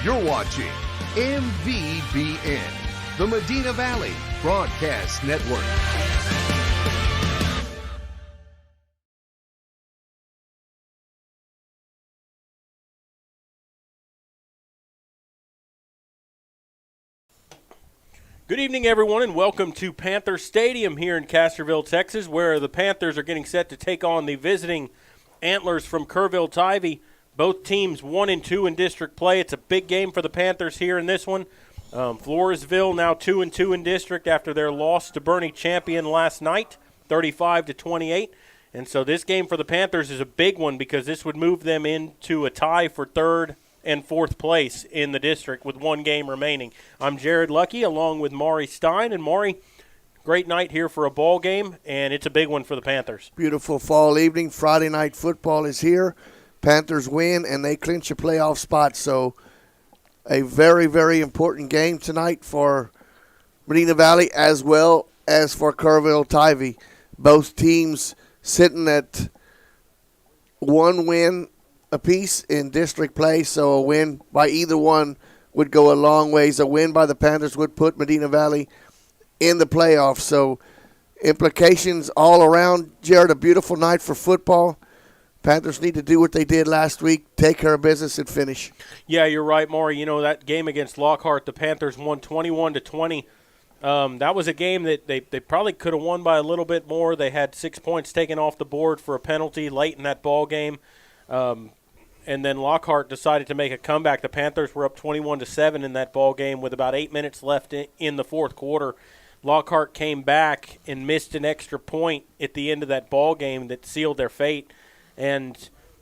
You're watching MVBN, the Medina Valley Broadcast Network. Good evening, everyone, and welcome to Panther Stadium here in Kerrville, Texas, where the Panthers are getting set to take on the visiting Antlers from Kerrville, Tivy. Both teams 1-2 in district play. It's a big game for the Panthers here in this one. Floresville now 2-2 in district after their loss to Bernie Champion last night, 35-28. And so this game for the Panthers is a big one because this would move them into a tie for third and fourth place in the district with one game remaining. I'm Jared Lucky along with Maury Stein. And Maury, great night here for a ball game, and it's a big one for the Panthers. Beautiful fall evening. Friday night football is here. Panthers win, and they clinch a playoff spot. So a very, very important game tonight for Medina Valley as well as for Kerrville Tivy. Both teams sitting at one win apiece in district play, so a win by either one would go a long ways. A win by the Panthers would put Medina Valley in the playoffs. So implications all around. Jared, a beautiful night for football. Panthers need to do what they did last week, take care of business and finish. Yeah, you're right, Maury. You know, that game against Lockhart, the Panthers won 21-20. That was a game that they probably could have won by a little bit more. They had 6 points taken off the board for a penalty late in that ball game. And then Lockhart decided to make a comeback. The Panthers were up 21-7 in that ball game with about 8 minutes left in the fourth quarter. Lockhart came back and missed an extra point at the end of that ball game that sealed their fate. And,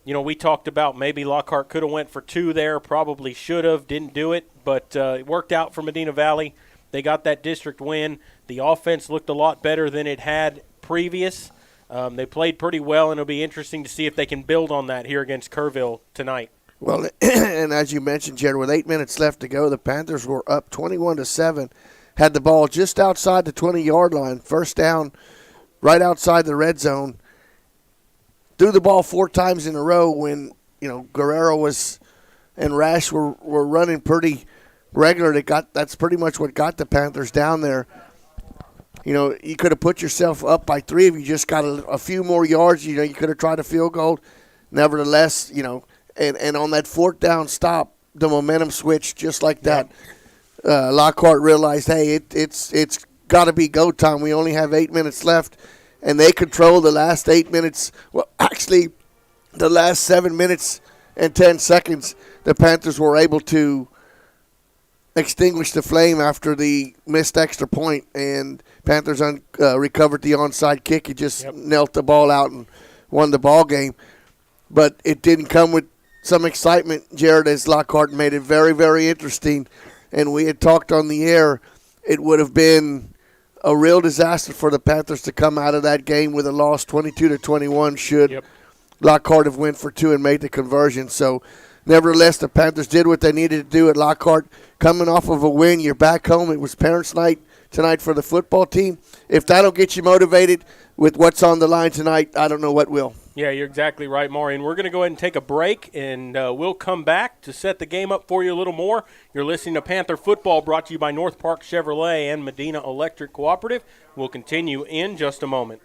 you know, we talked about maybe Lockhart could have went for two there, probably should have, didn't do it, but it worked out for Medina Valley. They got that district win. The offense looked a lot better than it had previous. They played pretty well, and it'll be interesting to see if they can build on that here against Kerrville tonight. Well, and as you mentioned, Jared, with 8 minutes left to go, the Panthers were up 21-7, had the ball just outside the 20-yard line, first down right outside the red zone. Threw the ball 4 times in a row when, you know, Guerrero and Rash were running pretty regular. That's pretty much what got the Panthers down there. You know, you could have put yourself up by 3 if you just got a few more yards. You know, you could have tried a field goal. Nevertheless, you know, and on that 4th down stop, the momentum switched just like that. Lockhart realized, hey, it's got to be go time. We only have 8 minutes left. And they control the last 8 minutes. Well, actually, the last 7 minutes and 10 seconds, the Panthers were able to extinguish the flame after the missed extra point. And Panthers recovered the onside kick. He just knelt the ball out and won the ball game. But it didn't come with some excitement, Jared, as Lockhart made it very, very interesting. And we had talked on the air, it would have been a real disaster for the Panthers to come out of that game with a loss 22-21 should Lockhart have went for 2 and made the conversion. So, nevertheless, the Panthers did what they needed to do at Lockhart. Coming off of a win, you're back home. It was Parents' Night tonight for the football team. If that'll get you motivated with what's on the line tonight, I don't know what will. Yeah, you're exactly right, Maury. And we're going to go ahead and take a break, and we'll come back to set the game up for you a little more. You're listening to Panther Football, brought to you by North Park Chevrolet and Medina Electric Cooperative. We'll continue in just a moment.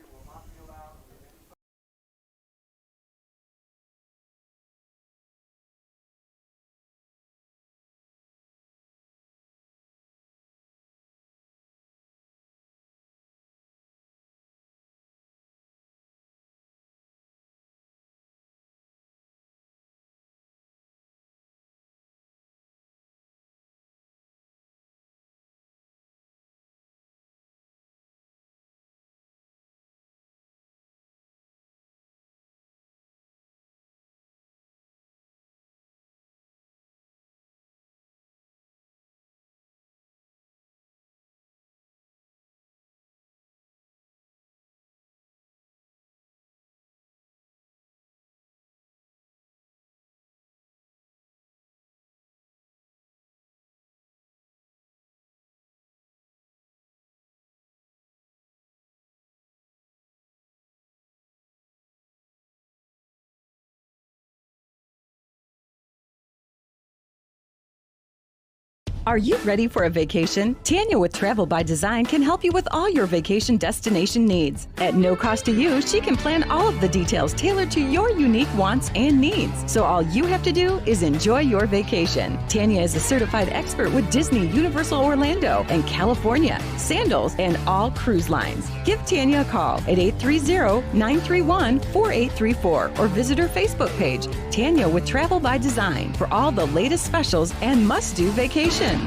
Are you ready for a vacation? Tanya with Travel by Design can help you with all your vacation destination needs. At no cost to you, she can plan all of the details tailored to your unique wants and needs. So all you have to do is enjoy your vacation. Tanya is a certified expert with Disney, Universal Orlando, and California, Sandals, and all cruise lines. Give Tanya a call at 830-931-4834 or visit her Facebook page, Tanya with Travel by Design, for all the latest specials and must-do vacations.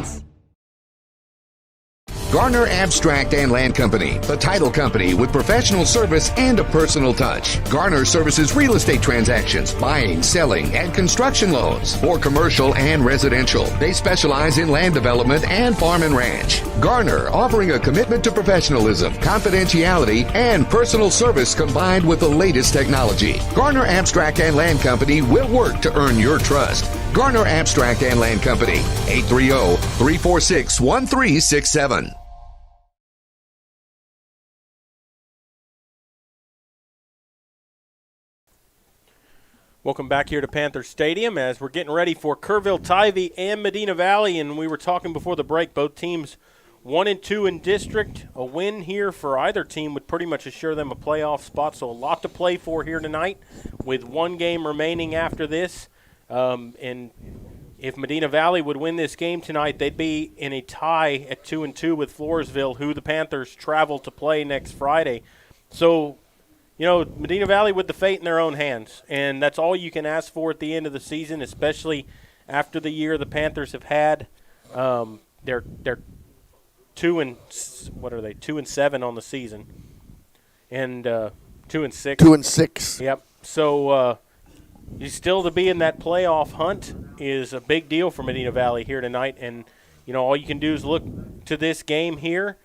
Garner Abstract and Land Company, the title company with professional service and a personal touch. Garner services real estate transactions, buying, selling, and construction loans for commercial and residential. They specialize in land development and farm and ranch. Garner, offering a commitment to professionalism, confidentiality, and personal service combined with the latest technology. Garner Abstract and Land Company will work to earn your trust. Garner Abstract and Land Company, 830-346-1367. Welcome back here to Panther Stadium as we're getting ready for Kerrville, Tivy, and Medina Valley. And we were talking before the break, both teams 1-2 in district. A win here for either team would pretty much assure them a playoff spot. So a lot to play for here tonight with one game remaining after this. And if Medina Valley would win this game tonight, they'd be in a tie at 2-2 with Floresville, who the Panthers travel to play next Friday. So, you know, Medina Valley with the fate in their own hands, and that's all you can ask for at the end of the season, especially after the year the Panthers have had. They're 2-7 on the season, and 2-6. 2-6. Yep. So still to be in that playoff hunt is a big deal for Medina Valley here tonight, and you know all you can do is look to this game here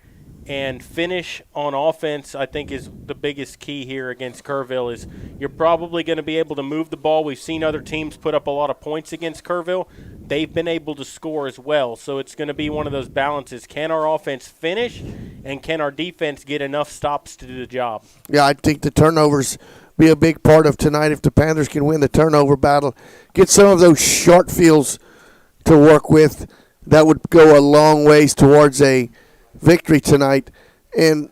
and finish on offense. I think is the biggest key here against Kerrville. Is you're probably going to be able to move the ball. We've seen other teams put up a lot of points against Kerrville. They've been able to score as well. So it's going to be one of those balances. Can our offense finish, and can our defense get enough stops to do the job? Yeah, I think the turnovers be a big part of tonight. If the Panthers can win the turnover battle, get some of those short fields to work with, that would go a long ways towards a victory tonight. And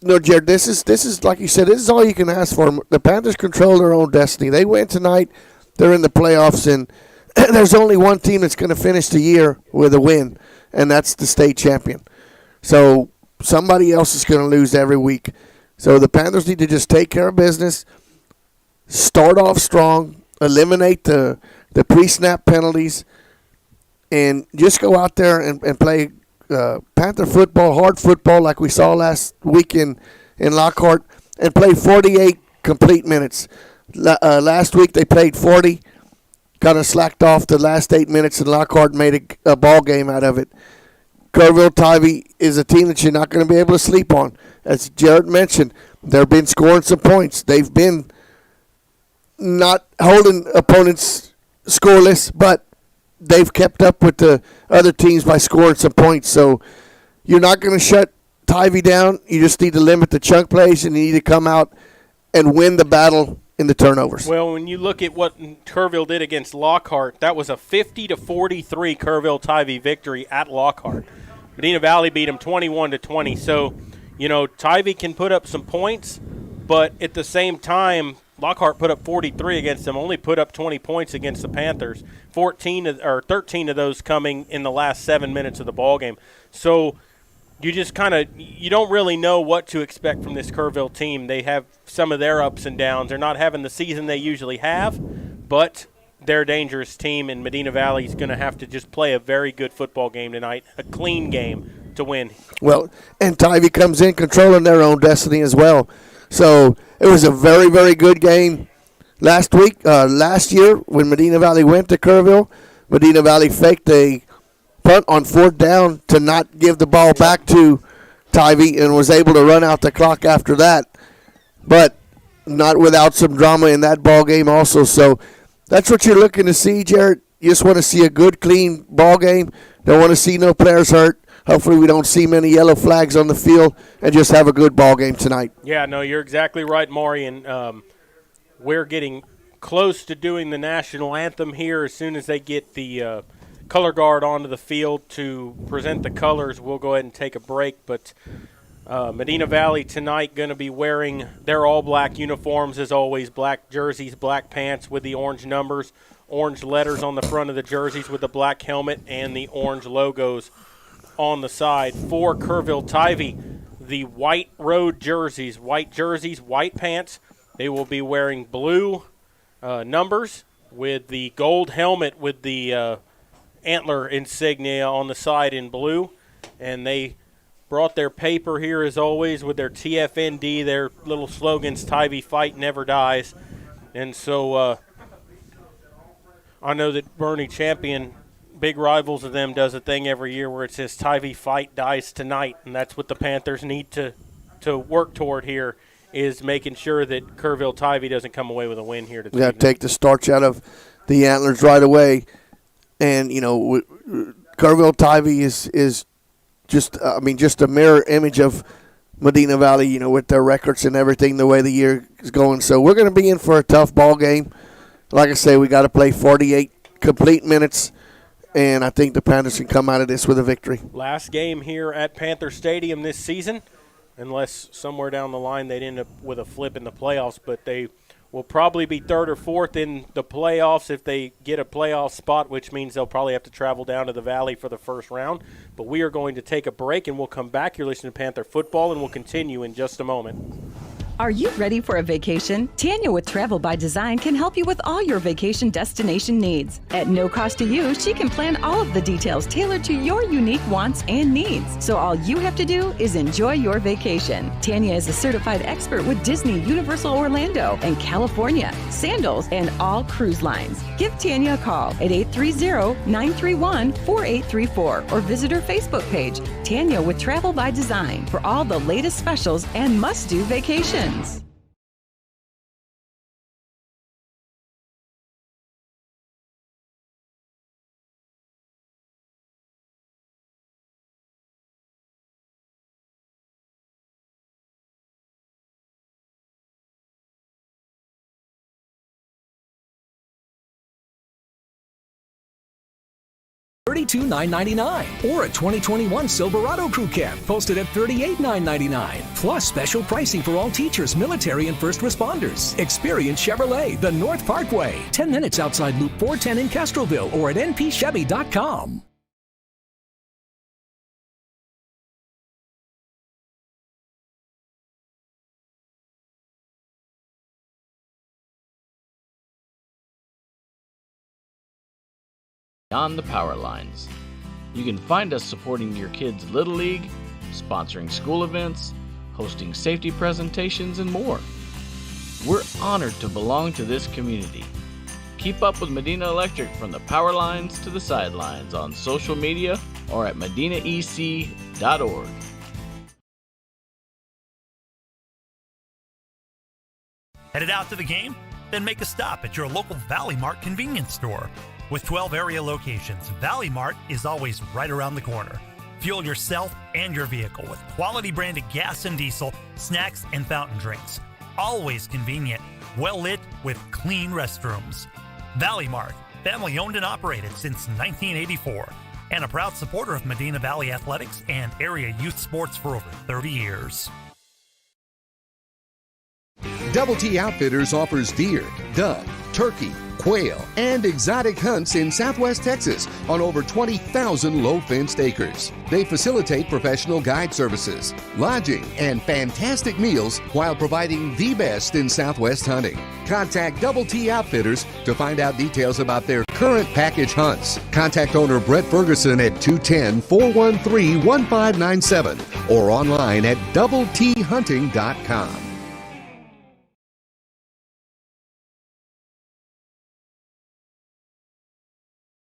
no, Jared, this is like you said, this is all you can ask for. The Panthers control their own destiny. They win tonight, they're in the playoffs, and there's only one team that's going to finish the year with a win, and that's the state champion. So somebody else is going to lose every week. So the Panthers need to just take care of business, start off strong, eliminate the pre-snap penalties, and just go out there and play Panther football, hard football like we saw last week in Lockhart, and play 48 complete minutes. Last week they played 40, kind of slacked off the last 8 minutes, and Lockhart made a ball game out of it. Kerrville Tivy is a team that you're not going to be able to sleep on. As Jared mentioned, they've been scoring some points. They've been not holding opponents scoreless, but they've kept up with the other teams by scoring some points. So you're not going to shut Tivy down. You just need to limit the chunk plays, and you need to come out and win the battle in the turnovers. Well, when you look at what Kerrville did against Lockhart, that was a 50-43 Kerrville Tivy victory at Lockhart. Medina Valley beat them 21-20. So, you know, Tivy can put up some points, but at the same time, Lockhart put up 43 against them, only put up 20 points against the Panthers. 13 of those coming in the last 7 minutes of the ballgame. So you just you don't really know what to expect from this Kerrville team. They have some of their ups and downs. They're not having the season they usually have, but they're a dangerous team, and Medina Valley is going to have to just play a very good football game tonight, a clean game to win. Well, and Tivy comes in controlling their own destiny as well. So it was a very, very good game last year when Medina Valley went to Kerrville. Medina Valley faked a punt on 4th down to not give the ball back to Tivy and was able to run out the clock after that, but not without some drama in that ball game also. So that's what you're looking to see, Jared. You just want to see a good, clean ball game. Don't want to see no players hurt. Hopefully we don't see many yellow flags on the field and just have a good ball game tonight. Yeah, no, you're exactly right, Maury. And we're getting close to doing the national anthem here as soon as they get the color guard onto the field to present the colors. We'll go ahead and take a break, but Medina Valley tonight going to be wearing their all-black uniforms as always, black jerseys, black pants with the orange numbers, orange letters on the front of the jerseys with the black helmet and the orange logos on the side. For Kerrville Tivy, the white road jerseys, white pants. They will be wearing blue numbers with the gold helmet with the antler insignia on the side in blue. And they brought their paper here as always with their TFND, their little slogans, Tivy Fight Never Dies. And so I know that Bernie Champion, big rivals of them, does a thing every year where it says Tivy Fight Dies Tonight, and that's what the Panthers need to work toward here, is making sure that Kerrville Tivy doesn't come away with a win here today. We got to take the starch out of the antlers right away. And, you know, Kerrville Tivy is just a mirror image of Medina Valley, you know, with their records and everything, the way the year is going. So we're going to be in for a tough ball game. Like I say, we got to play 48 complete minutes, and I think the Panthers can come out of this with a victory. Last game here at Panther Stadium this season, unless somewhere down the line they'd end up with a flip in the playoffs, but they will probably be third or fourth in the playoffs if they get a playoff spot, which means they'll probably have to travel down to the Valley for the first round. But we are going to take a break, and we'll come back. You're listening to Panther Football, and we'll continue in just a moment. Are you ready for a vacation? Tanya with Travel by Design can help you with all your vacation destination needs. At no cost to you, she can plan all of the details tailored to your unique wants and needs. So all you have to do is enjoy your vacation. Tanya is a certified expert with Disney, Universal Orlando, and California, Sandals, and all cruise lines. Give Tanya a call at 830-931-4834 or visit her Facebook page, Tanya with Travel by Design, for all the latest specials and must-do vacations. $32,999, or a 2021 Silverado Crew Cab posted at $38,999, plus special pricing for all teachers, military, and first responders. Experience Chevrolet, the North Parkway, 10 minutes outside Loop 410 in Kerrville, or at npchevy.com. Beyond the Power Lines. You can find us supporting your kids' Little League, sponsoring school events, hosting safety presentations, and more. We're honored to belong to this community. Keep up with Medina Electric from the power lines to the sidelines on social media or at medinaec.org. Headed out to the game? Then make a stop at your local Valley Mart convenience store. With 12 area locations, Valley Mart is always right around the corner. Fuel yourself and your vehicle with quality branded gas and diesel, snacks, and fountain drinks. Always convenient, well lit with clean restrooms. Valley Mart, family owned and operated since 1984, and a proud supporter of Medina Valley athletics and area youth sports for over 30 years. Double T Outfitters offers deer, dove, turkey, quail, and exotic hunts in Southwest Texas on over 20,000 low-fenced acres. They facilitate professional guide services, lodging, and fantastic meals while providing the best in Southwest hunting. Contact Double T Outfitters to find out details about their current package hunts. Contact owner Brett Ferguson at 210-413-1597 or online at doubleThunting.com.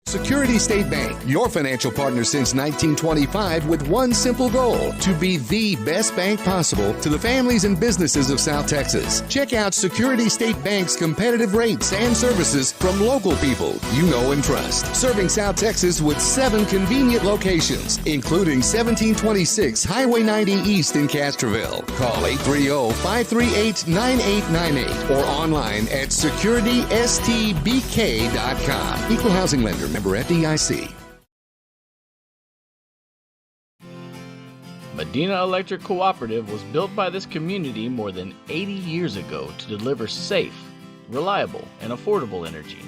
Security State Bank, your financial partner since 1925 with one simple goal, to be the best bank possible to the families and businesses of South Texas. Check out Security State Bank's competitive rates and services from local people you know and trust. Serving South Texas with 7 convenient locations, including 1726 Highway 90 East in Kerrville. Call 830-538-9898 or online at securitystbk.com. Equal housing lender, member FDIC. Medina Electric Cooperative was built by this community more than 80 years ago to deliver safe, reliable, and affordable energy.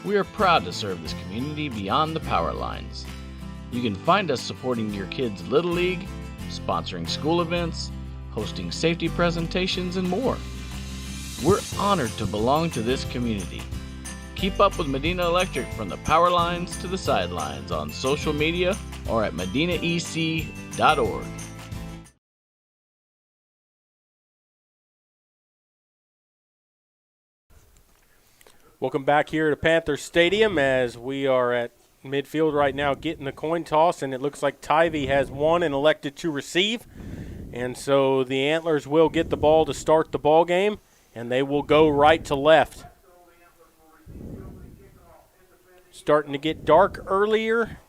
We are proud to serve this community beyond the power lines. You can find us supporting your kids' Little League, sponsoring school events, hosting safety presentations, and more. We're honored to belong to this community. Keep up with Medina Electric from the power lines to the sidelines on social media or at medinaec.org. Welcome back here to Panther Stadium as we are at midfield right now getting the coin toss, and it looks like Tivy has won and elected to receive. And so the Antlers will get the ball to start the ball game, and they will go right to left. Starting to get dark earlier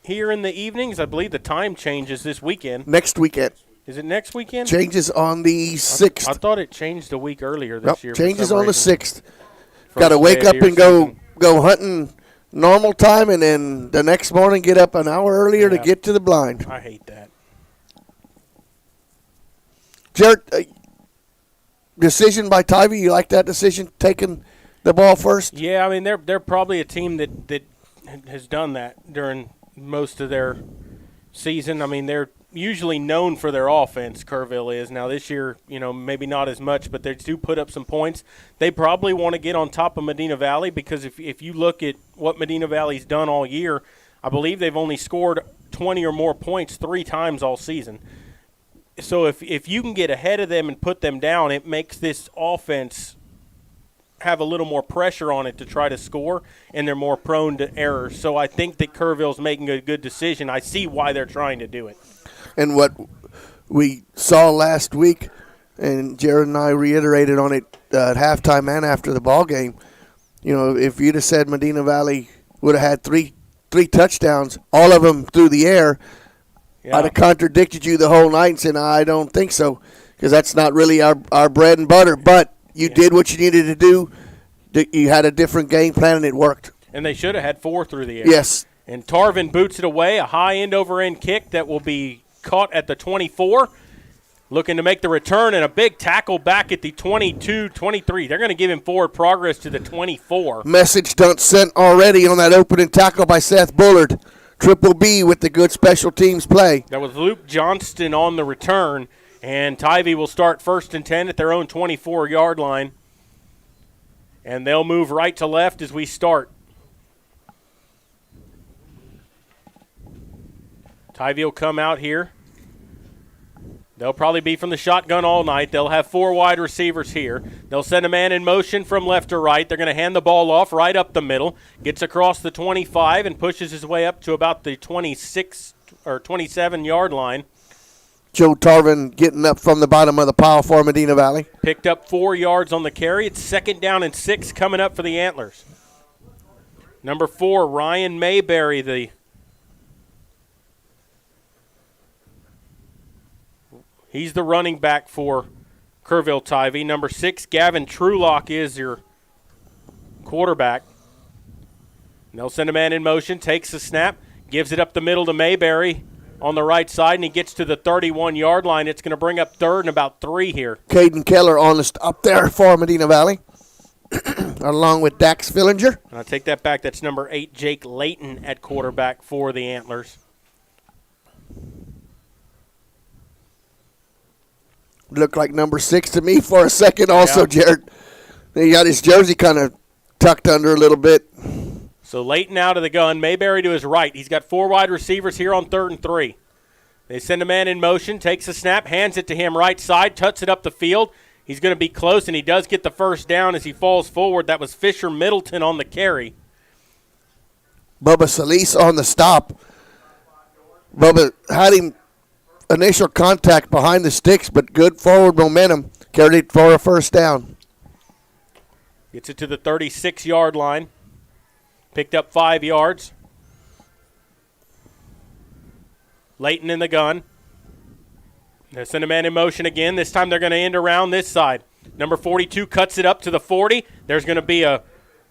here in the evenings. I believe the time changes this weekend. Next weekend. Is it next weekend? Changes on the 6th. I thought it changed a week earlier this year. Changes on the 6th. First Got to wake day up of your and go season. go hunting normal time, and then the next morning get up an hour earlier to Yeah. get to the blind. I hate that. Jared, decision by Tivy. You like that decision, taking the ball first? Yeah, I mean they're probably a team that has done that during most of their season. I mean they're usually known for their offense. Kerrville is now this year, maybe not as much, but they do put up some points. They probably want to get on top of Medina Valley because if you look at what Medina Valley's done all year, I believe they've only scored 20 or more points 3 times all season. So if you can get ahead of them and put them down, it makes this offense have a little more pressure on it to try to score, and they're more prone to errors. So I think that Kerrville's making a good decision. I see why they're trying to do it. And what we saw last week, and Jared and I reiterated on it at halftime and after the ball game, if you'd have said Medina Valley would have had three touchdowns, all of them through the air, Yeah. I'd have contradicted you the whole night and said, I don't think so, because that's not really our bread and butter. But you did what you needed to do. You had a different game plan, and it worked. And they should have had 4 through the air. Yes. And Tarvin boots it away, a high end-over-end kick that will be caught at the 24. Looking to make the return, and a big tackle back at the 22-23. They're going to give him forward progress to the 24. Message done sent already on that opening tackle by Seth Bullard. Triple B with the good special teams play. That was Luke Johnston on the return, and Tivy will start 1st and 10 at their own 24-yard line. And they'll move right to left as we start. Tivy will come out here. They'll probably be from the shotgun all night. They'll have 4 wide receivers here. They'll send a man in motion from left to right. They're going to hand the ball off right up the middle. Gets across the 25 and pushes his way up to about the 26 or 27-yard line. Joe Tarvin getting up from the bottom of the pile for Medina Valley. Picked up 4 yards on the carry. It's 2nd down and 6 coming up for the Antlers. Number 4, Ryan Mayberry, he's the running back for Kerrville Tivy. Number 6, Gavin Trulock is your quarterback. And they'll send a man in motion, takes the snap, gives it up the middle to Mayberry on the right side, and he gets to the 31-yard line. It's going to bring up 3rd and about 3 here. Caden Keller on the stop there for Medina Valley, along with Dax Fillinger. And I'll take that back. That's number 8, Jake Layton at quarterback for the Antlers. Looked like number 6 to me for a second also, Yeah. Jared. He got his jersey kind of tucked under a little bit. So Layton out of the gun. Mayberry to his right. He's got 4 wide receivers here on 3rd and 3. They send a man in motion, takes a snap, hands it to him right side, tucks it up the field. He's going to be close, and he does get the 1st down as he falls forward. That was Fisher Middleton on the carry. Bubba Solis on the stop. Bubba had him initial contact behind the sticks, but good forward momentum. Carried it for a 1st down. Gets it to the 36-yard line. Picked up 5 yards. Layton in the gun. They send a man in motion again. This time they're going to end around this side. Number 42 cuts it up to the 40. There's going to be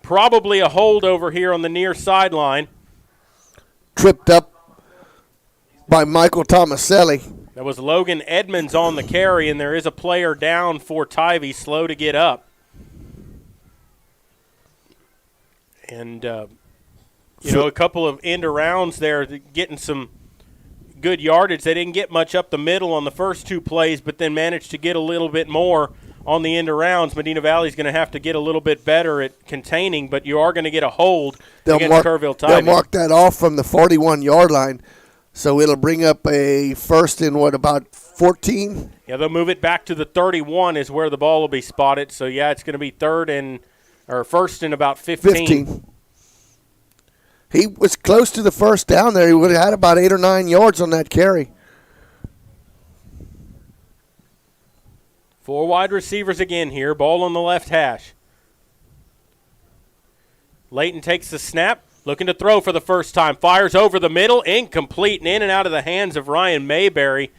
probably a hold over here on the near sideline. Tripped up by Michael Tomaselli. That was Logan Edmonds on the carry, and there is a player down for Tivy, slow to get up. And, a couple of end arounds there, getting some good yardage. They didn't get much up the middle on the first two plays, but then managed to get a little bit more on the end arounds. Medina Valley's going to have to get a little bit better at containing, but you are going to get a hold against Kerrville Tivy. They'll mark that off from the 41-yard line, so it'll bring up a first and about 14? Yeah, they'll move it back to the 31 is where the ball will be spotted. So, yeah, it's going to be first and about 15. He was close to the first down there. He would have had about 8 or 9 yards on that carry. 4 wide receivers again here. Ball on the left hash. Layton takes the snap, looking to throw for the first time. Fires over the middle, incomplete, and in and out of the hands of Ryan Mayberry,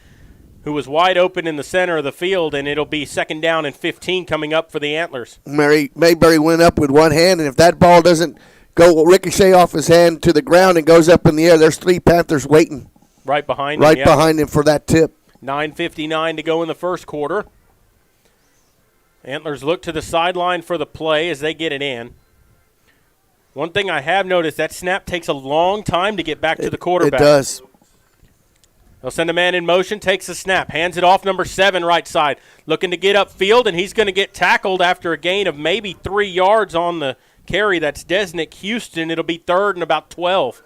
who was wide open in the center of the field, and it'll be 2nd down and 15 coming up for the Antlers. Mayberry went up with one hand, and if that ball doesn't go ricochet off his hand to the ground and goes up in the air, there's 3 Panthers waiting. Right behind him. Behind him for that tip. 9:59 to go in the first quarter. Antlers look to the sideline for the play as they get it in. One thing I have noticed, that snap takes a long time to get back to the quarterback. It does. They'll send a man in motion, takes the snap, hands it off number 7 right side, looking to get upfield, and he's going to get tackled after a gain of maybe 3 yards on the carry. That's Desnick Houston. It'll be 3rd and about 12.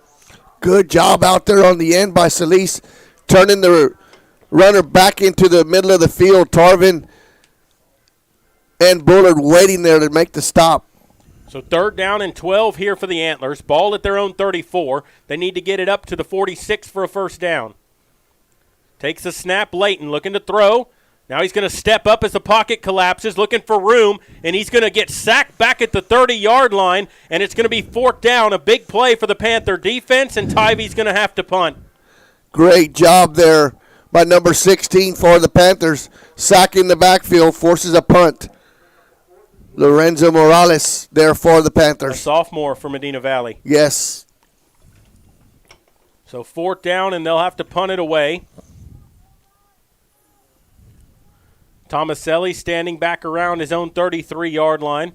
Good job out there on the end by Solis, turning the runner back into the middle of the field. Tarvin and Bullard waiting there to make the stop. So 3rd down and 12 here for the Antlers. Ball at their own 34. They need to get it up to the 46 for a first down. Takes the snap, Layton looking to throw. Now he's going to step up as the pocket collapses, looking for room, and he's going to get sacked back at the 30-yard line, and it's going to be 4th down, a big play for the Panther defense, and Tivy's going to have to punt. Great job there by number 16 for the Panthers. Sacking the backfield, forces a punt. Lorenzo Morales there for the Panthers. A sophomore for Medina Valley. Yes. So 4th down, and they'll have to punt it away. Tomaselli standing back around his own 33-yard line.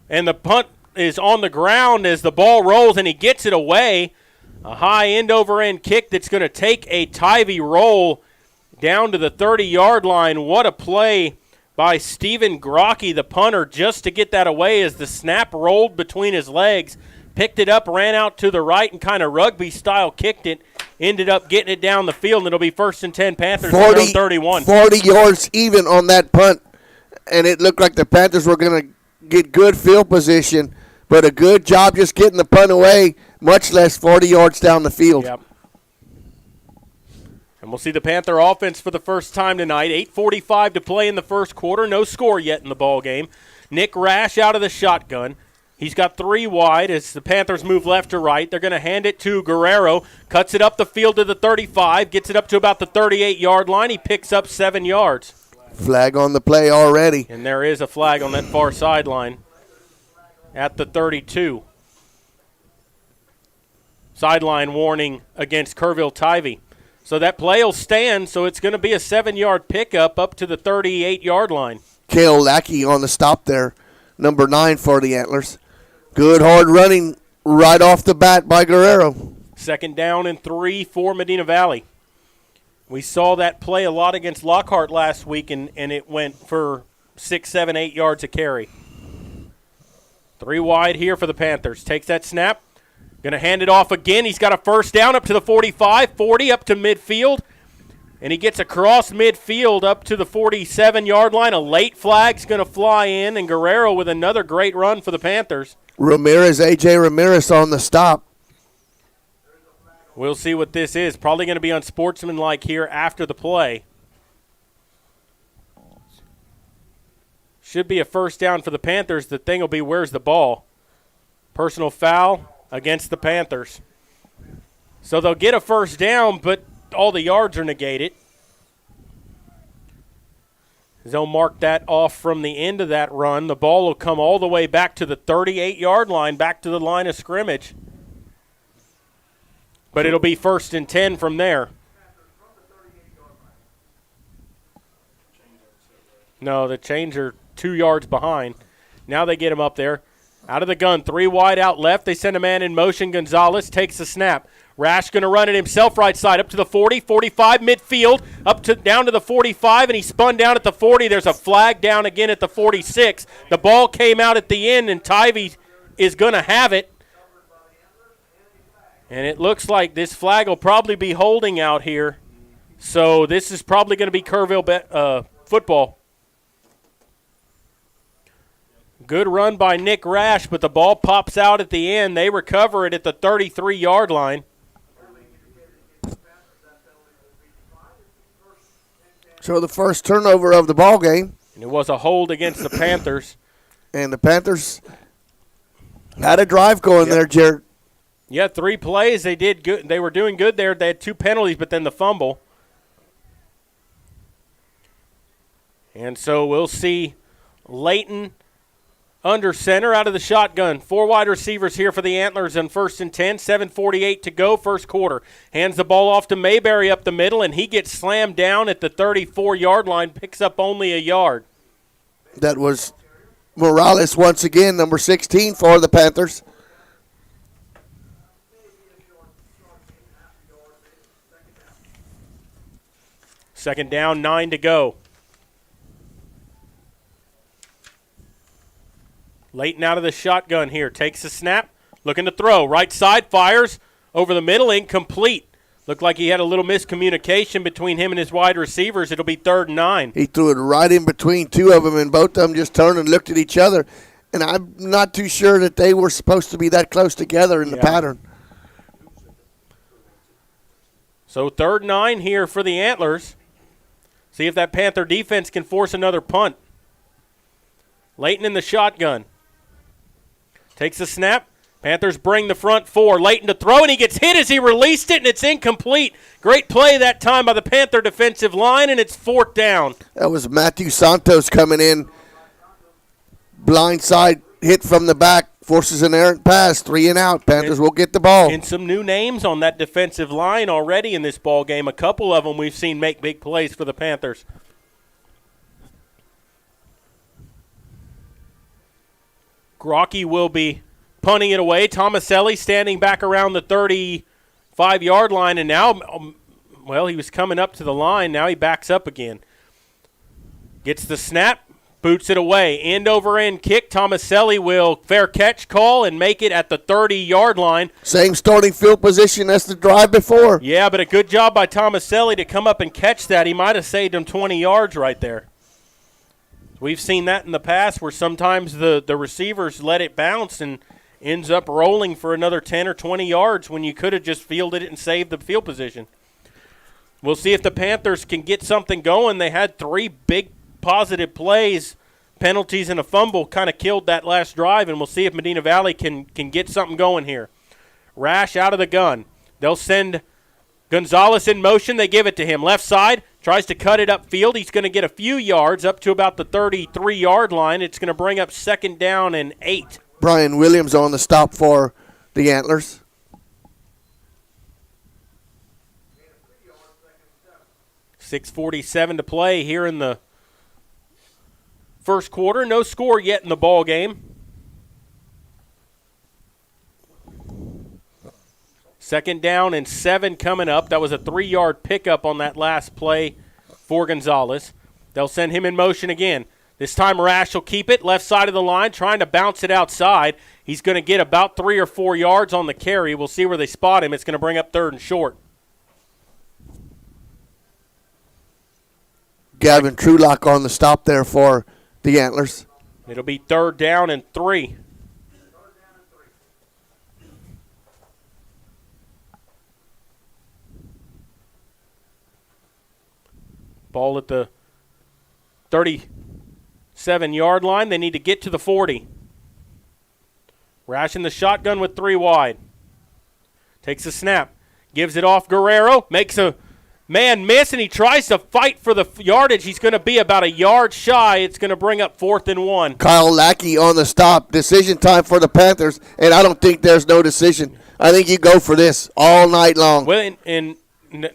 And the punt is on the ground as the ball rolls, and he gets it away. A high end-over-end kick that's going to take a Tivy roll down to the 30-yard line. What a play by Stephen Grocky, the punter, just to get that away as the snap rolled between his legs. Picked it up, ran out to the right, and kind of rugby-style kicked it. Ended up getting it down the field, and it'll be 1st and 10 Panthers at their own 31. 40 yards even on that punt, and it looked like the Panthers were going to get good field position, but a good job just getting the punt away, much less 40 yards down the field. Yep. And we'll see the Panther offense for the first time tonight. 8:45 to play in the first quarter. No score yet in the ball game. Nick Rash out of the shotgun. He's got 3 wide as the Panthers move left to right. They're going to hand it to Guerrero. Cuts it up the field to the 35. Gets it up to about the 38-yard line. He picks up 7 yards. Flag on the play already. And there is a flag on that far sideline at the 32. Sideline warning against Kerrville Tivy. So that play will stand, so it's going to be a 7-yard pickup up to the 38-yard line. Cale Lackey on the stop there, number 9 for the Antlers. Good hard running right off the bat by Guerrero. 2nd down and 3 for Medina Valley. We saw that play a lot against Lockhart last week, and it went for 6, 7, 8 yards a carry. 3 wide here for the Panthers. Takes that snap. Going to hand it off again. He's got a first down up to the 45, 40 up to midfield. And he gets across midfield up to the 47-yard line. A late flag's going to fly in, and Guerrero with another great run for the Panthers. A.J. Ramirez on the stop. We'll see what this is. Probably going to be unsportsmanlike here after the play. Should be a first down for the Panthers. The thing will be, where's the ball? Personal foul against the Panthers. So they'll get a first down, but all the yards are negated. They'll mark that off from the end of that run. The ball will come all the way back to the 38-yard line, back to the line of scrimmage. But it'll be 1st and 10 from there. No, the chains are 2 yards behind. Now they get him up there. Out of the gun, 3 wide out left. They send a man in motion. Gonzalez takes the snap. Rash going to run it himself right side up to the 40, 45, midfield, down to the 45, and he spun down at the 40. There's a flag down again at the 46. The ball came out at the end, and Tivy is going to have it. And it looks like this flag will probably be holding out here. So this is probably going to be Kerrville football. Good run by Nick Rash, but the ball pops out at the end. They recover it at the 33-yard line. So the first turnover of the ball game. And it was a hold against the Panthers. And the Panthers had a drive going there, Jared. Yeah, 3 plays. They did good. They were doing good there. They had 2 penalties, but then the fumble. And so we'll see Layton under center out of the shotgun. 4 wide receivers here for the Antlers on 1st and 10. 7:48 to go, first quarter. Hands the ball off to Mayberry up the middle, and he gets slammed down at the 34-yard line, picks up only a yard. That was Morales once again, number 16 for the Panthers. Second down, 9 to go. Layton out of the shotgun here. Takes the snap. Looking to throw. Right side. Fires. Over the middle. Incomplete. Looked like he had a little miscommunication between him and his wide receivers. It'll be 3rd and 9. He threw it right in between 2 of them, and both of them just turned and looked at each other. And I'm not too sure that they were supposed to be that close together in the pattern. So 3rd and 9 here for the Antlers. See if that Panther defense can force another punt. Layton in the shotgun. Takes the snap. Panthers bring the front 4. Layton to throw, and he gets hit as he released it, and it's incomplete. Great play that time by the Panther defensive line, and it's 4th down. That was Matthew Santos coming in. Blindside hit from the back, forces an errant pass, 3 and out. Panthers will get the ball. And some new names on that defensive line already in this ball game. A couple of them we've seen make big plays for the Panthers. Grocky will be punting it away. Tomaselli standing back around the 35-yard line, and now, he was coming up to the line. Now he backs up again. Gets the snap, boots it away. End over end kick. Tomaselli will fair catch call and make it at the 30-yard line. Same starting field position as the drive before. Yeah, but a good job by Tomaselli to come up and catch that. He might have saved him 20 yards right there. We've seen that in the past where sometimes the receivers let it bounce and ends up rolling for another 10 or 20 yards when you could have just fielded it and saved the field position. We'll see if the Panthers can get something going. They had 3 big positive plays, penalties, and a fumble kind of killed that last drive, and we'll see if Medina Valley can get something going here. Rash out of the gun. They'll send Gonzalez in motion. They give it to him. Left side. Tries to cut it upfield. He's going to get a few yards up to about the 33-yard line. It's going to bring up 2nd down and 8. Brian Williams on the stop for the Antlers. .647 to play here in the first quarter. No score yet in the ball game. 2nd down and 7 coming up. That was a 3-yard pickup on that last play for Gonzalez. They'll send him in motion again. This time Rash will keep it left side of the line, trying to bounce it outside. He's going to get about 3 or 4 yards on the carry. We'll see where they spot him. It's going to bring up 3rd and short. Gavin Trulock on the stop there for the Antlers. It'll be 3rd down and 3. Ball at the 37-yard line. They need to get to the 40. Rash in the shotgun with 3 wide. Takes a snap. Gives it off Guerrero. Makes a man miss, and he tries to fight for the yardage. He's going to be about a yard shy. It's going to bring up 4th and 1. Kyle Lackey on the stop. Decision time for the Panthers, and I don't think there's no decision. I think you go for this all night long. Well, and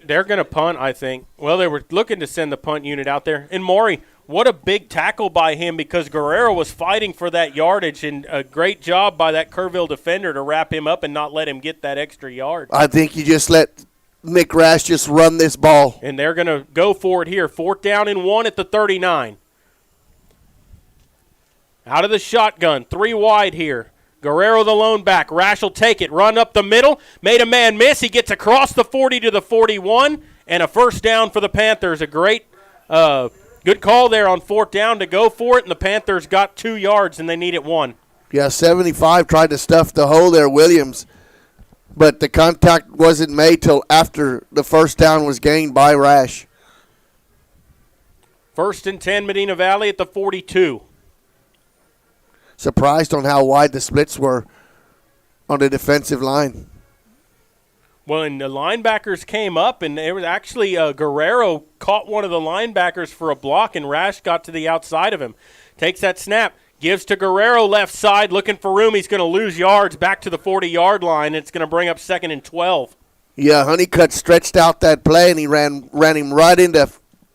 they're going to punt, I think. Well, they were looking to send the punt unit out there. And Maury, what a big tackle by him because Guerrero was fighting for that yardage, and a great job by that Kerrville defender to wrap him up and not let him get that extra yard. I think you just let Mick Rash just run this ball. And they're going to go for it here. 4th down and 1 at the 39. Out of the shotgun, 3 wide here. Guerrero the lone back. Rash will take it, run up the middle, made a man miss. He gets across the 40 to the 41, and a first down for the Panthers. A great good call there on 4th down to go for it, and the Panthers got 2 yards, and they needed 1. Yeah, 75 tried to stuff the hole there, Williams, but the contact wasn't made till after the first down was gained by Rash. 1st and 10, Medina Valley at the 42. Surprised on how wide the splits were on the defensive line. Well, and the linebackers came up, and it was actually Guerrero caught one of the linebackers for a block, and Rash got to the outside of him. Takes that snap, gives to Guerrero left side, looking for room. He's going to lose yards back to the 40-yard line. It's going to bring up 2nd and 12. Yeah, Honeycutt stretched out that play, and he ran him right into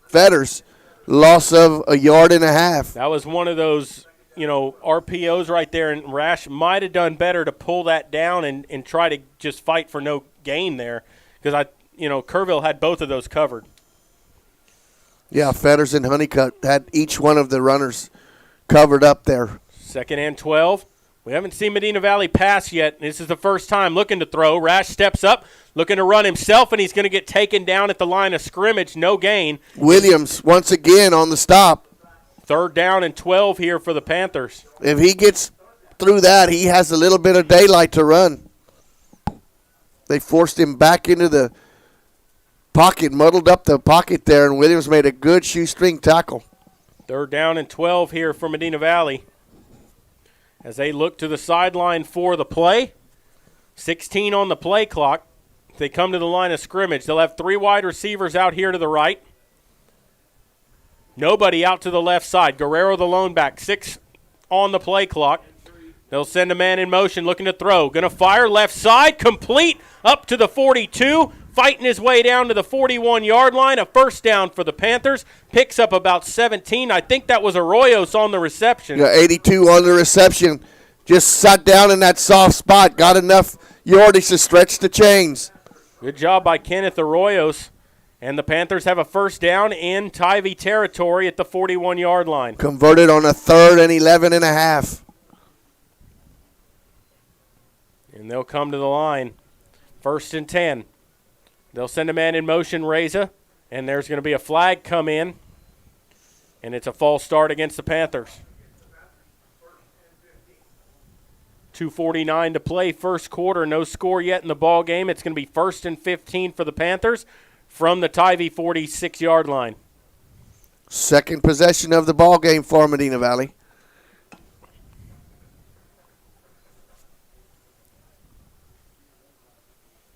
Fetters. Loss of a yard and a half. That was one of those, RPOs right there, and Rash might have done better to pull that down and try to just fight for no gain there because, Kerrville had both of those covered. Yeah, Fetters and Honeycutt had each one of the runners covered up there. 2nd and 12. We haven't seen Medina Valley pass yet. This is the first time looking to throw. Rash steps up, looking to run himself, and he's going to get taken down at the line of scrimmage. No gain. Williams once again on the stop. 3rd down and 12 here for the Panthers. If he gets through that, he has a little bit of daylight to run. They forced him back into the pocket, muddled up the pocket there, and Williams made a good shoestring tackle. 3rd down and 12 here for Medina Valley as they look to the sideline for the play. 16 on the play clock. They come to the line of scrimmage. They'll have 3 wide receivers out here to the right. Nobody out to the left side. Guerrero the lone back. 6 on the play clock. They'll send a man in motion looking to throw. Going to fire left side. Complete up to the 42. Fighting his way down to the 41-yard line. A first down for the Panthers. Picks up about 17. I think that was Arroyos on the reception. Yeah, 82 on the reception. Just sat down in that soft spot. Got enough yardage to stretch the chains. Good job by Kenneth Arroyos. And the Panthers have a first down in Tivy territory at the 41-yard line. Converted on a 3rd and 11 and a half. And they'll come to the line. 1st and 10. They'll send a man in motion, Reza, and there's going to be a flag come in, and it's a false start against the Panthers. 2:49 to play, first quarter, no score yet in the ball game. It's going to be 1st and 15 for the Panthers from the Tivy 46-yard line. Second possession of the ball game for Medina Valley.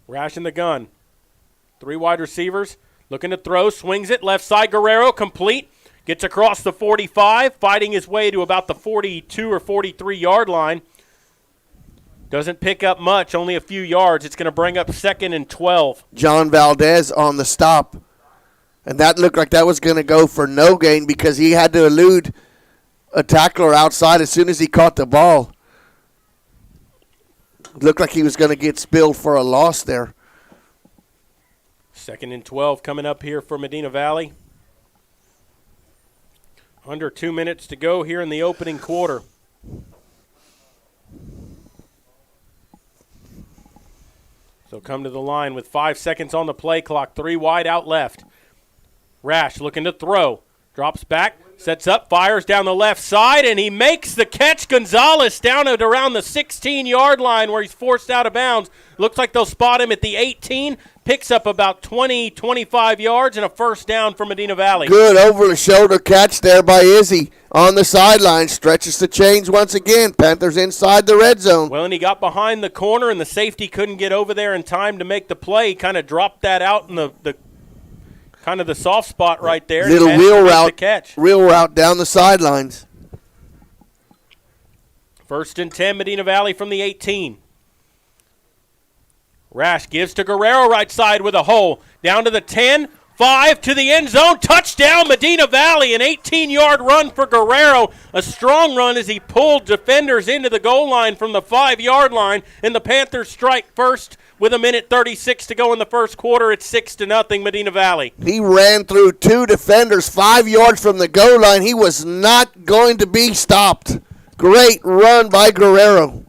Rash in the gun. 3 wide receivers, looking to throw, swings it, left side, Guerrero, complete, gets across the 45, fighting his way to about the 42 or 43-yard line. Doesn't pick up much, only a few yards. It's going to bring up 2nd and 12. John Valdez on the stop, and that looked like that was going to go for no gain because he had to elude a tackler outside as soon as he caught the ball. Looked like he was going to get spilled for a loss there. 2nd and 12 coming up here for Medina Valley. Under 2 minutes to go here in the opening quarter. So come to the line with 5 seconds on the play clock. 3 wide out left. Rash looking to throw. Drops back, sets up, fires down the left side, and he makes the catch. Gonzalez down at around the 16-yard line where he's forced out of bounds. Looks like they'll spot him at the 18. Picks up about 20, 25 yards and a first down for Medina Valley. Good over-the-shoulder catch there by Izzy on the sideline. Stretches the chains once again. Panthers inside the red zone. Well, and he got behind the corner, and the safety couldn't get over there in time to make the play. He kind of dropped that out in the kind of the soft spot right there. Little wheel route, catch. Wheel route down the sidelines. 1st and 10, Medina Valley from the 18. Rash gives to Guerrero right side with a hole. Down to the 10, 5 to the end zone. Touchdown, Medina Valley. An 18-yard run for Guerrero. A strong run as he pulled defenders into the goal line from the 5-yard line. And the Panthers strike first with 1:36 to go in the first quarter. It's 6-0 Medina Valley. He ran through 2 defenders 5 yards from the goal line. He was not going to be stopped. Great run by Guerrero.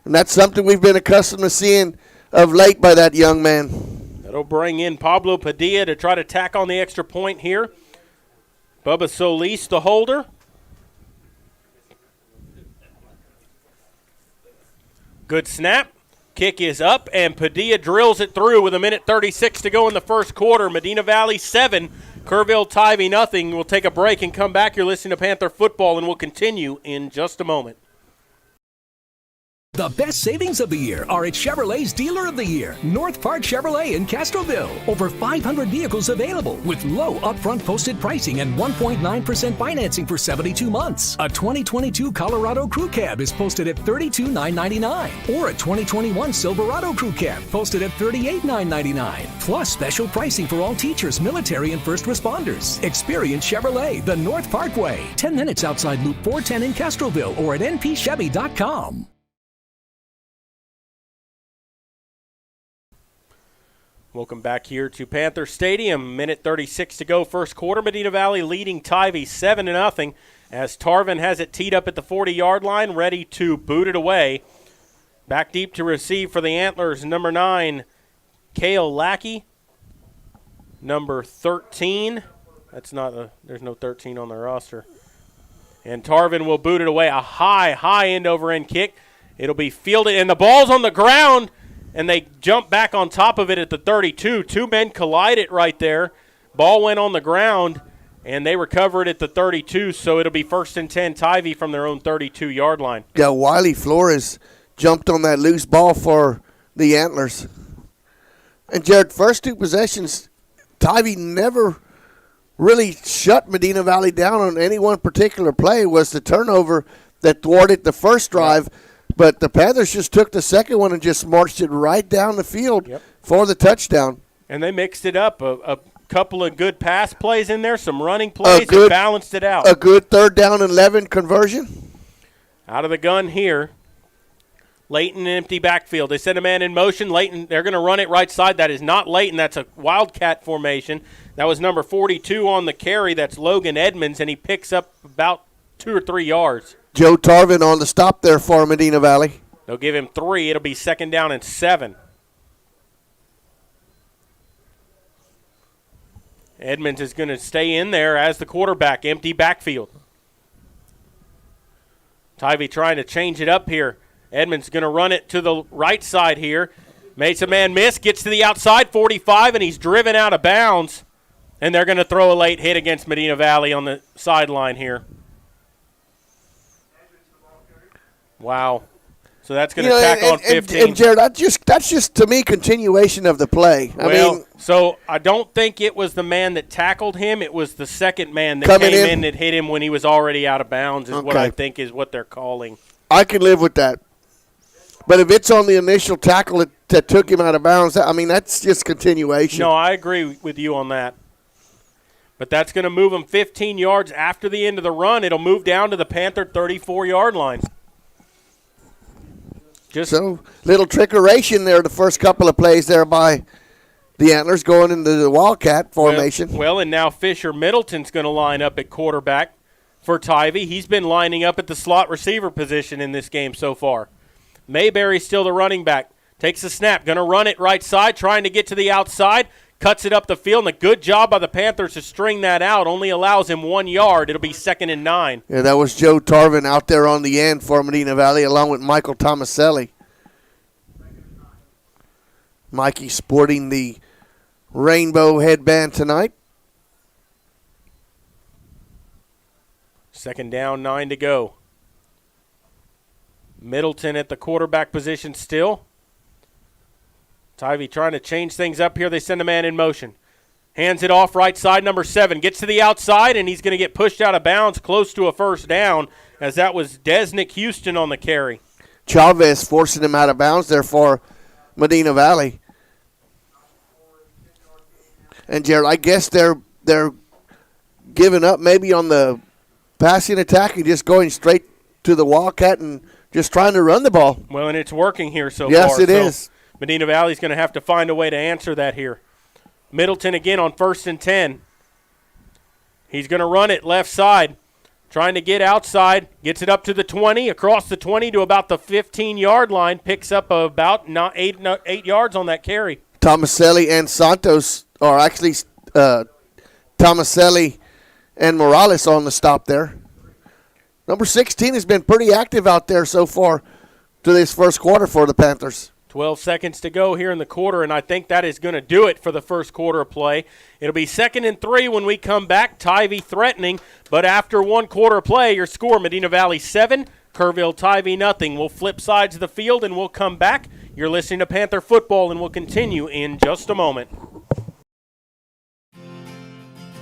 And that's something we've been accustomed to seeing of late by that young man. That'll bring in Pablo Padilla to try to tack on the extra point here. Bubba Solis, the holder. Good snap. Kick is up, and Padilla drills it through with 1:36 to go in the first quarter. Medina Valley 7, Kerrville Tivy nothing. We'll take a break and come back. You're listening to Panther Football, and we'll continue in just a moment. The best savings of the year are at Chevrolet's Dealer of the Year, North Park Chevrolet in Castroville. Over 500 vehicles available with low upfront posted pricing and 1.9% financing for 72 months. A 2022 Colorado Crew Cab is posted at $32,999, or a 2021 Silverado Crew Cab posted at $38,999. Plus special pricing for all teachers, military, and first responders. Experience Chevrolet, the North Parkway, 10 minutes outside Loop 410 in Castroville, or at npchevy.com. Welcome back here to Panther Stadium. 1:36 to go, first quarter. Medina Valley leading Tivy 7-0 as Tarvin has it teed up at the 40-yard line, ready to boot it away. Back deep to receive for the Antlers, number 9, Kale Lackey. Number 13, there's no 13 on the roster. And Tarvin will boot it away. A high end-over-end kick. It'll be fielded, and the ball's on the ground. And they jump back on top of it at the 32. 2 men collided right there. Ball went on the ground, and they recover it at the 32, so it'll be 1st and 10 Tivy from their own 32-yard line. Yeah, Wiley Flores jumped on that loose ball for the Antlers. And, Jared, first 2 possessions, Tivy never really shut Medina Valley down on any one particular play. It was the turnover that thwarted the first drive. Yeah. But the Panthers just took the second one and just marched it right down the field for the touchdown. And they mixed it up. A couple of good pass plays in there, some running plays, and balanced it out. A good 3rd down and 11 conversion. Out of the gun here. Leighton, empty backfield. They send a man in motion. Leighton, they're going to run it right side. That is not Leighton. That's a Wildcat formation. That was number 42 on the carry. That's Logan Edmonds, and he picks up about 2 or 3 yards. Joe Tarvin on the stop there for Medina Valley. They'll give him 3. It'll be 2nd down and 7. Edmonds is going to stay in there as the quarterback, empty backfield. Tivy trying to change it up here. Edmonds going to run it to the right side here. Makes a man miss, gets to the outside, 45, and he's driven out of bounds. And they're going to throw a late hit against Medina Valley on the sideline here. Wow. So that's going to tackle on 15. And Jared, that's just, to me, continuation of the play. So I don't think it was the man that tackled him. It was the second man that came in that hit him when he was already out of bounds is what I think is what they're calling. I can live with that. But if it's on the initial tackle that took him out of bounds, that's just continuation. No, I agree with you on that. But that's going to move him 15 yards after the end of the run. It'll move down to the Panther 34-yard line. So, little trickeration there the first couple of plays there by the Antlers going into the Wildcat formation. Well, and now Fisher Middleton's going to line up at quarterback for Tivy. He's been lining up at the slot receiver position in this game so far. Mayberry's still the running back. Takes the snap, going to run it right side, trying to get to the outside. Cuts it up the field, and a good job by the Panthers to string that out. Only allows him 1 yard. It'll be 2nd and 9. Yeah, that was Joe Tarvin out there on the end for Medina Valley along with Michael Tomaselli. Mikey sporting the rainbow headband tonight. 2nd down, 9 to go. Middleton at the quarterback position still. Tivy trying to change things up here. They send a man in motion. Hands it off right side, number 7. Gets to the outside, and he's going to get pushed out of bounds close to a 1st down, as that was Desnick Houston on the carry. Chavez forcing him out of bounds there for Medina Valley. And Jared, I guess they're giving up maybe on the passing attack and just going straight to the Wildcat and just trying to run the ball. Well, and it's working here so far. Yes, it is. Medina Valley's going to have to find a way to answer that here. Middleton again on 1st and 10. He's going to run it left side, trying to get outside, gets it up to the 20, across the 20 to about the 15-yard line, picks up about 8 yards on that carry. Tomaselli and Santos are actually Tomaselli and Morales on the stop there. Number 16 has been pretty active out there so far to this first quarter for the Panthers. 12 seconds to go here in the quarter, and I think that is going to do it for the first quarter of play. It'll be 2nd and 3 when we come back. Tivy threatening, but after 1 quarter of play, your score, Medina Valley 7, Kerrville Tivy nothing. We'll flip sides of the field, and we'll come back. You're listening to Panther Football, and we'll continue in just a moment.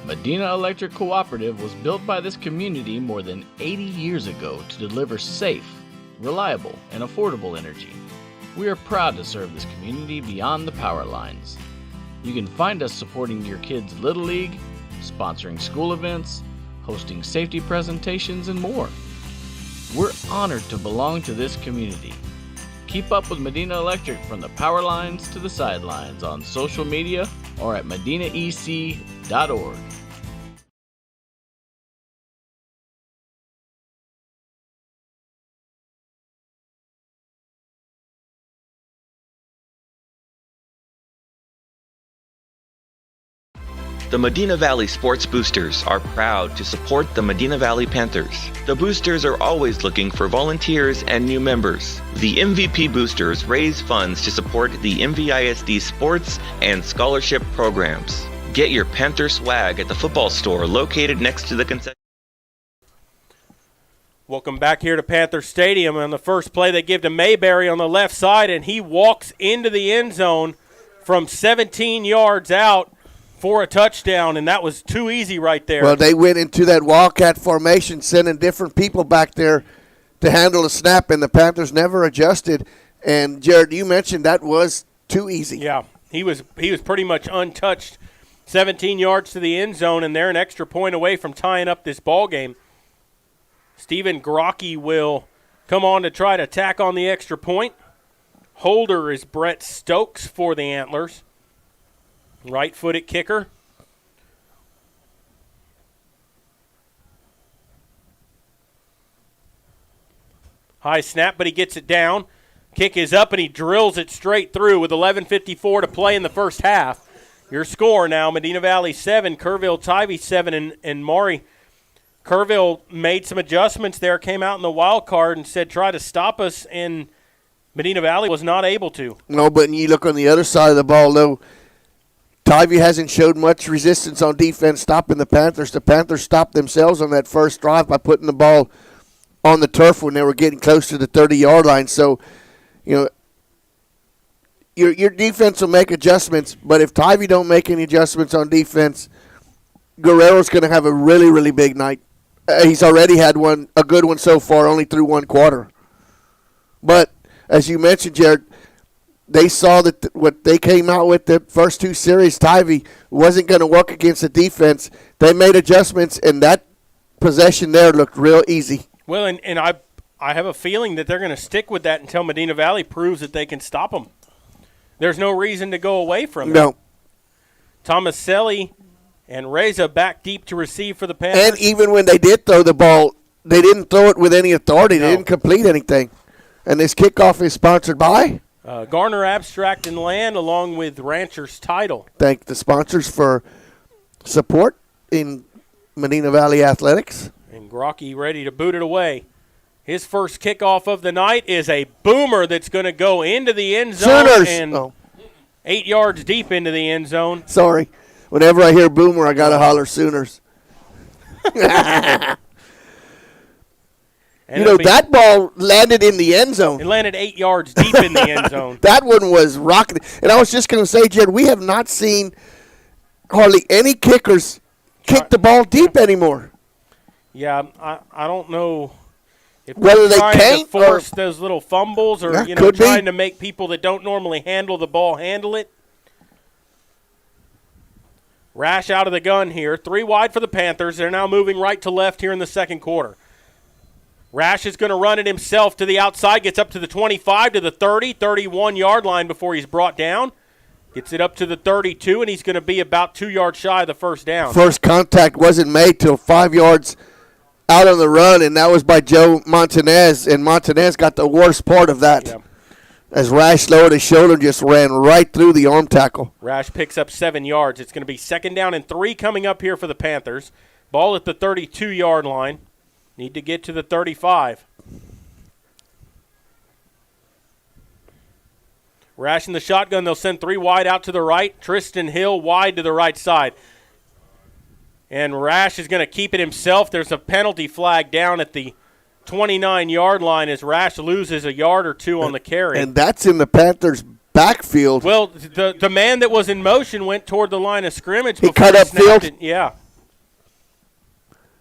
Medina Electric Cooperative was built by this community more than 80 years ago to deliver safe, reliable, and affordable energy. We are proud to serve this community beyond the power lines. You can find us supporting your kids' Little League, sponsoring school events, hosting safety presentations, and more. We're honored to belong to this community. Keep up with Medina Electric from the power lines to the sidelines on social media or at medinaec.org. The Medina Valley Sports Boosters are proud to support the Medina Valley Panthers. The Boosters are always looking for volunteers and new members. The MVP Boosters raise funds to support the MVISD sports and scholarship programs. Get your Panther swag at the football store located next to the concession. Welcome back here to Panther Stadium. On the first play, they give to Mayberry on the left side, and he walks into the end zone from 17 yards out for a touchdown, and that was too easy right there. Well, they went into that Wildcat formation, sending different people back there to handle the snap, and the Panthers never adjusted. And, Jared, you mentioned that was too easy. Yeah, he was pretty much untouched. 17 yards to the end zone, and they're an extra point away from tying up this ball game. Stephen Grocky will come on to try to tack on the extra point. Holder is Brett Stokes for the Antlers. Right-footed kicker. High snap, but he gets it down. Kick is up, and he drills it straight through with 11:54 to play in the first half. Your score now, Medina Valley 7, Kerrville Tivy 7, and Maury. Kerrville made some adjustments there, came out in the wild card and said try to stop us, and Medina Valley was not able to. No, but when you look on the other side of the ball, though, Tivy hasn't showed much resistance on defense stopping the Panthers. The Panthers stopped themselves on that first drive by putting the ball on the turf when they were getting close to the 30-yard line. So, you know, your defense will make adjustments, but if Tivy don't make any adjustments on defense, Guerrero's going to have a really, really big night. He's already had a good one so far, only through 1 quarter. But, as you mentioned, Jared, they saw that what they came out with the first 2 series, Tivy, wasn't going to work against the defense. They made adjustments, and that possession there looked real easy. Well, and I have a feeling that they're going to stick with that until Medina Valley proves that they can stop them. There's no reason to go away from it. No. Tomaselli and Reza back deep to receive for the Panthers. And even when they did throw the ball, they didn't throw it with any authority. They didn't complete anything. And this kickoff is sponsored by? Garner Abstract and Land, along with Rancher's Title. Thank the sponsors for support in Medina Valley Athletics. And Grocky ready to boot it away. His first kickoff of the night is a boomer that's going to go into the end zone. Sooners! And 8 yards deep into the end zone. Sorry. Whenever I hear boomer, I got to holler Sooners. You know, that ball landed in the end zone. It landed 8 yards deep in the end zone. That one was rocking. And I was just going to say, Jed, we have not seen hardly any kickers kick the ball deep anymore. Yeah, I don't know if whether they trying can't to force those little fumbles or trying to make people that don't normally handle the ball handle it. Rash out of the gun here. 3 wide for the Panthers. They're now moving right to left here in the second quarter. Rash is going to run it himself to the outside. Gets up to the 25, to the 30, 31-yard line before he's brought down. Gets it up to the 32, and he's going to be about 2 yards shy of the first down. First contact wasn't made till 5 yards out on the run, and that was by Joe Montanez, and Montanez got the worst part of that. Yep. As Rash lowered his shoulder, just ran right through the arm tackle. Rash picks up 7 yards. It's going to be 2nd down and 3 coming up here for the Panthers. Ball at the 32-yard line. Need to get to the 35. Rash in the shotgun. They'll send 3 wide out to the right. Tristan Hill wide to the right side. And Rash is going to keep it himself. There's a penalty flag down at the 29-yard line as Rash loses a yard or 2 on the carry. And that's in the Panthers' backfield. Well, the man that was in motion went toward the line of scrimmage. He cut up field? Yeah.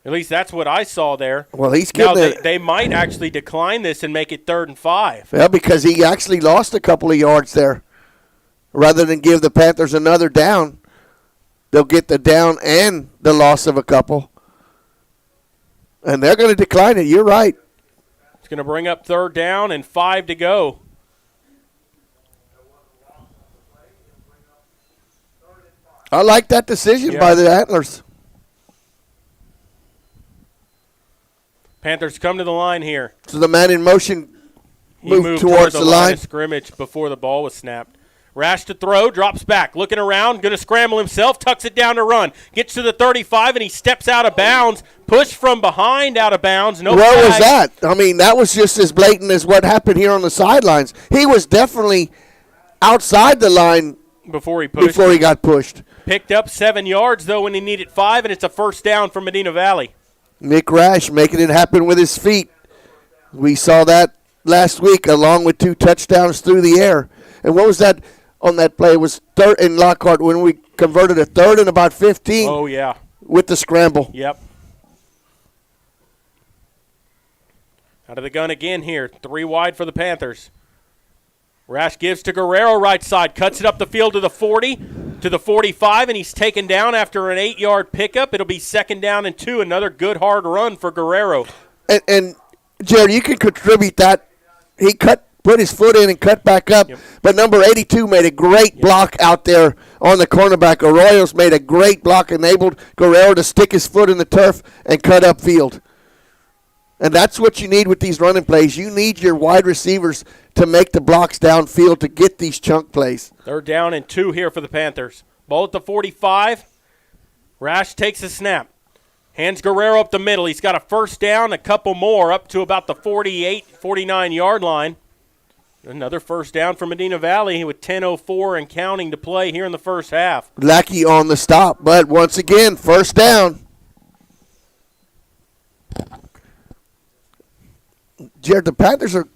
At least that's what I saw there. Well, he's now getting they might actually decline this and make it 3rd and 5. Well, because he actually lost a couple of yards there. Rather than give the Panthers another down, they'll get the down and the loss of a couple. And they're going to decline it. You're right. It's going to bring up 3rd down and 5 to go. I like that decision by the Antlers. Panthers come to the line here. So the man in motion moved towards the line line of scrimmage before the ball was snapped. Rash to throw, drops back, looking around, going to scramble himself, tucks it down to run. Gets to the 35, and he steps out of bounds. Push from behind, out of bounds. No What flag. was that? I mean, that was just as blatant as what happened here on the sidelines. He was definitely outside the line before he got pushed. Picked up 7 yards, though, when he needed 5, and it's a 1st down for Medina Valley. Nick Rash making it happen with his feet. We saw that last week along with 2 touchdowns through the air. And what was that on that play? It was 3rd in Lockhart when we converted a 3rd and about 15. Oh, yeah. With the scramble. Yep. Out of the gun again here. 3 wide for the Panthers. Rash gives to Guerrero right side. Cuts it up the field to the 40, to the 45, and he's taken down after an 8-yard pickup. It'll be 2nd down and 2. Another good hard run for Guerrero. And Jared, you can contribute that. He put his foot in and cut back up. Yep. But number 82 made a great block out there on the cornerback. Arroyos made a great block, enabled Guerrero to stick his foot in the turf and cut upfield. And that's what you need with these running plays. You need your wide receivers to make the blocks downfield to get these chunk plays. 3rd down and 2 here for the Panthers. Ball at the 45. Rash takes a snap. Hands Guerrero up the middle. He's got a 1st down, a couple more up to about the 48, 49-yard line. Another 1st down for Medina Valley with 10:04 and counting to play here in the first half. Lackey on the stop, but once again, 1st down. Jared, the Panthers are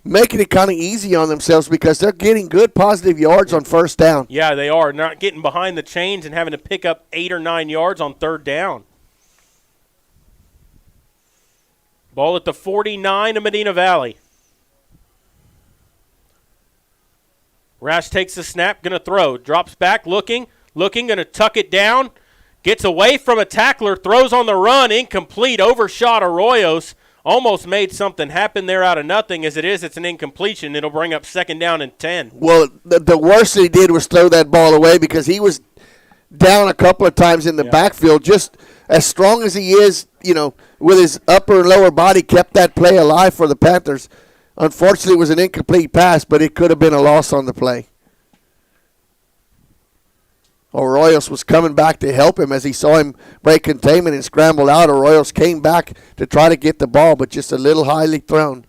making it kind of easy on themselves because they're getting good positive yards on 1st down. Yeah, they are. Not getting behind the chains and having to pick up 8 or 9 yards on 3rd down. Ball at the 49 of Medina Valley. Rash takes the snap, going to throw. Drops back, looking, going to tuck it down. Gets away from a tackler, throws on the run, incomplete, overshot Arroyos. Almost made something happen there out of nothing. As it is, it's an incompletion. It'll bring up 2nd down and 10. Well, the worst that he did was throw that ball away because he was down a couple of times in the backfield. Just as strong as he is, with his upper and lower body, kept that play alive for the Panthers. Unfortunately, it was an incomplete pass, but it could have been a loss on the play. Arroyos was coming back to help him as he saw him break containment and scramble out. Arroyos came back to try to get the ball, but just a little highly thrown.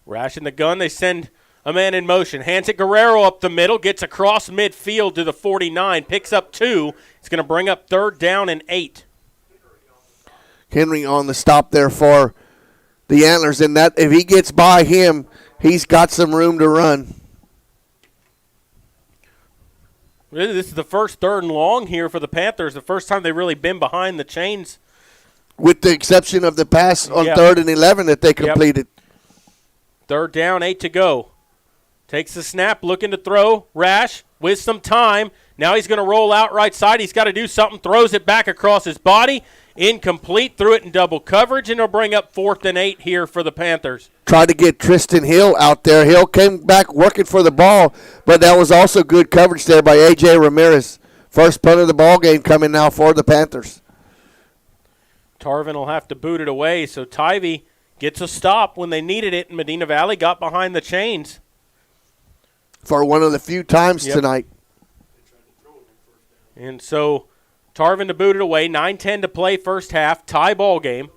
Rash in the gun. They send a man in motion. Hands it Guerrero up the middle. Gets across midfield to the 49. Picks up 2. It's going to bring up 3rd down and 8. Henry on the stop there for the Antlers. And that if he gets by him, he's got some room to run. This is the first 3rd and long here for the Panthers. The first time they've really been behind the chains. With the exception of the pass on 3rd and 11 that they completed. 3rd down, 8 to go. Takes the snap, looking to throw. Rash with some time. Now he's going to roll out right side. He's got to do something. Throws it back across his body. Incomplete. Threw it in double coverage, and it'll bring up 4th and 8 here for the Panthers. Tried to get Tristan Hill out there. Hill came back working for the ball, but that was also good coverage there by A.J. Ramirez. First punt of the ball game coming now for the Panthers. Tarvin will have to boot it away, so Tivy gets a stop when they needed it, and Medina Valley got behind the chains. For one of the few times tonight. And so Tarvin to boot it away. 9:10 to play first half. Tie ball game.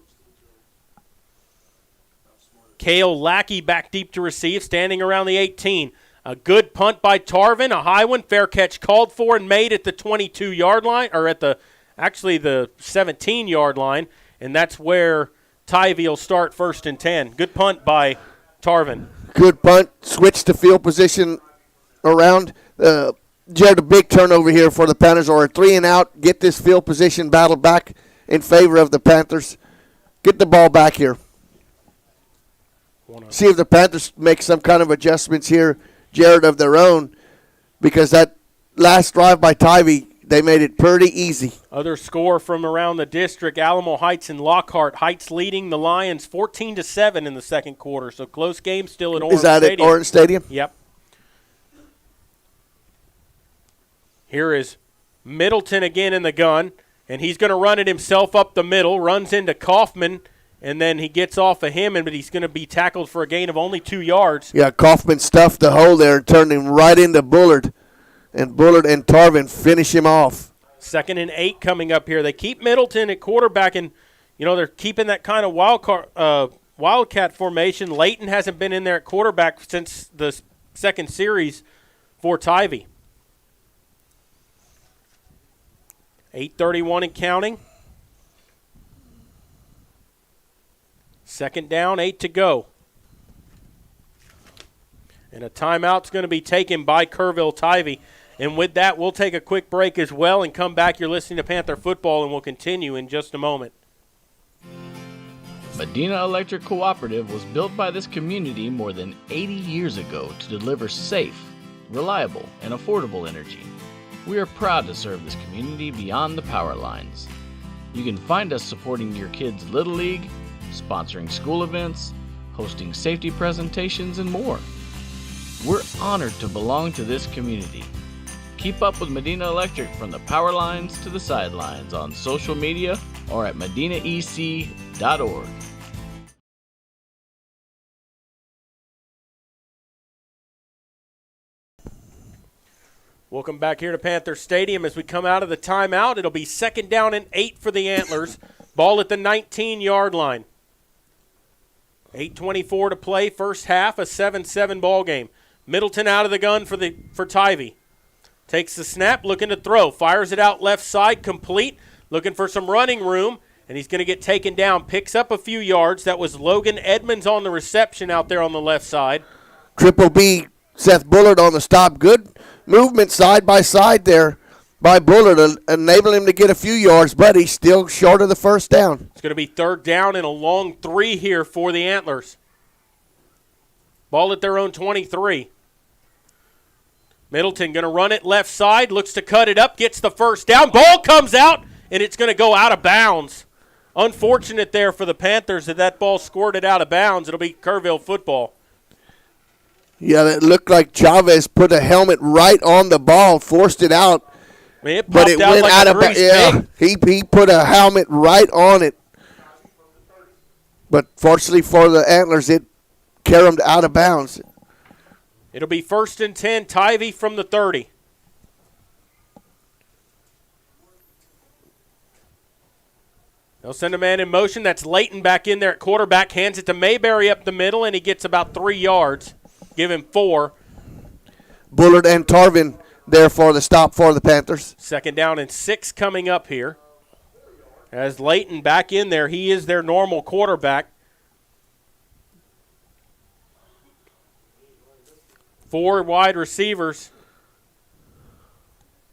Cale Lackey back deep to receive, standing around the 18. A good punt by Tarvin, a high one. Fair catch called for and made at the 22-yard line, or at the 17-yard line. And that's where Tivy will start 1st and 10. Good punt by Tarvin. Good punt. Switch to field position around. Jared, a big turnover here for the Panthers, or a 3 and out. Get this field position battle back in favor of the Panthers. Get the ball back here. See if the Panthers make some kind of adjustments here, Jared, of their own, because that last drive by Tivy, they made it pretty easy. Other score from around the district, Alamo Heights and Lockhart. Heights leading the Lions 14-7 in the second quarter, so close game still at Orange Stadium. Is that at Orange Stadium? Yep. Here is Middleton again in the gun, and he's going to run it himself up the middle, runs into Kaufman, and then he gets off of him, but he's going to be tackled for a gain of only 2 yards. Yeah, Kaufman stuffed the hole there and turned him right into Bullard, and Bullard and Tarvin finish him off. 2nd and 8 coming up here. They keep Middleton at quarterback, and, they're keeping that kind of wildcat formation. Layton hasn't been in there at quarterback since the second series for Tivy. 8:31 and counting. 2nd down, 8 to go. And a timeout's going to be taken by Kerrville Tivy. And with that, we'll take a quick break as well and come back. You're listening to Panther Football, and we'll continue in just a moment. Medina Electric Cooperative was built by this community more than 80 years ago to deliver safe, reliable, and affordable energy. We are proud to serve this community beyond the power lines. You can find us supporting your kids' Little League, sponsoring school events, hosting safety presentations, and more. We're honored to belong to this community. Keep up with Medina Electric from the power lines to the sidelines on social media or at medinaec.org. Welcome back here to Panther Stadium. As we come out of the timeout, it'll be 2nd down and 8 for the Antlers. Ball at the 19-yard line. 8:24 to play, first half, a 7-7 ball game. Middleton out of the gun for Tivy. Takes the snap, looking to throw. Fires it out left side, complete. Looking for some running room, and he's going to get taken down. Picks up a few yards. That was Logan Edmonds on the reception out there on the left side. Triple B, Seth Bullard on the stop. Good movement side by side there by Bullard, enabling him to get a few yards, but he's still short of the first down. It's going to be 3rd down and a long 3 here for the Antlers. Ball at their own 23. Middleton going to run it left side, looks to cut it up, gets the first down. Ball comes out, and it's going to go out of bounds. Unfortunate there for the Panthers that ball squirted out of bounds. It'll be Kerrville football. Yeah, it looked like Chavez put a helmet right on the ball, forced it out. I mean, but it went out of bounds. Yeah, he put a helmet right on it. But fortunately for the Antlers, it carried him out of bounds. It'll be 1st and 10, Tivy from the 30. They'll send a man in motion. That's Layton back in there at quarterback. Hands it to Mayberry up the middle, and he gets about 3 yards. Give him 4. Bullard and Tarvin there for the stop for the Panthers. 2nd down and 6 coming up here. As Layton back in there, he is their normal quarterback. 4 wide receivers.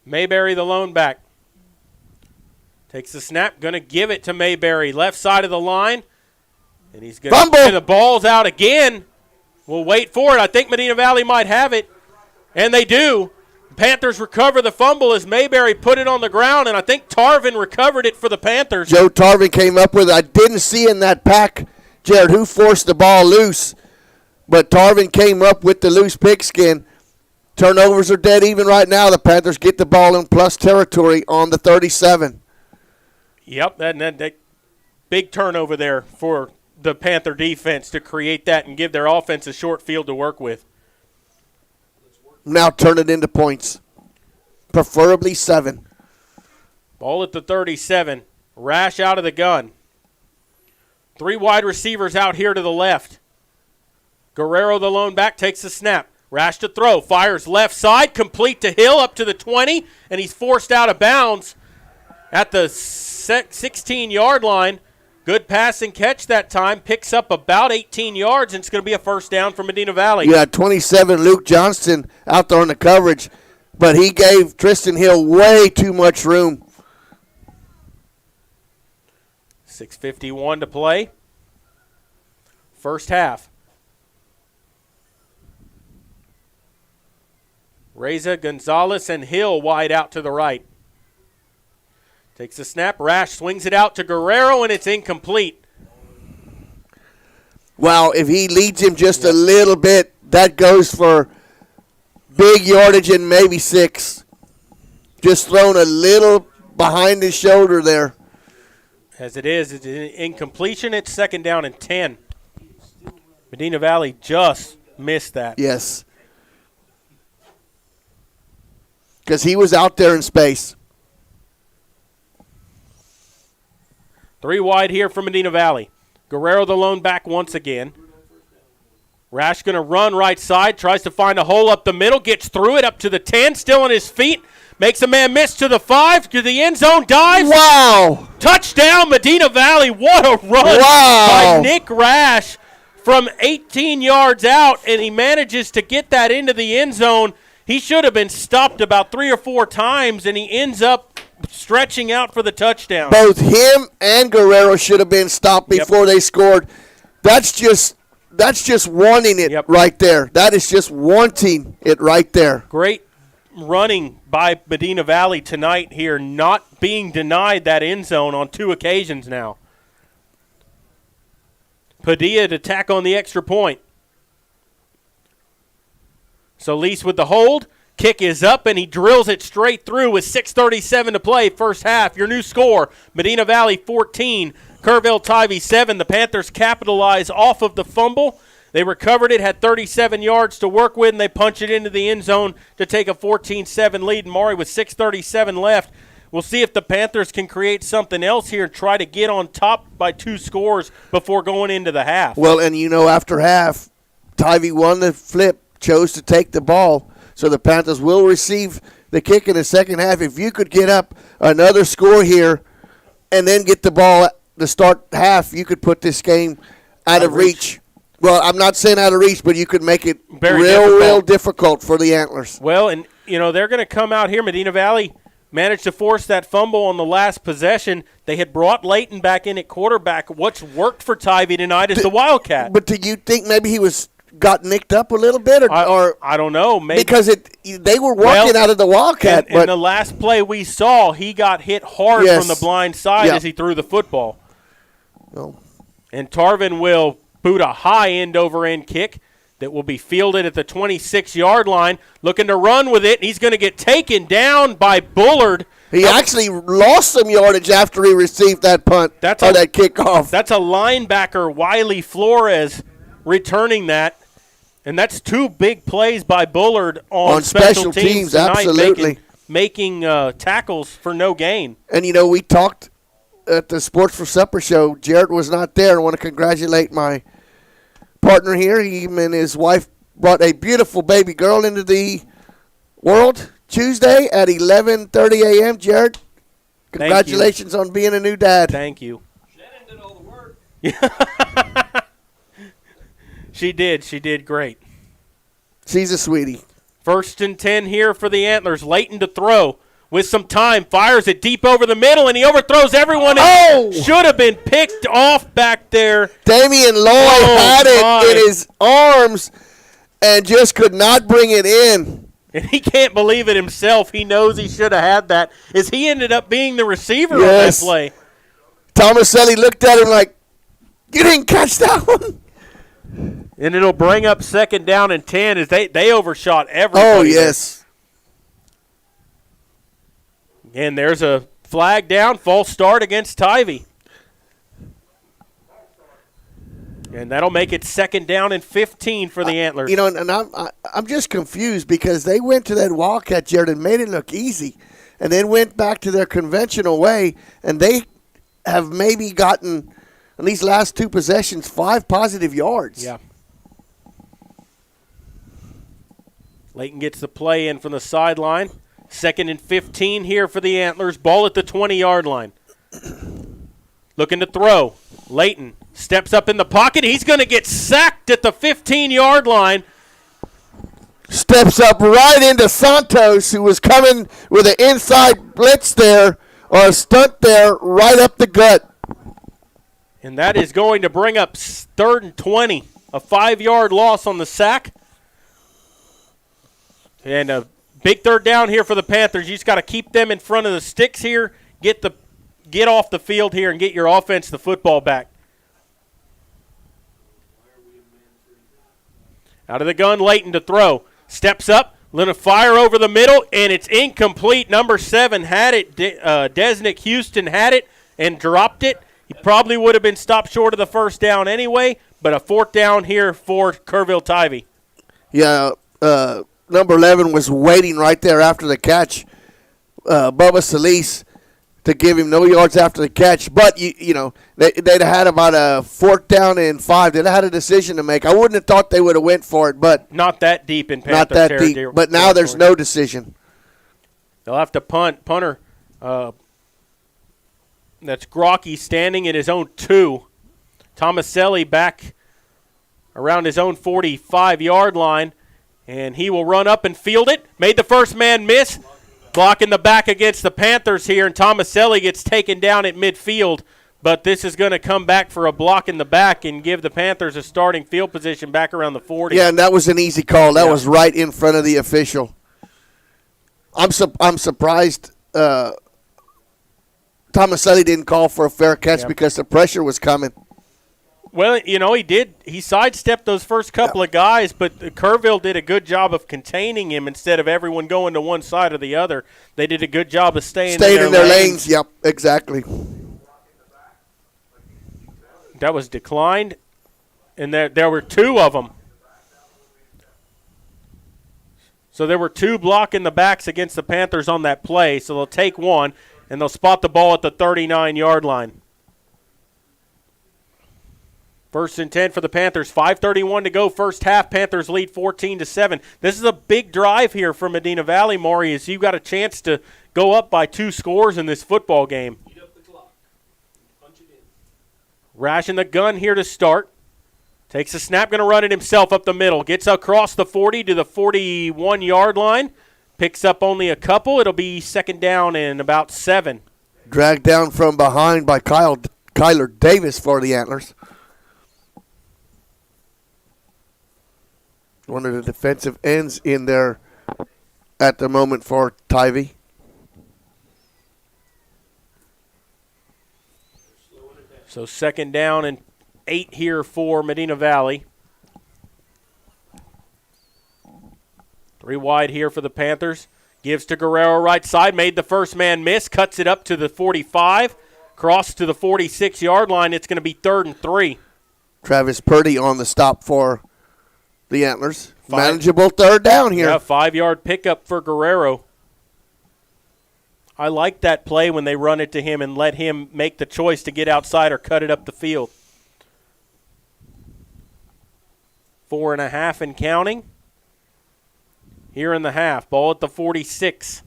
Mayberry the lone back. Takes the snap, going to give it to Mayberry. Left side of the line. And he's going to, and the ball's out again. We'll wait for it. I think Medina Valley might have it, and they do. Panthers recover the fumble as Mayberry put it on the ground, and I think Tarvin recovered it for the Panthers. Joe Tarvin came up with it. I didn't see in that pack, Jared, who forced the ball loose, but Tarvin came up with the loose pigskin. Turnovers are dead even right now. The Panthers get the ball in plus territory on the 37. Yep, that big turnover there for the Panther defense to create that and give their offense a short field to work with. Now turn it into points, preferably 7. Ball at the 37. Rash out of the gun. 3 wide receivers out here to the left. Guerrero, the lone back, takes the snap. Rash to throw. Fires left side, complete to Hill up to the 20, and he's forced out of bounds at the 16-yard line. Good pass and catch that time. Picks up about 18 yards, and it's going to be a first down for Medina Valley. You had 27, Luke Johnston, out there on the coverage, but he gave Tristan Hill way too much room. 6:51 to play. First half. Reza, Gonzalez, and Hill wide out to the right. Takes the snap. Rash swings it out to Guerrero, and it's incomplete. Wow, if he leads him just a little bit, that goes for big yardage and maybe 6. Just thrown a little behind his shoulder there. As it is, it's an incompletion. It's second down and 10. Medina Valley just missed that. Yes. Because he was out there in space. 3 wide here for Medina Valley. Guerrero the lone back once again. Rash going to run right side, tries to find a hole up the middle, gets through it up to the 10, still on his feet, makes a man miss to the 5, to the end zone, dives. Wow. Touchdown, Medina Valley. What a run by Nick Rash from 18 yards out, and he manages to get that into the end zone. He should have been stopped about 3 or 4 times, and he ends up stretching out for the touchdown. Both him and Guerrero should have been stopped before they scored. That's just wanting it right there. That is just wanting it right there. Great running by Medina Valley tonight here, not being denied that end zone on 2 occasions now. Padilla to tack on the extra point. Solis with the hold. Kick is up, and he drills it straight through with 6:37 to play first half. Your new score, Medina Valley 14, Kerrville Tivy 7. The Panthers capitalize off of the fumble. They recovered it, had 37 yards to work with, and they punch it into the end zone to take a 14-7 lead. And Maury with 6:37 left. We'll see if the Panthers can create something else here and try to get on top by 2 scores before going into the half. Well, and after half, Tivy won the flip, chose to take the ball. So the Panthers will receive the kick in the second half. If you could get up another score here and then get the ball to start half, you could put this game out of reach. Well, I'm not saying out of reach, but you could make it real difficult for the Antlers. Well, and, they're going to come out here. Medina Valley managed to force that fumble on the last possession. They had brought Layton back in at quarterback. What's worked for Tivy tonight is the Wildcat. But do you think maybe he got nicked up a little bit, or I don't know, maybe because they were working out of the Wildcat. In the last play we saw, he got hit hard from the blind side as he threw the football. Oh. And Tarvin will boot a high end-over-end kick that will be fielded at the 26-yard line, looking to run with it. He's going to get taken down by Bullard. He actually lost some yardage after he received that punt that kickoff. That's a linebacker, Wiley Flores, returning that. And that's 2 big plays by Bullard on special teams tonight, absolutely. Making tackles for no gain. And, we talked at the Sports for Supper show. Jared was not there. I want to congratulate my partner here. He and his wife brought a beautiful baby girl into the world Tuesday at 11:30 a.m. Jared, congratulations on being a new dad. Thank you. Shannon did all the work. She did great. She's a sweetie. 1st and 10 here for the Antlers. Layton to throw with some time, fires it deep over the middle, and he overthrows everyone. Should have been picked off back there. Damian Lloyd had it in his arms and just could not bring it in. And he can't believe it himself. He knows he should have had that, as he ended up being the receiver on that play. Tomaselli looked at him like, you didn't catch that one? And it'll bring up 2nd down and 10 as they overshot everybody. Oh, yes. And there's a flag down, false start against Tivy. And that'll make it 2nd down and 15 for the Antlers. You know, and I'm just confused because they went to that Wildcat, Jared, and made it look easy, and then went back to their conventional way, and they have maybe gotten, in these last 2 possessions, 5 positive yards. Yeah. Layton gets the play in from the sideline. 2nd and 15 here for the Antlers. Ball at the 20-yard line. Looking to throw. Layton steps up in the pocket. He's going to get sacked at the 15-yard line. Steps up right into Santos, who was coming with an inside blitz there, or a stunt there, right up the gut. And that is going to bring up 3rd and 20. A 5-yard loss on the sack. And a big 3rd down here for the Panthers. You just got to keep them in front of the sticks here. Get off the field here and get your offense the football back. Out of the gun, Layton to throw. Steps up, let it fire over the middle, and it's incomplete. Number 7 had it. Desnick Houston had it and dropped it. He probably would have been stopped short of the 1st down anyway, but a 4th down here for Kerrville Tivy. Yeah, number 11 was waiting right there after the catch, Bubba Solis, to give him no yards after the catch. But, you know, they'd had about a 4th down and 5. They'd have had a decision to make. I wouldn't have thought they would have went for it, but. Not that deep in Panther Not that territory. deep, but now there's no decision. They'll have to punt. Punter, that's Grocky standing at his own 2. Tomaselli back around his own 45-yard line. And he will run up and field it. Made the first man miss. Blocking the back against the Panthers here. And Tomaselli gets taken down at midfield. But this is going to come back for a block in the back and give the Panthers a starting field position back around the 40. Yeah, and that was an easy call. That was right in front of the official. I'm surprised Tomaselli didn't call for a fair catch because the pressure was coming. Well, you know, he did. He sidestepped those first couple of guys, but Kerrville did a good job of containing him instead of everyone going to one side or the other. They did a good job of staying in their lanes. Yep, exactly. That was declined, and there were 2 of them. So there were 2 blocking the backs against the Panthers on that play, so they'll take 1, and they'll spot the ball at the 39-yard line. 1st and 10 for the Panthers. 5:31 to go, first half. Panthers lead 14-7. This is a big drive here for Medina Valley, Maury, as you've got a chance to go up by 2 scores in this football game. Heat up the clock. Punch it in. Rash in the gun here to start. Takes a snap, going to run it himself up the middle. Gets across the 40 to the 41-yard line. Picks up only a couple. It'll be 2nd down and about 7. Dragged down from behind by Kyler Davis for the Antlers. One of the defensive ends in there at the moment for Tivy. So 2nd down and 8 here for Medina Valley. 3 wide here for the Panthers. Gives to Guerrero right side. Made the first man miss. Cuts it up to the 45. Cross to the 46-yard line. It's going to be 3rd and 3. Travis Purdy on the stop for the Antlers. Manageable 3rd down here. Yeah, 5-yard pickup for Guerrero. I like that play when they run it to him and let him make the choice to get outside or cut it up the field. 4.5 and counting. Here in the half. Ball at the 46.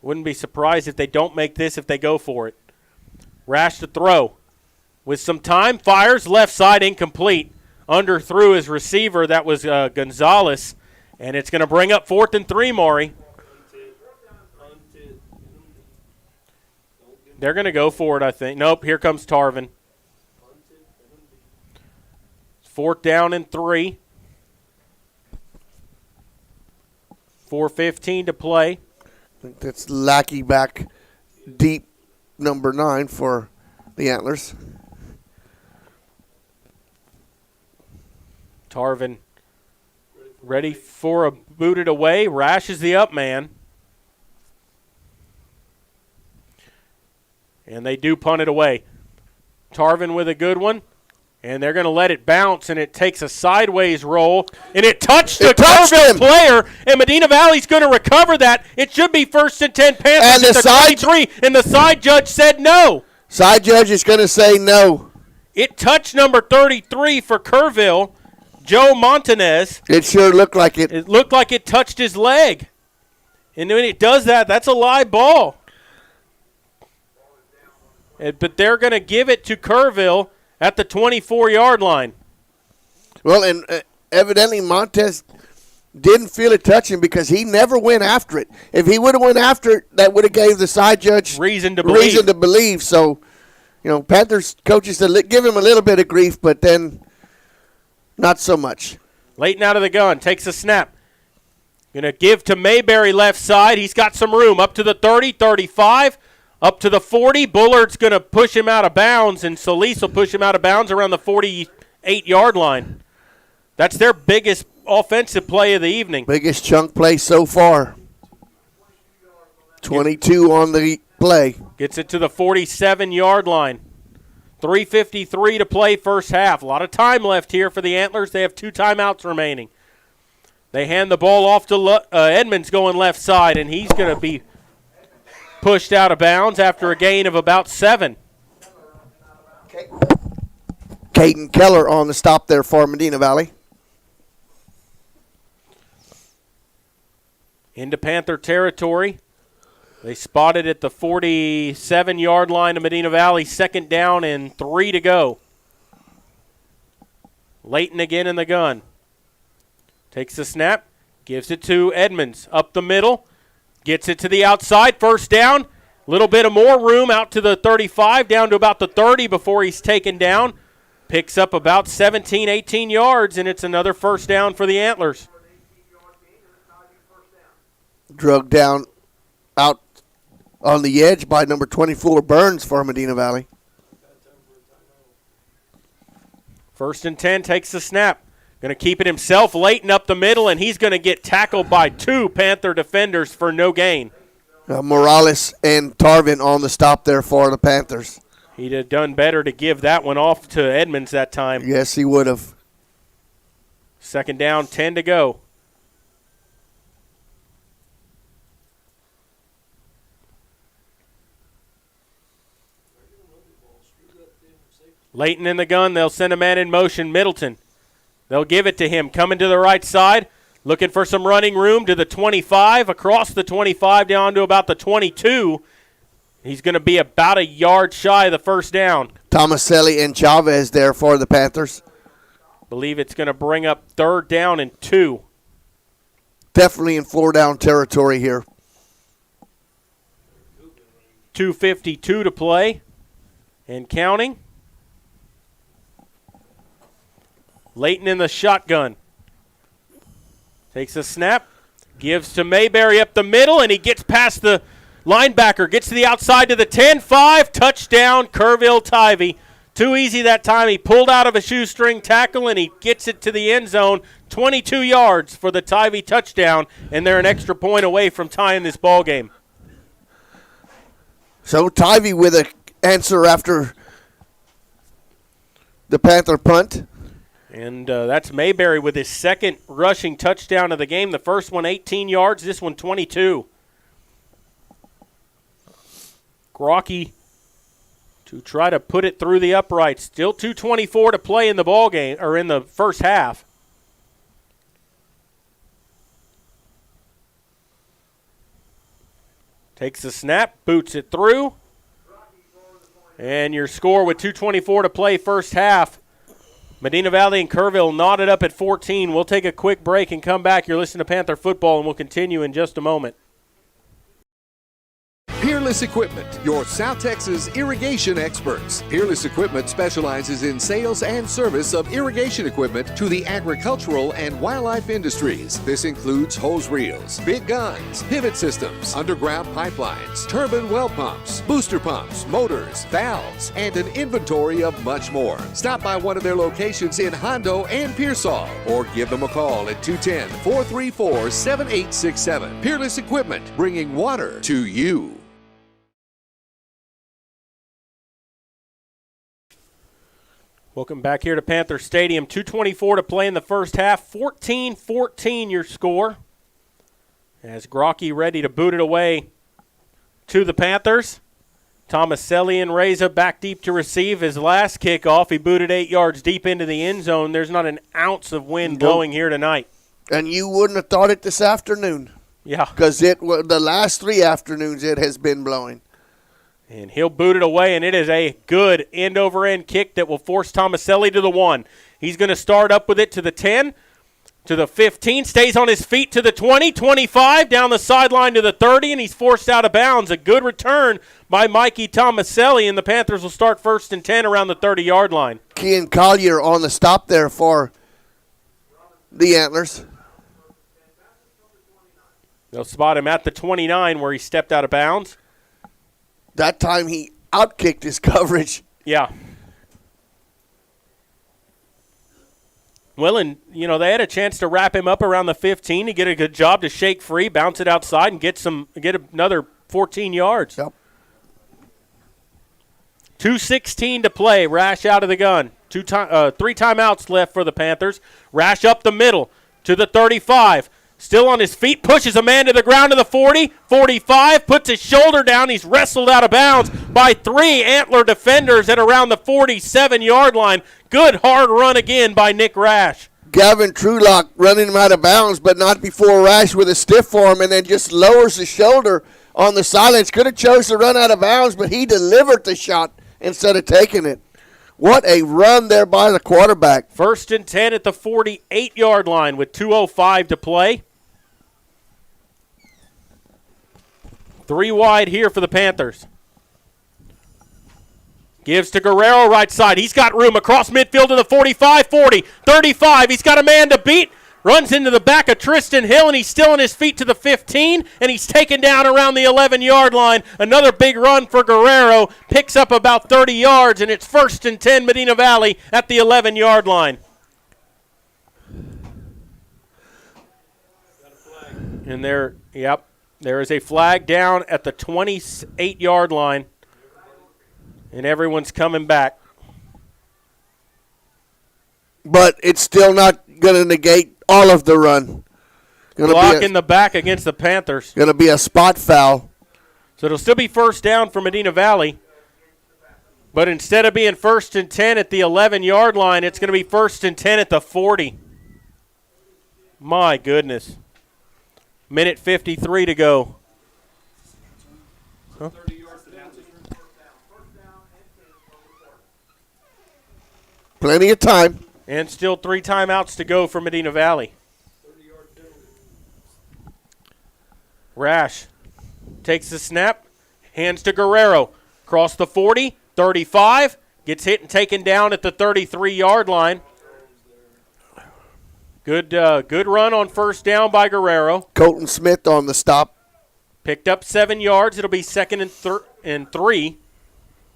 Wouldn't be surprised if they don't make this if they go for it. Rash to throw. With some time, fires left side incomplete. Underthrew his receiver. That was Gonzalez. And it's going to bring up 4th and 3, Maury. They're going to go for it, I think. Nope, here comes Tarvin. 4th down and 3. 4:15 to play. I think that's Lackey back deep, number 9 for the Antlers. Tarvin ready for a booted away. Rash is the up man. And they do punt it away. Tarvin with a good one. And they're going to let it bounce, and it takes a sideways roll. And it touched the Kerrville player, and Medina Valley's going to recover that. It should be 1st and 10 Panthers and at the 23, and the side judge said no. Side judge is going to say no. It touched number 33 for Kerrville, Joe Montanez. It sure looked like it. It looked like it touched his leg. And when it does that, that's a live ball. But they're going to give it to Kerrville at the 24-yard line. Well, and evidently Montez didn't feel it touching because he never went after it. If he would have went after it, that would have gave the side judge reason to believe. So, Panthers coaches give him a little bit of grief, but then not so much. Leighton out of the gun, takes a snap. Going to give to Mayberry left side. He's got some room up to the 30, 35. Up to the 40, Bullard's going to push him out of bounds, and Solis will push him out of bounds around the 48-yard line. That's their biggest offensive play of the evening. Biggest chunk play so far. 22 on the play. Gets it to the 47-yard line. 3:53 to play first half. A lot of time left here for the Antlers. They have 2 timeouts remaining. They hand the ball off to Edmonds going left side, and he's going to be pushed out of bounds after a gain of about 7. Caden Keller on the stop there for Medina Valley. Into Panther territory. They spotted at the 47-yard line of Medina Valley. 2nd down and 3 to go. Leighton again in the gun. Takes the snap. Gives it to Edmonds. Up the middle. Gets it to the outside, 1st down. A little bit of more room out to the 35, down to about the 30 before he's taken down. Picks up about 17, 18 yards, and it's another 1st down for the Antlers. Drug down out on the edge by number 24, Burns for Medina Valley. 1st and 10, takes the snap. Going to keep it himself, Leighton up the middle, and he's going to get tackled by 2 Panther defenders for no gain. Morales and Tarvin on the stop there for the Panthers. He'd have done better to give that one off to Edmonds that time. Yes, he would have. 2nd down, 10 to go. Leighton in the gun. They'll send a man in motion, Middleton. They'll give it to him. Coming to the right side. Looking for some running room to the 25. Across the 25 down to about the 22. He's going to be about a yard shy of the 1st down. Tomaselli and Chavez there for the Panthers. Believe it's going to bring up 3rd down and 2. Definitely in 4-down territory here. 2:52 to play and counting. Leighton in the shotgun. Takes a snap. Gives to Mayberry up the middle, and he gets past the linebacker. Gets to the outside to the 10-5. Touchdown, Kerrville Tivy. Too easy that time. He pulled out of a shoestring tackle, and he gets it to the end zone. 22 yards for the Tivy touchdown, and they're an extra point away from tying this ball game. So Tivy with an answer after the Panther punt. And that's Mayberry with his 2nd rushing touchdown of the game. The first one 18 yards, this one 22. Grocky to try to put it through the uprights. Still 2:24 to play in the ball game, or in the first half. Takes the snap, boots it through. And your score with 2:24 to play first half. Medina Valley and Kerrville knotted up at 14. We'll take a quick break and come back. You're listening to Panther Football, and we'll continue in just a moment. Peerless Equipment, your South Texas irrigation experts. Peerless Equipment specializes in sales and service of irrigation equipment to the agricultural and wildlife industries. This includes hose reels, big guns, pivot systems, underground pipelines, turbine well pumps, booster pumps, motors, valves, and an inventory of much more. Stop by one of their locations in Hondo and Pearsall, or give them a call at 210-434-7867. Peerless Equipment, bringing water to you. Welcome back here to Panther Stadium. 2:24 to play in the first half. 14-14 your score. As Grocky ready to boot it away to the Panthers. Tomaselli and Reza back deep to receive his last kickoff. He booted 8 yards deep into the end zone. There's not an ounce of wind blowing here tonight. And you wouldn't have thought it this afternoon. Yeah. Because the last 3 afternoons it has been blowing. And he'll boot it away, and it is a good end-over-end kick that will force Tomaselli to the 1. He's going to start up with it to the 10, to the 15, stays on his feet to the 20, 25, down the sideline to the 30, and he's forced out of bounds. A good return by Mikey Tomaselli, and the Panthers will start 1st and 10 around the 30-yard line. Kean Collier on the stop there for the Antlers. They'll spot him at the 29 where he stepped out of bounds. That time he outkicked his coverage. Yeah. Well, and, they had a chance to wrap him up around the 15 to get a good job to shake free, bounce it outside, and get another 14 yards. Yep. 2:16 to play. Rash out of the gun. 3 timeouts left for the Panthers. Rash up the middle to the 35. Still on his feet, pushes a man to the ground to the 40, 45, puts his shoulder down. He's wrestled out of bounds by 3 Antler defenders at around the 47-yard line. Good hard run again by Nick Rash. Gavin Trulock running him out of bounds, but not before Rash with a stiff arm, and then just lowers his shoulder on the sidelines. Could have chose to run out of bounds, but he delivered the shot instead of taking it. What a run there by the quarterback. 1st and 10 at the 48-yard line with 2:05 to play. 3 wide here for the Panthers. Gives to Guerrero right side. He's got room across midfield to the 45, 40, 35. He's got a man to beat. Runs into the back of Tristan Hill, and he's still on his feet to the 15, and he's taken down around the 11-yard line. Another big run for Guerrero. Picks up about 30 yards, and it's 1st and 10 Medina Valley at the 11-yard line. And there is a flag down at the 28-yard line, and everyone's coming back. But it's still not going to negate all of the run. Block in the back against the Panthers. Going to be a spot foul. So it'll still be 1st down for Medina Valley. But instead of being 1st and 10 at the 11-yard line, it's going to be 1st and 10 at the 40. My goodness. Minute 53 to go. Huh? Plenty of time. And still 3 timeouts to go for Medina Valley. Rash takes the snap, hands to Guerrero. Cross the 40, 35, gets hit and taken down at the 33-yard line. Good run on 1st down by Guerrero. Colton Smith on the stop. Picked up 7 yards. It'll be 2nd and 3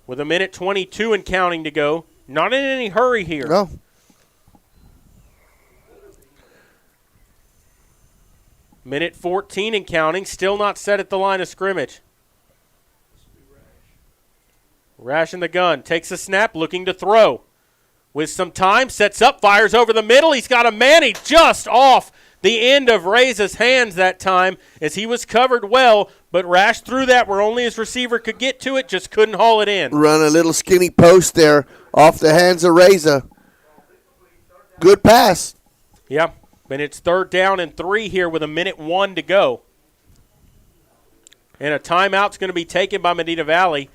with 1:22 and counting to go. Not in any hurry here. No. Minute 14 and counting. Still not set at the line of scrimmage. Rash in the gun. Takes a snap, looking to throw. With some time, sets up, fires over the middle. He's got a man. He's just off the end of Reza's hands that time as he was covered well, but Rash threw that where only his receiver could get to it, just couldn't haul it in. Run a little skinny post there off the hands of Reza. Good pass. Yeah, and it's 3rd down and 3 here with 1:01 to go. And a timeout's going to be taken by Medina Valley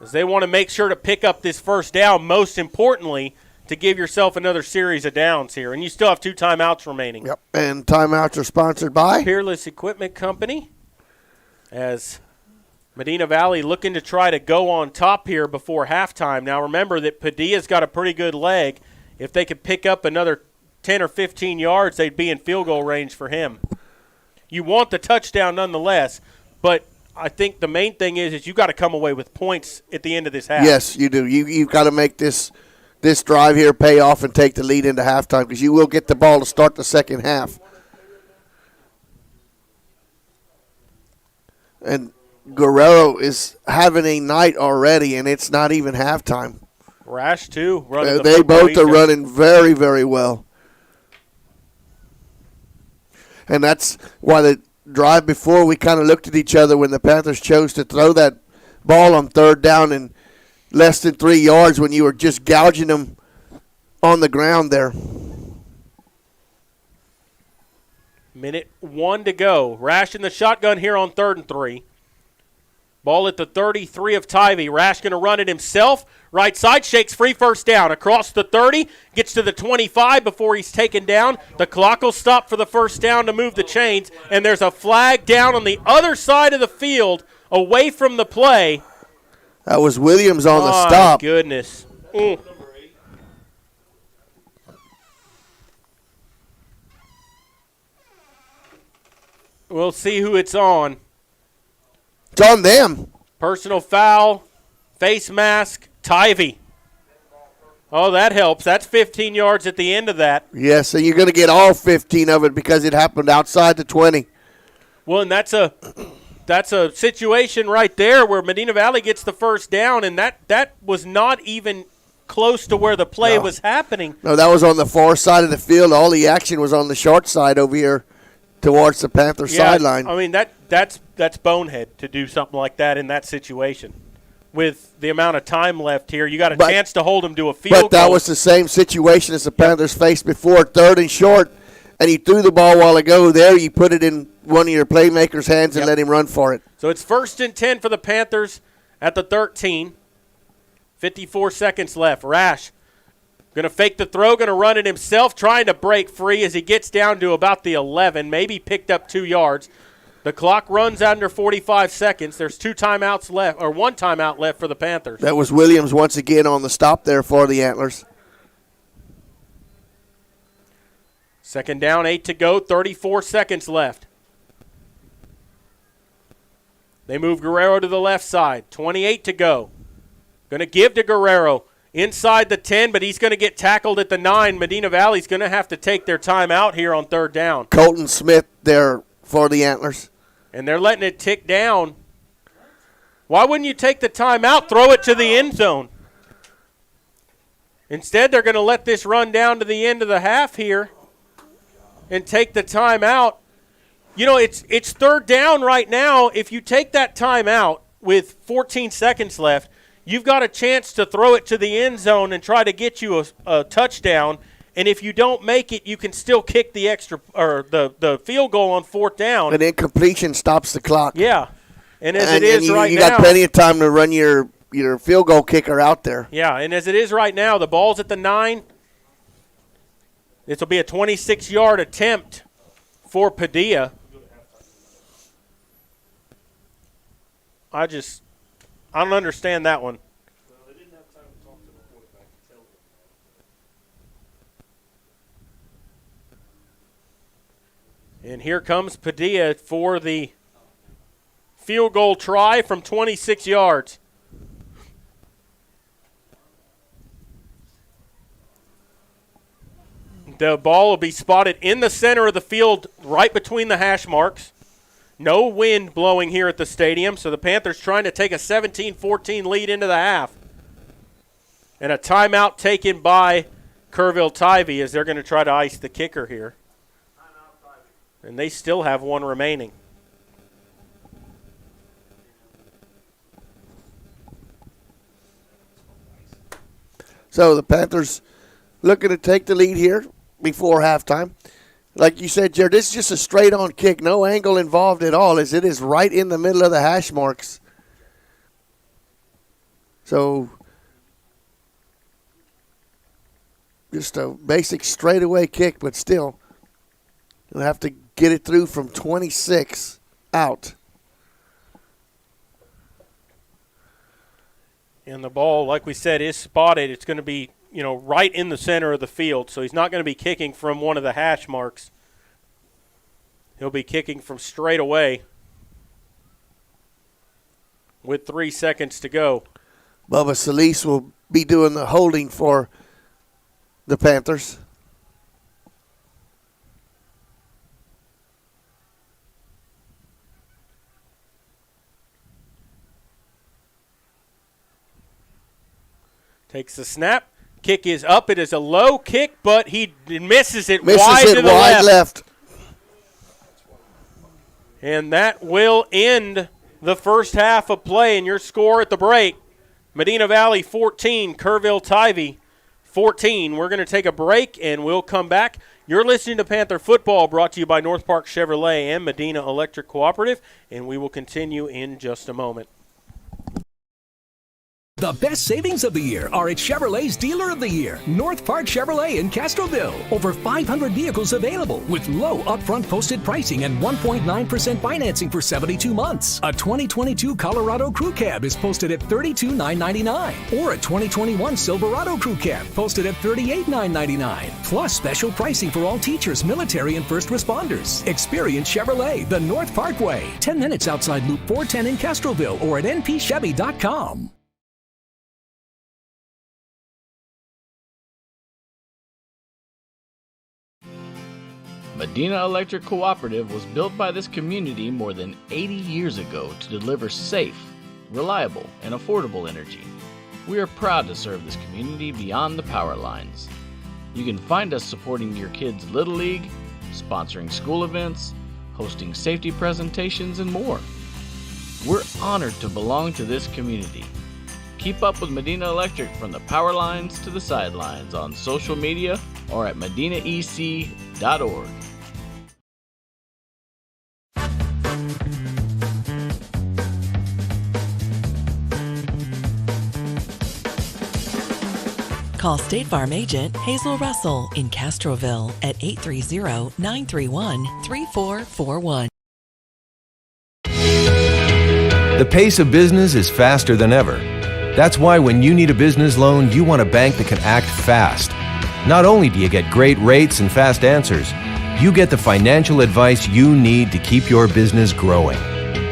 as they want to make sure to pick up this 1st down, most importantly, to give yourself another series of downs here. And you still have 2 timeouts remaining. Yep, and timeouts are sponsored by Peerless Equipment Company, as Medina Valley looking to try to go on top here before halftime. Now remember that Padilla's got a pretty good leg. If they could pick up another 10 or 15 yards, they'd be in field goal range for him. You want the touchdown nonetheless, but I think the main thing is you got to come away with points at the end of this half. Yes, you do. You've got to make this drive here pay off and take the lead into halftime because you will get the ball to start the second half. And Guerrero is having a night already, and it's not even halftime. Rash, too. They both are running very, very well. And that's why the drive before we kind of looked at each other when the Panthers chose to throw that ball on third down and less than 3 yards when you were just gouging them on the ground there. Minute 1 to go. Rash in the shotgun here on 3rd and 3. Ball at the 33 of Tivy. Rash going to run it himself. Right side, shakes free, first down. Across the 30, gets to the 25 before he's taken down. The clock will stop for the first down to move the chains, and there's a flag down on the other side of the field away from the play. That was Williams on the stop. My goodness. We'll see who it's on. It's on them. Personal foul, face mask, Tivy. Oh, that helps. That's 15 yards at the end of that. Yes, and you're going to get all 15 of it because it happened outside the 20. Well, and that's a situation right there where Medina Valley gets the first down, and that was not even close to where the play was happening. No, that was on the far side of the field. All the action was on the short side over here towards the Panther sideline. I mean, that's bonehead to do something like that in that situation. With the amount of time left here, you got a chance to hold him to a field goal. But that was the same situation as the Panthers faced before, 3rd and short, and he threw the ball a while ago there. You put it in one of your playmakers' hands and let him run for it. So it's 1st and 10 for the Panthers at the 13. 54 seconds left. Rash going to fake the throw, going to run it himself, trying to break free as he gets down to about the 11, maybe picked up 2 yards. The clock runs under 45 seconds. There's 2 timeouts left, or 1 timeout left for the Panthers. That was Williams once again on the stop there for the Antlers. 2nd down, 8 to go, 34 seconds left. They move Guerrero to the left side, 28 to go. Going to give to Guerrero inside the 10, but he's going to get tackled at the 9. Medina Valley's going to have to take their timeout here on 3rd down. Colton Smith there for the Antlers. And they're letting it tick down. Why wouldn't you take the timeout, throw it to the end zone? Instead, they're going to let this run down to the end of the half here and take the timeout. You know, it's 3rd down right now. If you take that timeout with 14 seconds left, you've got a chance to throw it to the end zone and try to get you a touchdown. And if you don't make it, you can still kick the extra or the field goal on 4th down. An incompletion stops the clock. Yeah, and as it is right now, you got plenty of time to run your field goal kicker out there. Yeah, and as it is right now, the ball's at the 9. This will be a 26-yard attempt for Padilla. I don't understand that one. And here comes Padilla for the field goal try from 26 yards. The ball will be spotted in the center of the field right between the hash marks. No wind blowing here at the stadium, so the Panthers trying to take a 17-14 lead into the half. And a timeout taken by Kerrville Tivy as they're going to try to ice the kicker here. And they still have 1 remaining. So the Panthers looking to take the lead here before halftime. Like you said, Jared, this is just a straight-on kick. No angle involved at all, as it is right in the middle of the hash marks. So just a basic straightaway kick, but still you'll have to get it through from 26 out. And the ball, like we said, is spotted. It's going to be, right in the center of the field. So he's not going to be kicking from one of the hash marks. He'll be kicking from straight away with 3 seconds to go. Bubba Solis will be doing the holding for the Panthers. Takes the snap. Kick is up. It is a low kick, but he misses it wide to the left. And that will end the first half of play. And your score at the break, Medina Valley 14, Kerrville Tivy 14. We're going to take a break, and we'll come back. You're listening to Panther Football, brought to you by North Park Chevrolet and Medina Electric Cooperative, and we will continue in just a moment. The best savings of the year are at Chevrolet's Dealer of the Year, North Park Chevrolet in Castroville. Over 500 vehicles available with low upfront posted pricing and 1.9% financing for 72 months. A 2022 Colorado Crew Cab is posted at $32,999, or a 2021 Silverado Crew Cab posted at $38,999. Plus special pricing for all teachers, military, and first responders. Experience Chevrolet, the North Parkway, 10 minutes outside Loop 410 in Castroville, or at npchevy.com. Medina Electric Cooperative was built by this community more than 80 years ago to deliver safe, reliable, and affordable energy. We are proud to serve this community beyond the power lines. You can find us supporting your kids' Little League, sponsoring school events, hosting safety presentations, and more. We're honored to belong to this community. Keep up with Medina Electric from the power lines to the sidelines on social media or at medinaec.org. Call State Farm agent Hazel Russell in Castroville at 830-931-3441. The pace of business is faster than ever. That's why when you need a business loan, you want a bank that can act fast. Not only do you get great rates and fast answers, you get the financial advice you need to keep your business growing.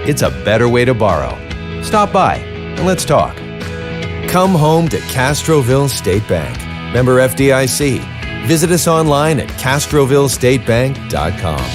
It's a better way to borrow. Stop by and let's talk. Come home to Castroville State Bank. Member FDIC. Visit us online at castrovillestatebank.com.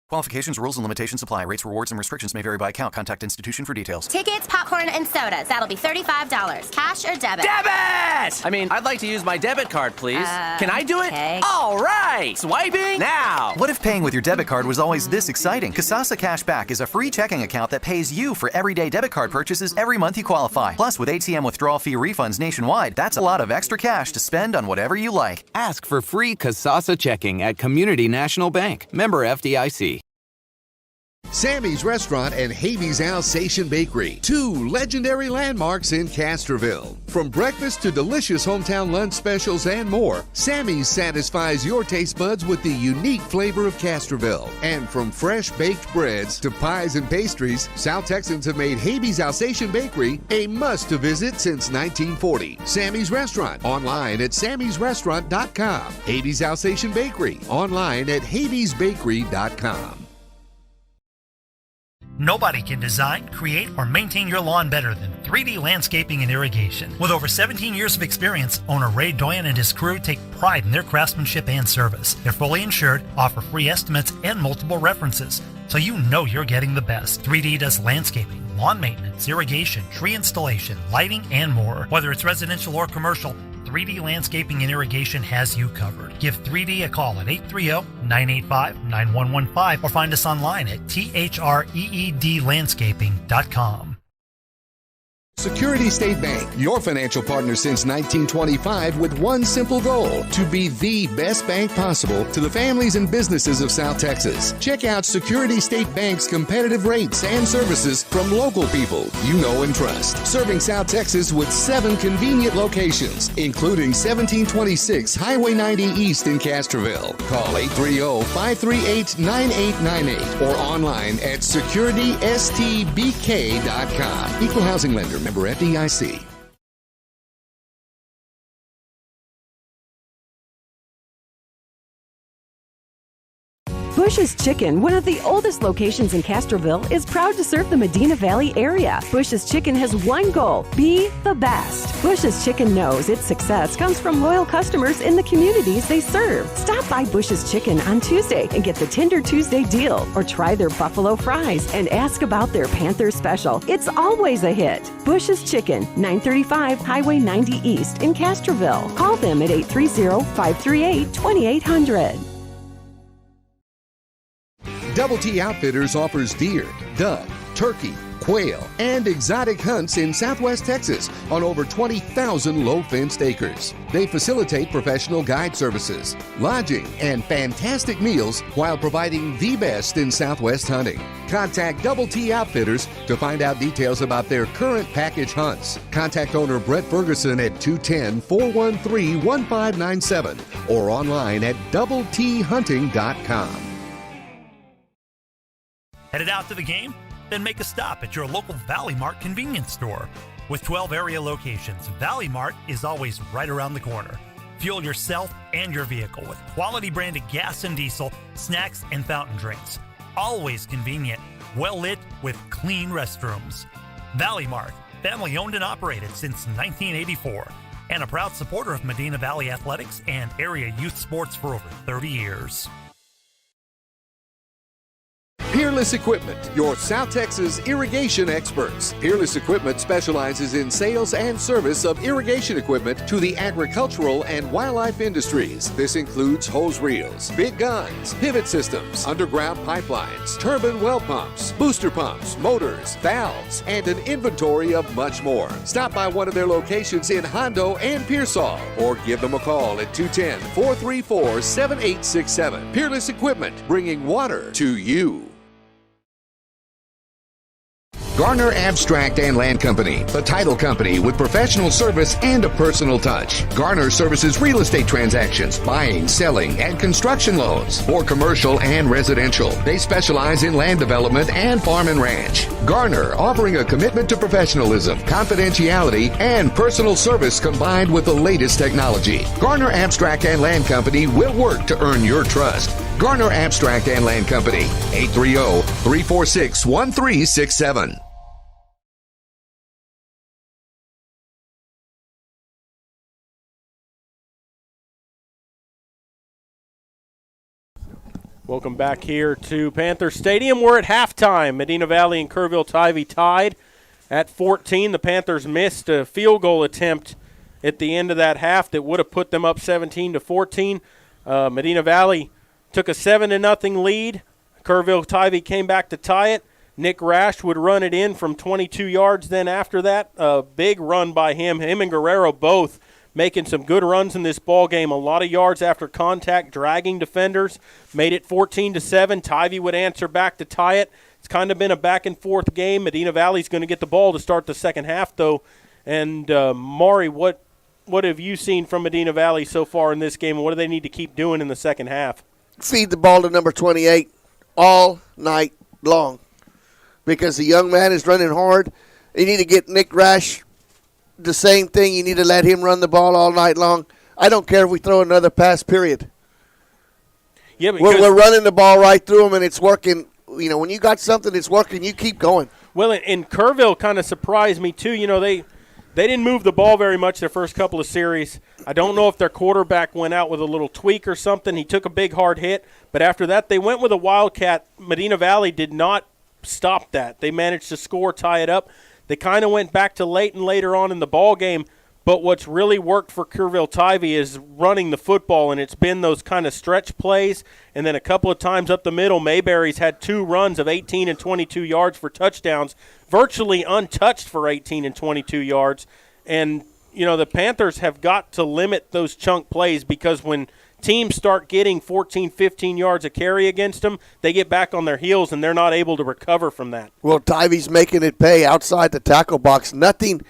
Qualifications, rules, and limitations apply. Rates, rewards, and restrictions may vary by account. Contact institution for details. Tickets, popcorn, and sodas. That'll be $35. Cash or debit? Debit! I'd like to use my debit card, please. Can I do it? Okay. All right! Swiping now! What if paying with your debit card was always this exciting? Kasasa Cashback is a free checking account that pays you for everyday debit card purchases every month you qualify. Plus, with ATM withdrawal fee refunds nationwide, that's a lot of extra cash to spend on whatever you like. Ask for free Kasasa checking at Community National Bank. Member FDIC. Sammy's Restaurant and Havy's Alsatian Bakery, two legendary landmarks in Castroville. From breakfast to delicious hometown lunch specials and more, Sammy's satisfies your taste buds with the unique flavor of Castroville. And from fresh baked breads to pies and pastries, South Texans have made Havy's Alsatian Bakery a must-to-visit since 1940. Sammy's Restaurant, online at sammysrestaurant.com. Havy's Alsatian Bakery, online at havysbakery.com. Nobody can design, create, or maintain your lawn better than 3D Landscaping and Irrigation. With over 17 years of experience, owner Ray Doyen and his crew take pride in their craftsmanship and service. They're fully insured, offer free estimates, and multiple references, so you know you're getting the best. 3D does landscaping, lawn maintenance, irrigation, tree installation, lighting, and more. Whether it's residential or commercial, 3D Landscaping and Irrigation has you covered. Give 3D a call at 830-985-9115 or find us online at threedlandscaping.com. Security State Bank, your financial partner since 1925 with one simple goal, to be the best bank possible to the families and businesses of South Texas. Check out Security State Bank's competitive rates and services from local people you know and trust. Serving South Texas with 7 convenient locations, including 1726 Highway 90 East in Kerrville. Call 830-538-9898 or online at securitystbk.com. Equal housing lender, member FDIC. Bush's Chicken, one of the oldest locations in Kerrville, is proud to serve the Medina Valley area. Bush's Chicken has one goal: be the best. Bush's Chicken knows its success comes from loyal customers in the communities they serve. Stop by Bush's Chicken on Tuesday and get the Tender Tuesday deal, or try their buffalo fries and ask about their Panther special. It's always a hit. Bush's Chicken, 935 Highway 90 East in Kerrville. Call them at 830-538-2800. Double T Outfitters offers deer, dove, turkey, quail, and exotic hunts in Southwest Texas on over 20,000 low-fenced acres. They facilitate professional guide services, lodging, and fantastic meals while providing the best in Southwest hunting. Contact Double T Outfitters to find out details about their current package hunts. Contact owner Brett Ferguson at 210-413-1597 or online at doubleThunting.com. Headed out to the game? Then make a stop at your local Valley Mart convenience store. With 12 area locations, Valley Mart is always right around the corner. Fuel yourself and your vehicle with quality branded gas and diesel, snacks, and fountain drinks. Always convenient, well lit with clean restrooms. Valley Mart, family owned and operated since 1984, and a proud supporter of Medina Valley athletics and area youth sports for over 30 years. Peerless Equipment, your South Texas irrigation experts. Peerless Equipment specializes in sales and service of irrigation equipment to the agricultural and wildlife industries. This includes hose reels, big guns, pivot systems, underground pipelines, turbine well pumps, booster pumps, motors, valves, and an inventory of much more. Stop by one of their locations in Hondo and Pearsall, or give them a call at 210-434-7867. Peerless Equipment, bringing water to you. Garner Abstract and Land Company, the title company with professional service and a personal touch. Garner services real estate transactions, buying, selling, and construction loans for commercial and residential. They specialize in land development and farm and ranch. Garner, offering a commitment to professionalism, confidentiality, and personal service combined with the latest technology. Garner Abstract and Land Company will work to earn your trust. Garner Abstract and Land Company, 830-346-1367. Welcome back here to Panther Stadium. We're at halftime. Medina Valley and Kerrville Tivy tied at 14. The Panthers missed a field goal attempt at the end of that half that would have put them up 17-14. Medina Valley took a 7-0 lead. Kerrville Tivy came back to tie it. Nick Rash would run it in from 22 yards then after that. A big run by him. Him and Guerrero both making some good runs in this ball game. A lot of yards after contact, dragging defenders. Made it 14-7. Tivy would answer back to tie it. It's kind of been a back-and-forth game. Medina Valley's going to get the ball to start the second half, though. And, Maury, what have you seen from Medina Valley so far in this game, and what do they need to keep doing in the second half? Feed the ball to number 28 all night long, because the young man is running hard. You need to get Nick Rash the same thing. You need to let him run the ball all night long. I don't care if we throw another pass, period. Yeah, we're running the ball right through them, and it's working. You know, when you got something that's working, you keep going. Well, and Kerrville kind of surprised me, too. You know, they didn't move the ball very much their first couple of series. I don't know if their quarterback went out with a little tweak or something. He took a big, hard hit. But after that, they went with a Wildcat. Medina Valley did not stop that. They managed to score, tie it up. They kind of went back to late and later on in the ball game, But what's really worked for Kerrville Tivy is running the football, and it's been those kind of stretch plays. And then a couple of times up the middle, Mayberry's had 2 runs of 18 and 22 yards for touchdowns, virtually untouched for 18 and 22 yards. And, the Panthers have got to limit those chunk plays, because when teams start getting 14, 15 yards a carry against them, they get back on their heels, and they're not able to recover from that. Well, Tivy's making it pay outside the tackle box. Nothing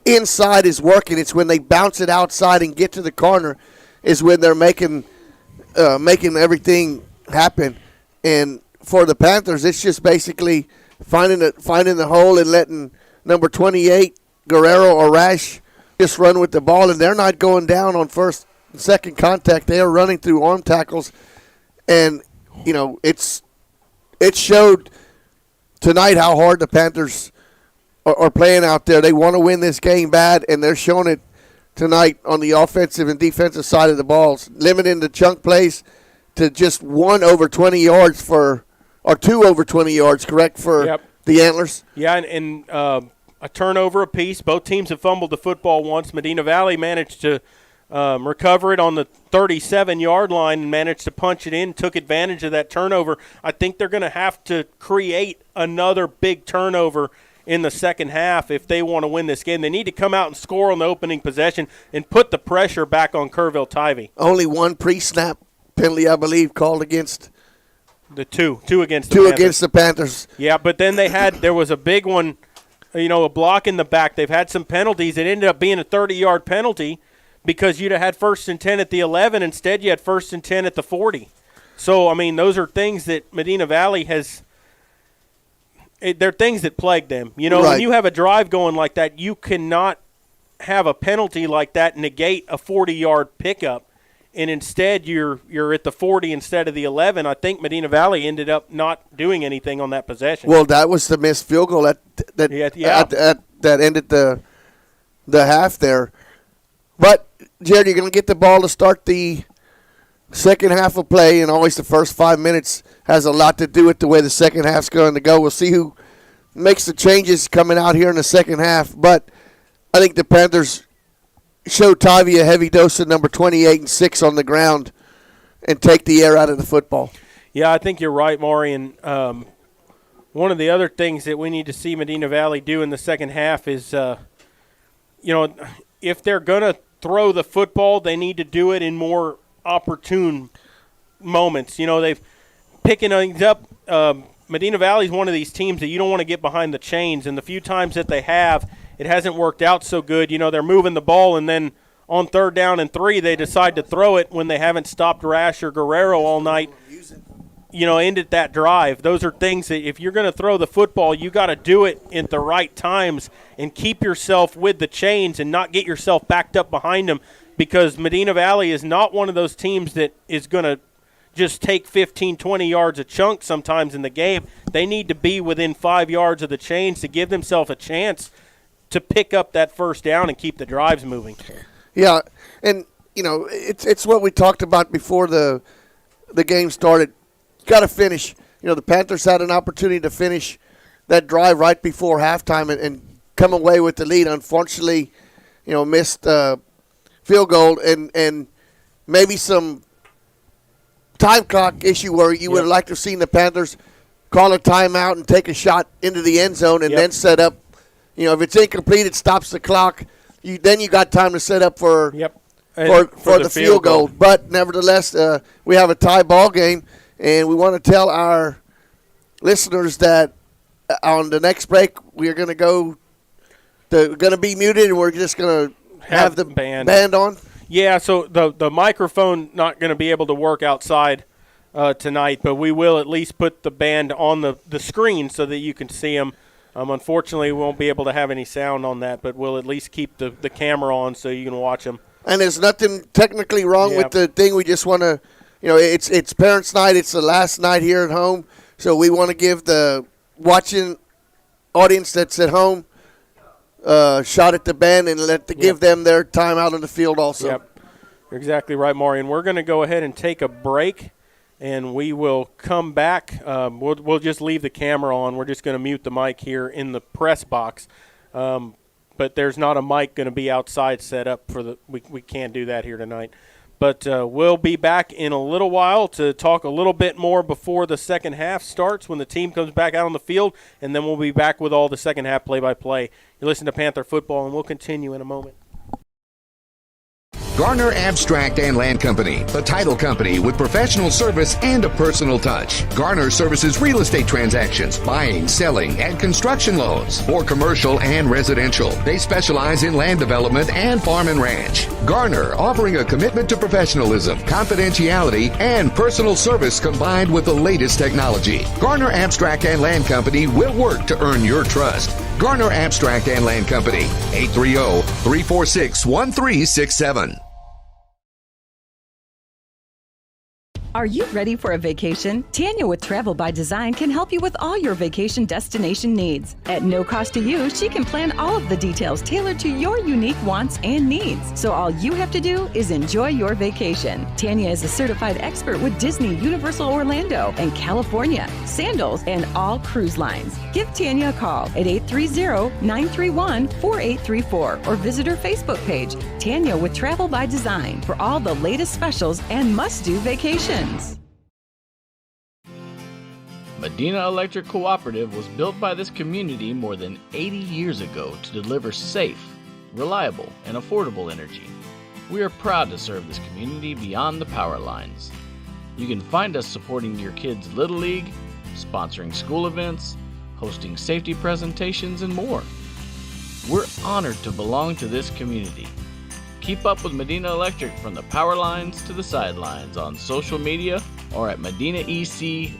inside is working. It's when they bounce it outside and get to the corner is when they're making everything happen. And for the Panthers, it's just basically finding the hole and letting number 28, Guerrero or Rash, just run with the ball. And they're not going down on first and second contact. They are running through arm tackles. And, it showed tonight how hard the Panthers are playing out there. They want to win this game bad, and they're showing it tonight on the offensive and defensive side of the balls, limiting the chunk plays to just 1 over 20 yards or 2 over 20 yards, correct, for the Antlers? Yeah, and a turnover apiece. Both teams have fumbled the football once. Medina Valley managed to recover it on the 37-yard line and managed to punch it in, took advantage of that turnover. I think they're going to have to create another big turnover in the second half if they want to win this game. They need to come out and score on the opening possession and put the pressure back on Kerrville Tivy. Only 1 pre-snap penalty, I believe, called against the two against the Panthers. Against the Panthers. Yeah, but then there was a big one, a block in the back. They've had some penalties. It ended up being a 30-yard penalty because you'd have had 1st and 10 at the 11. Instead, you had 1st and 10 at the 40. So, those are things that Medina Valley has – they're things that plague them. When you have a drive going like that, you cannot have a penalty like that negate a 40-yard pickup, and instead you're at the 40 instead of the 11. I think Medina Valley ended up not doing anything on that possession. Well, that was the missed field goal that ended the half there. But, Jared, you're going to get the ball to start the second half of play, and always the first 5 minutes has a lot to do with the way the second half's going to go. We'll see who makes the changes coming out here in the second half. But I think the Panthers showed Tivy a heavy dose of number 28 and 6 on the ground and take the air out of the football. Yeah, I think you're right, Maury. And one of the other things that we need to see Medina Valley do in the second half is, if they're going to throw the football, they need to do it in more opportune moments. They've picking things up. Medina Valley is one of these teams that you don't want to get behind the chains, and the few times that they have, it hasn't worked out so good. They're moving the ball, and then on 3rd down and 3, they decide to throw it when they haven't stopped Rash or Guerrero all night. Ended that drive. Those are things that if you're going to throw the football, you got to do it at the right times and keep yourself with the chains and not get yourself backed up behind them, because Medina Valley is not one of those teams that is going to just take 15, 20 yards a chunk sometimes in the game. They need to be within 5 yards of the chains to give themselves a chance to pick up that first down and keep the drives moving. Yeah, and, it's what we talked about before the game started. You got to finish. The Panthers had an opportunity to finish that drive right before halftime and come away with the lead. Unfortunately, missed field goal and maybe some time clock issue where you would have liked to have seen the Panthers call a timeout and take a shot into the end zone and then set up. If it's incomplete, it stops the clock. Then you got time to set up for the field goal. But nevertheless, we have a tie ball game, and we want to tell our listeners that on the next break we are going to go. They're going to be muted, and we're just going to have the band on. Yeah, so the microphone not going to be able to work outside tonight, but we will at least put the band on the screen so that you can see them. Unfortunately, we won't be able to have any sound on that, but we'll at least keep the camera on so you can watch them. And there's nothing technically wrong with the thing. We just want to, it's Parents' Night. It's the last night here at home, so we want to give the watching audience that's at home shot at the band and give them their time out on the field also. Yep, you're exactly right, Maury. And we're going to go ahead and take a break, and we will come back. We'll just leave the camera on. We're just going to mute the mic here in the press box. but there's not a mic going to be outside set up for the. We can't do that here tonight. But we'll be back in a little while to talk a little bit more before the second half starts when the team comes back out on the field, and then we'll be back with all the second half play-by-play. You listen to Panther Football, and we'll continue in a moment. Garner Abstract and Land Company, the title company with professional service and a personal touch. Garner services real estate transactions, buying, selling, and construction loans for commercial and residential. They specialize in land development and farm and ranch. Garner, offering a commitment to professionalism, confidentiality, and personal service combined with the latest technology. Garner Abstract and Land Company will work to earn your trust. Garner Abstract and Land Company, 830-346-1367. Are you ready for a vacation? Tanya with Travel by Design can help you with all your vacation destination needs. At no cost to you, she can plan all of the details tailored to your unique wants and needs. So all you have to do is enjoy your vacation. Tanya is a certified expert with Disney, Universal Orlando, and California, Sandals, and all cruise lines. Give Tanya a call at 830-931-4834 or visit her Facebook page, Tanya with Travel by Design, for all the latest specials and must-do vacations. Medina Electric Cooperative was built by this community more than 80 years ago to deliver safe, reliable, and affordable energy. We are proud to serve this community beyond the power lines. You can find us supporting your kids' Little League, sponsoring school events, hosting safety presentations, and more. We're honored to belong to this community. Keep up with Medina Electric from the power lines to the sidelines on social media or at medinaec.org.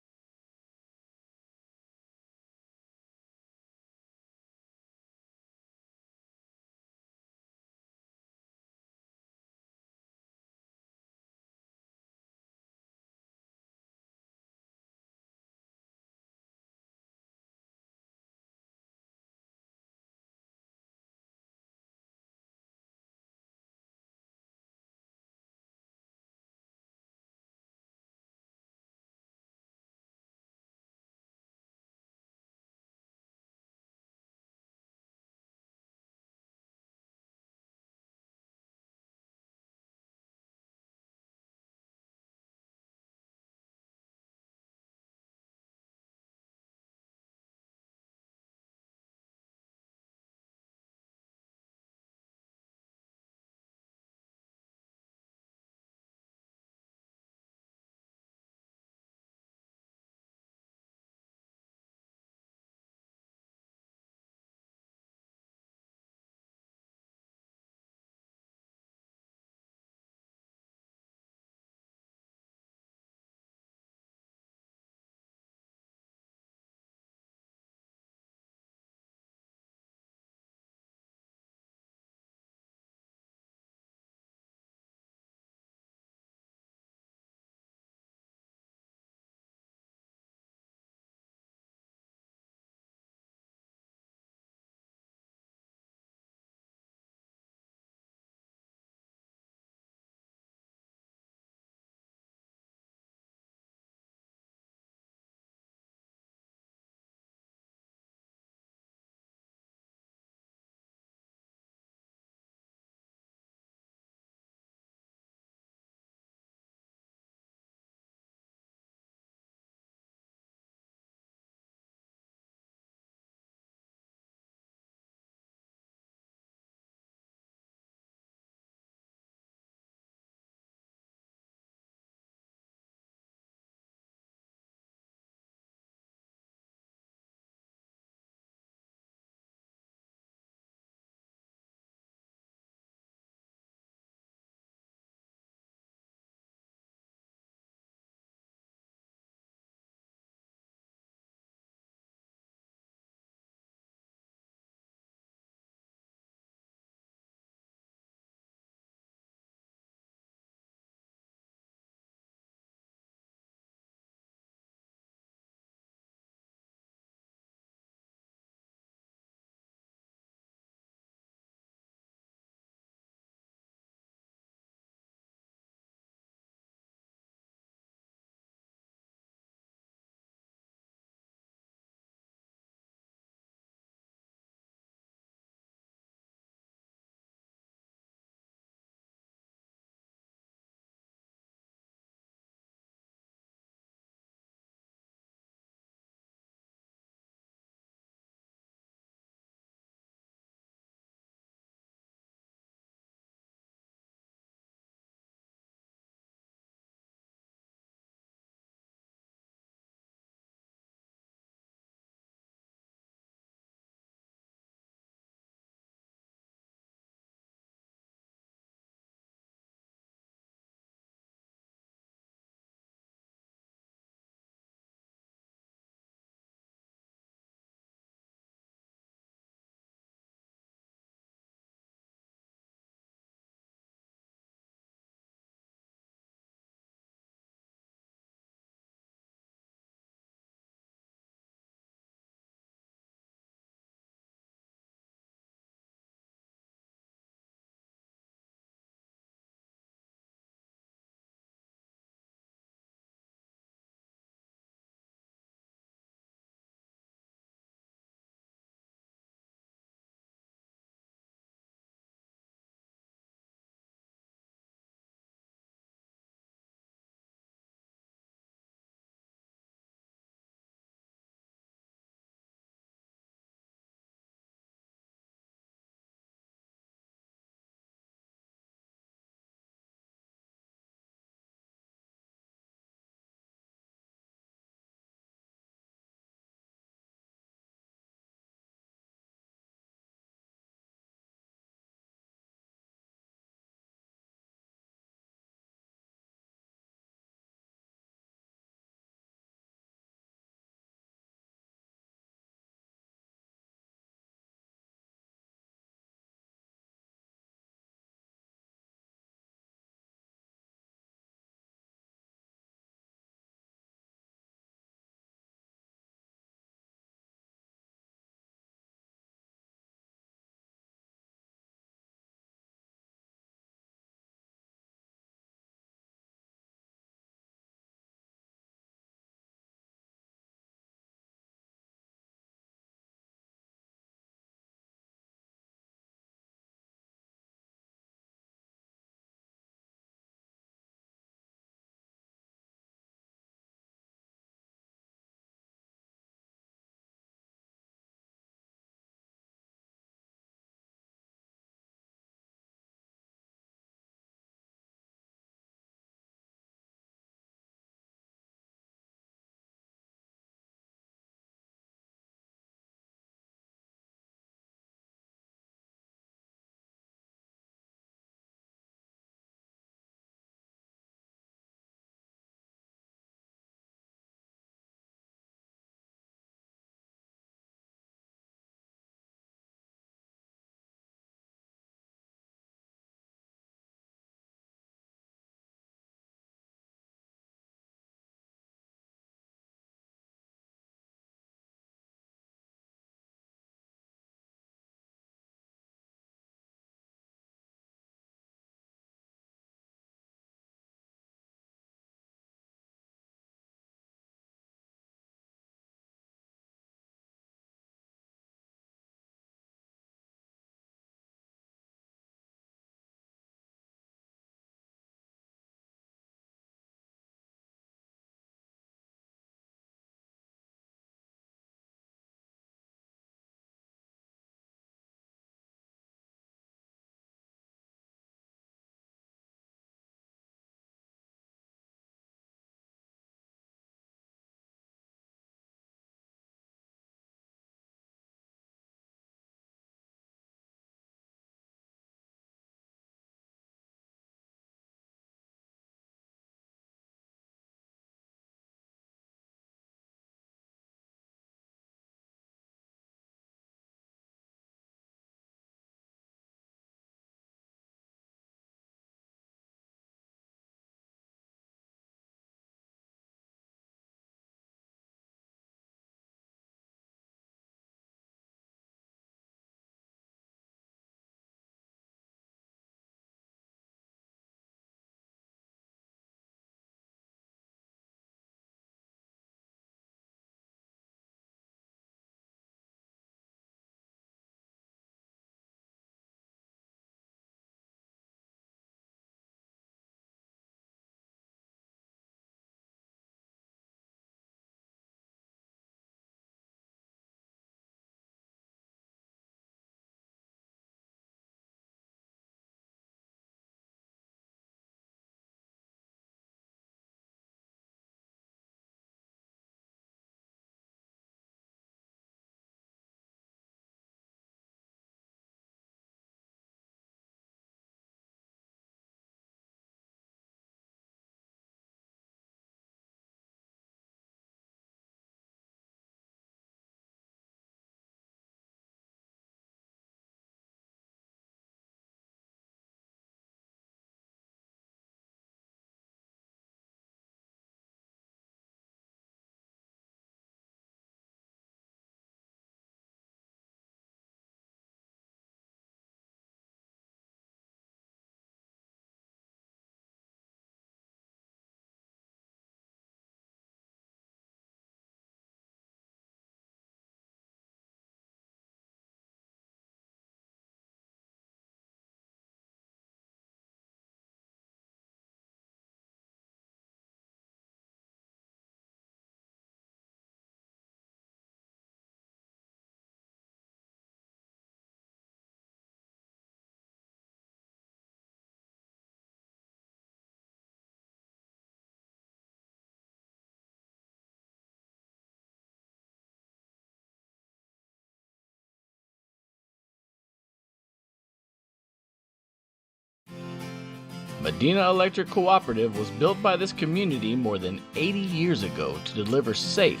Medina Electric Cooperative was built by this community more than 80 years ago to deliver safe,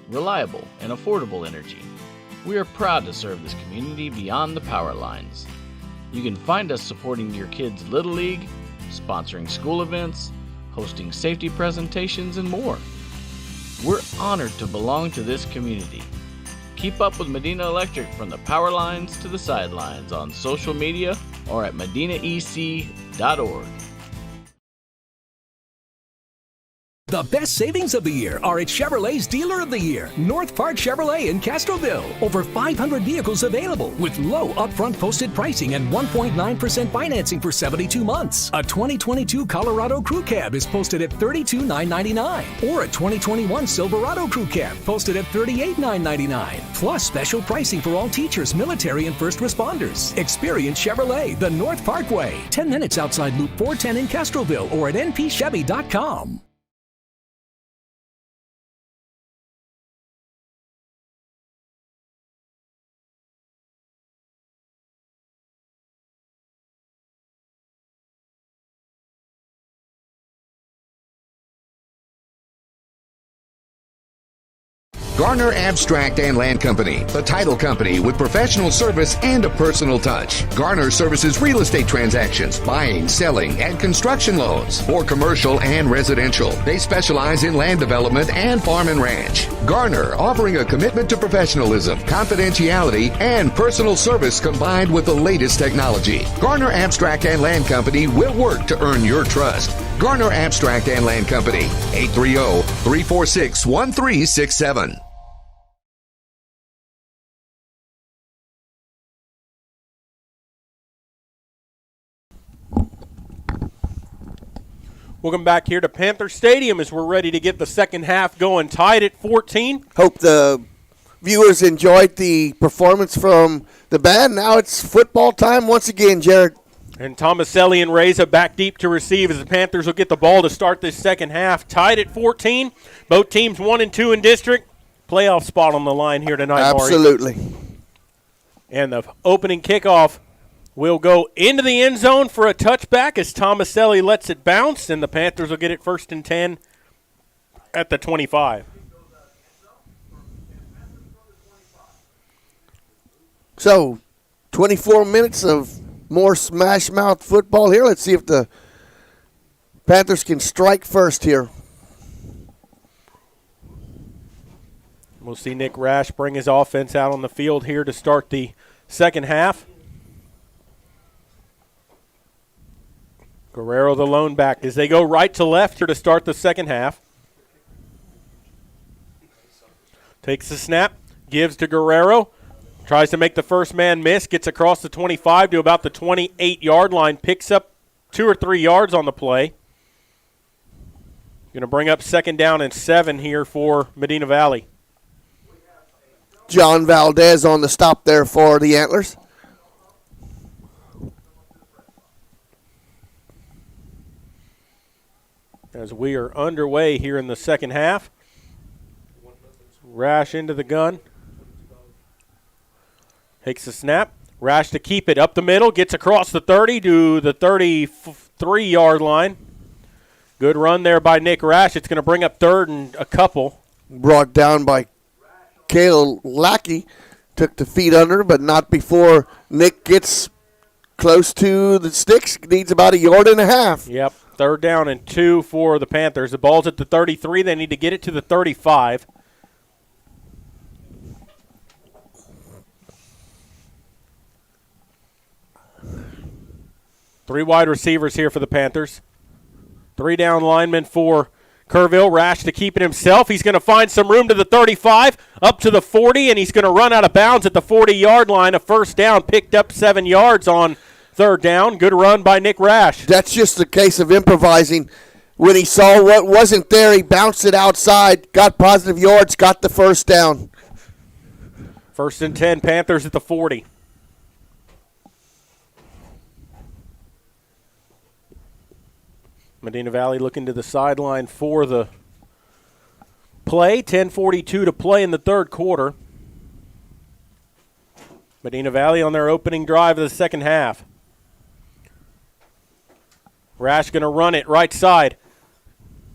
reliable, and affordable energy. We are proud to serve this community beyond the power lines. You can find us supporting your kids' Little League, sponsoring school events, hosting safety presentations, and more. We're honored to belong to this community. Keep up with Medina Electric from the power lines to the sidelines on social media or at medinaec.org. The best savings of the year are at Chevrolet's Dealer of the Year, North Park Chevrolet in Castroville. Over 500 vehicles available with low upfront posted pricing and 1.9% financing for 72 months. A 2022 Colorado Crew Cab is posted at $32,999, or a 2021 Silverado Crew Cab posted at $38,999. Plus special pricing for all teachers, military, and first responders. Experience Chevrolet, the North Parkway, 10 minutes outside Loop 410 in Castroville, or at npchevy.com. Garner Abstract and Land Company, the title company with professional service and a personal touch. Garner services real estate transactions, buying, selling, and construction loans for commercial and residential. They specialize in land development and farm and ranch. Garner, offering a commitment to professionalism, confidentiality, and personal service combined with the latest technology. Garner Abstract and Land Company will work to earn your trust. Garner Abstract and Land Company, 830-346-1367. Welcome back here to Panther Stadium as we're ready to get the second half going, tied at 14. Hope the viewers enjoyed the performance from the band. Now it's football time once again, Jared. And Tomaselli and Reza back deep to receive as the Panthers will get the ball to start this second half. Tied at 14. Both teams 1 and 2 in district. Playoff spot on the line here tonight, Absolutely. Maury. And the opening kickoff will go into the end zone for a touchback as Tomaselli lets it bounce, and the Panthers will get it 1st and 10 at the 25. So, 24 minutes of more smash mouth football here. Let's see if the Panthers can strike first here. We'll see Nick Rash bring his offense out on the field here to start the second half. Guerrero, the lone back, as they go right to left here to start the second half. Takes the snap, gives to Guerrero, tries to make the first man miss, gets across the 25 to about the 28-yard line, picks up 2 or 3 yards on the play. Going to bring up 2nd down and 7 here for Medina Valley. John Valdez on the stop there for the Antlers. As we are underway here in the second half. Rash into the gun. Takes the snap. Rash to keep it up the middle. Gets across the 30 to the 33-yard line. Good run there by Nick Rash. It's going to bring up 3rd and a couple. Brought down by Cale Lackey. Took the feet under, but not before Nick gets close to the sticks. Needs about 1.5 yards. Yep. 3rd down and 2 for the Panthers. The ball's at the 33. They need to get it to the 35. Three wide receivers here for the Panthers. 3 down linemen for Kerrville. Rash to keep it himself. He's going to find some room to the 35, up to the 40, and he's going to run out of bounds at the 40-yard line. A 1st down, picked up 7 yards on 3rd down. Good run by Nick Rash. That's just a case of improvising. When he saw what wasn't there, he bounced it outside, got positive yards, got the 1st down. 1st and 10, Panthers at the 40. Medina Valley looking to the sideline for the play. 10:42 to play in the 3rd quarter. Medina Valley on their opening drive of the second half. Rash going to run it right side.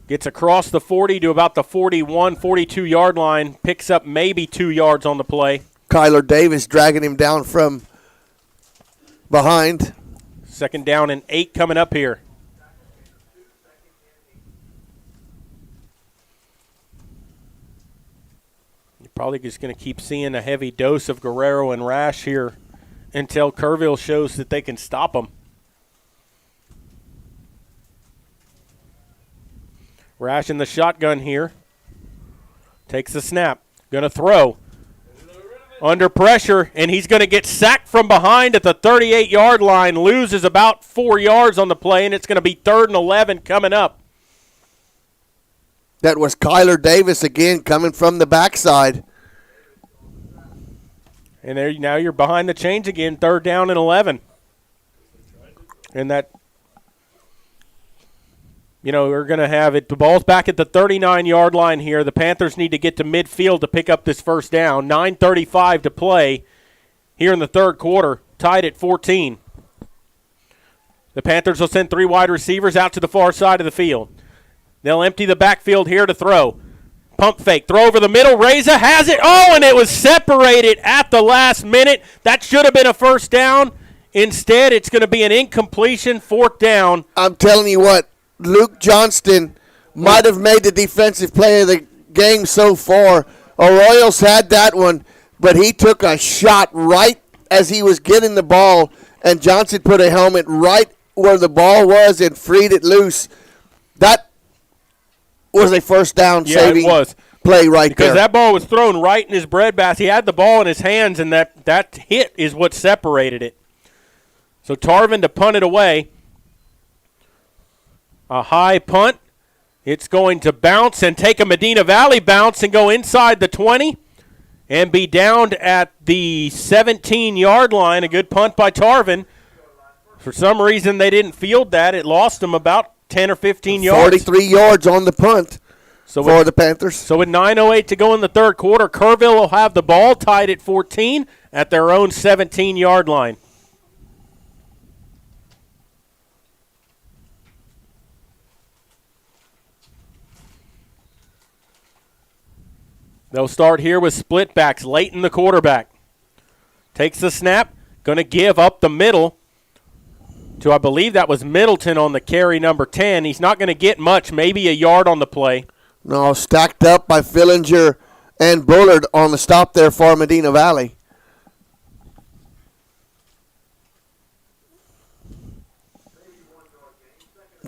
Gets across the 40 to about the 41, 42-yard line. Picks up maybe 2 yards on the play. Kyler Davis dragging him down from behind. 2nd down and 8 coming up here. You're probably just going to keep seeing a heavy dose of Guerrero and Rash here until Kerrville shows that they can stop them. Rash in the shotgun here. Takes the snap. Going to throw. Under pressure, and he's going to get sacked from behind at the 38-yard line. Loses about 4 yards on the play, and it's going to be 3rd and 11 coming up. That was Kyler Davis again coming from the backside. And there now you're behind the chains again, 3rd down and 11. And that, we're going to have it. The ball's back at the 39-yard line here. The Panthers need to get to midfield to pick up this 1st down. 9:35 to play here in the 3rd quarter, tied at 14. The Panthers will send 3 wide receivers out to the far side of the field. They'll empty the backfield here to throw. Pump fake, throw over the middle. Reza has it. Oh, and it was separated at the last minute. That should have been a 1st down. Instead, it's going to be an incompletion, 4th down. I'm telling you what, Luke Johnston might have made the defensive play of the game so far. Arroyo's had that one, but he took a shot right as he was getting the ball, and Johnson put a helmet right where the ball was and freed it loose. That was a 1st down saving play right because there. That ball was thrown right in his breadbasket. He had the ball in his hands, and that hit is what separated it. So Tarvin to punt it away. A high punt. It's going to bounce and take a Medina Valley bounce and go inside the 20 and be downed at the 17-yard line. A good punt by Tarvin. For some reason, they didn't field that. It lost them about 10 or 15 yards. 43 yards on the punt for the Panthers. So with 9:08 to go in the 3rd quarter, Kerrville will have the ball tied at 14 at their own 17-yard line. They'll start here with split backs. Leighton, the quarterback, takes the snap, going to give up the middle to, I believe that was Middleton on the carry, number 10. He's not going to get much, maybe a yard on the play. No, stacked up by Fillinger and Bullard on the stop there for Medina Valley.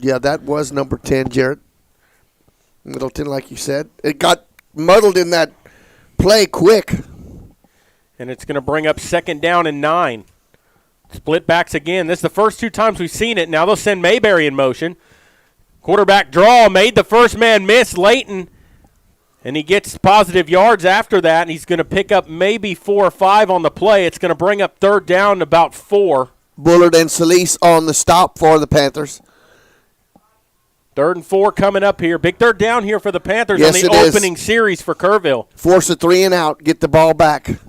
Yeah, that was number 10, Jared. Middleton, like you said. It got muddled in that play quick. And it's going to bring up 2nd down and 9. Split backs again. This is the first 2 times we've seen it. Now they'll send Mayberry in motion. Quarterback draw, made the first man miss, Leighton. And he gets positive yards after that, and he's going to pick up maybe 4 or 5 on the play. It's going to bring up 3rd down about 4. Bullard and Solis on the stop for the Panthers. 3rd and 4 coming up here. Big 3rd down here for the Panthers on the opening series for Kerrville. Force a 3 and out. Get the ball back.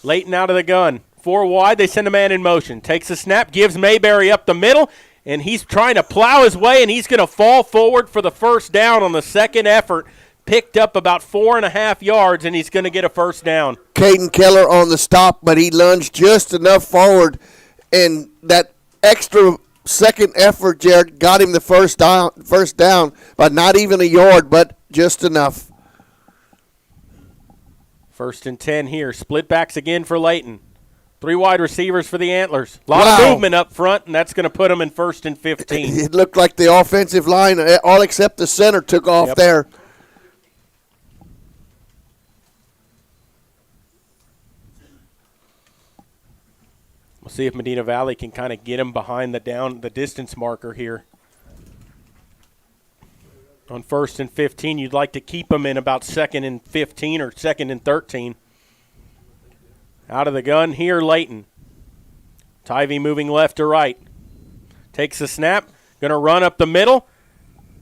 Leighton out of the gun. 4 wide. They send a man in motion. Takes a snap. Gives Mayberry up the middle. And he's trying to plow his way, and he's going to fall forward for the 1st down on the 2nd effort. Picked up about 4.5 yards, and he's going to get a 1st down. Caden Keller on the stop, but he lunged just enough forward, and that extra 2nd effort, Jared, got him the first down, but not even a yard, but just enough. 1st and 10 here. Split backs again for Leighton. 3 wide receivers for the Antlers. A lot of movement up front, and that's going to put them in 1st and 15. It looked like the offensive line, all except the center, took off there. We'll see if Medina Valley can kind of get him behind the distance marker here. On 1st and 15, you'd like to keep him in about 2nd and 15 or 2nd and 13. Out of the gun here, Leighton. Tivy moving left to right. Takes the snap, going to run up the middle,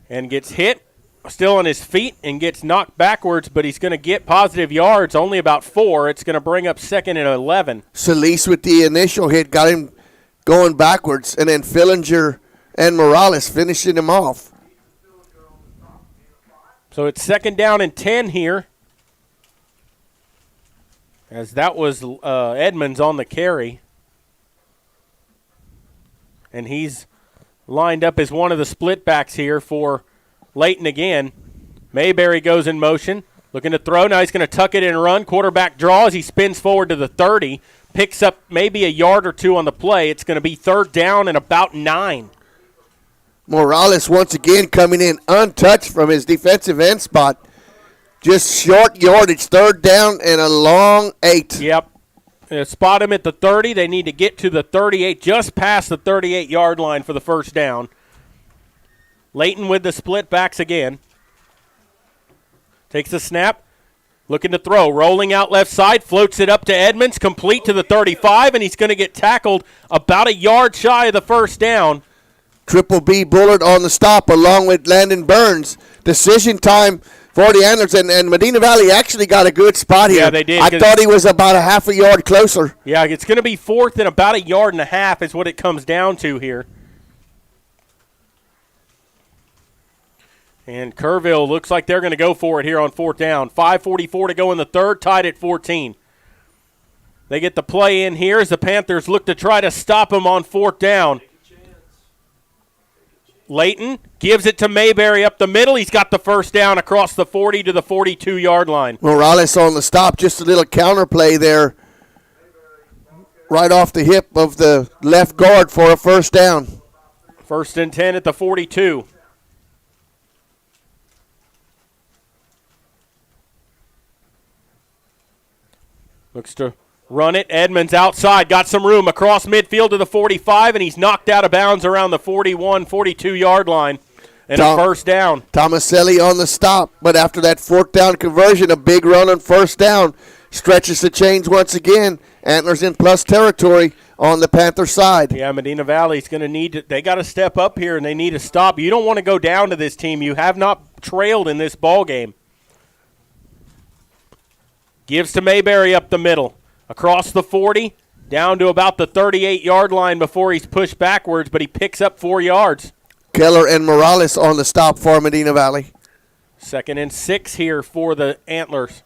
and gets hit still on his feet and gets knocked backwards, but he's going to get positive yards, only about 4. It's going to bring up 2nd and 11. Solis with the initial hit got him going backwards, and then Fillinger and Morales finishing him off. So it's 2nd down and 10 here, as that was Edmonds on the carry. And he's lined up as one of the split backs here for Layton again. Mayberry goes in motion, looking to throw. Now he's going to tuck it and run. Quarterback draws. He spins forward to the 30, picks up maybe a yard or 2 on the play. It's going to be 3rd down and about 9. Morales once again coming in untouched from his defensive end spot. Just short yardage, 3rd down and a long 8. Yep. Spot him at the 30. They need to get to the 38, just past the 38-yard line for the 1st down. Layton with the split backs again. Takes the snap, looking to throw. Rolling out left side, floats it up to Edmonds, complete to the 35, and he's going to get tackled about a yard shy of the 1st down. Triple B Bullard on the stop along with Landon Burns. Decision time for the Antlers, and Medina Valley actually got a good spot here. Yeah, they did. I thought he was about a half a yard closer. Yeah, it's going to be 4th and about a yard and a half is what it comes down to here. And Kerrville looks like they're going to go for it here on 4th down. 5:44 to go in the 3rd, tied at 14. They get the play in here as the Panthers look to try to stop him on 4th down. Layton gives it to Mayberry up the middle. He's got the 1st down across the 40 to the 42-yard line. Morales on the stop, just a little counter play there right off the hip of the left guard for a 1st down. 1st and 10 at the 42. Looks to run it. Edmonds outside. Got some room across midfield to the 45, and he's knocked out of bounds around the 41, 42-yard line. And a 1st down. Tomaselli on the stop, but after that 4th down conversion, a big run on 1st down. Stretches the chains once again. Antlers in plus territory on the Panther side. Yeah, Medina Valley's going to need to – they got to step up here, and they need to stop. You don't want to go down to this team. You have not trailed in this ball game. Gives to Mayberry up the middle. Across the 40, down to about the 38-yard line before he's pushed backwards, but he picks up 4 yards. Keller and Morales on the stop for Medina Valley. 2nd and 6 here for the Antlers.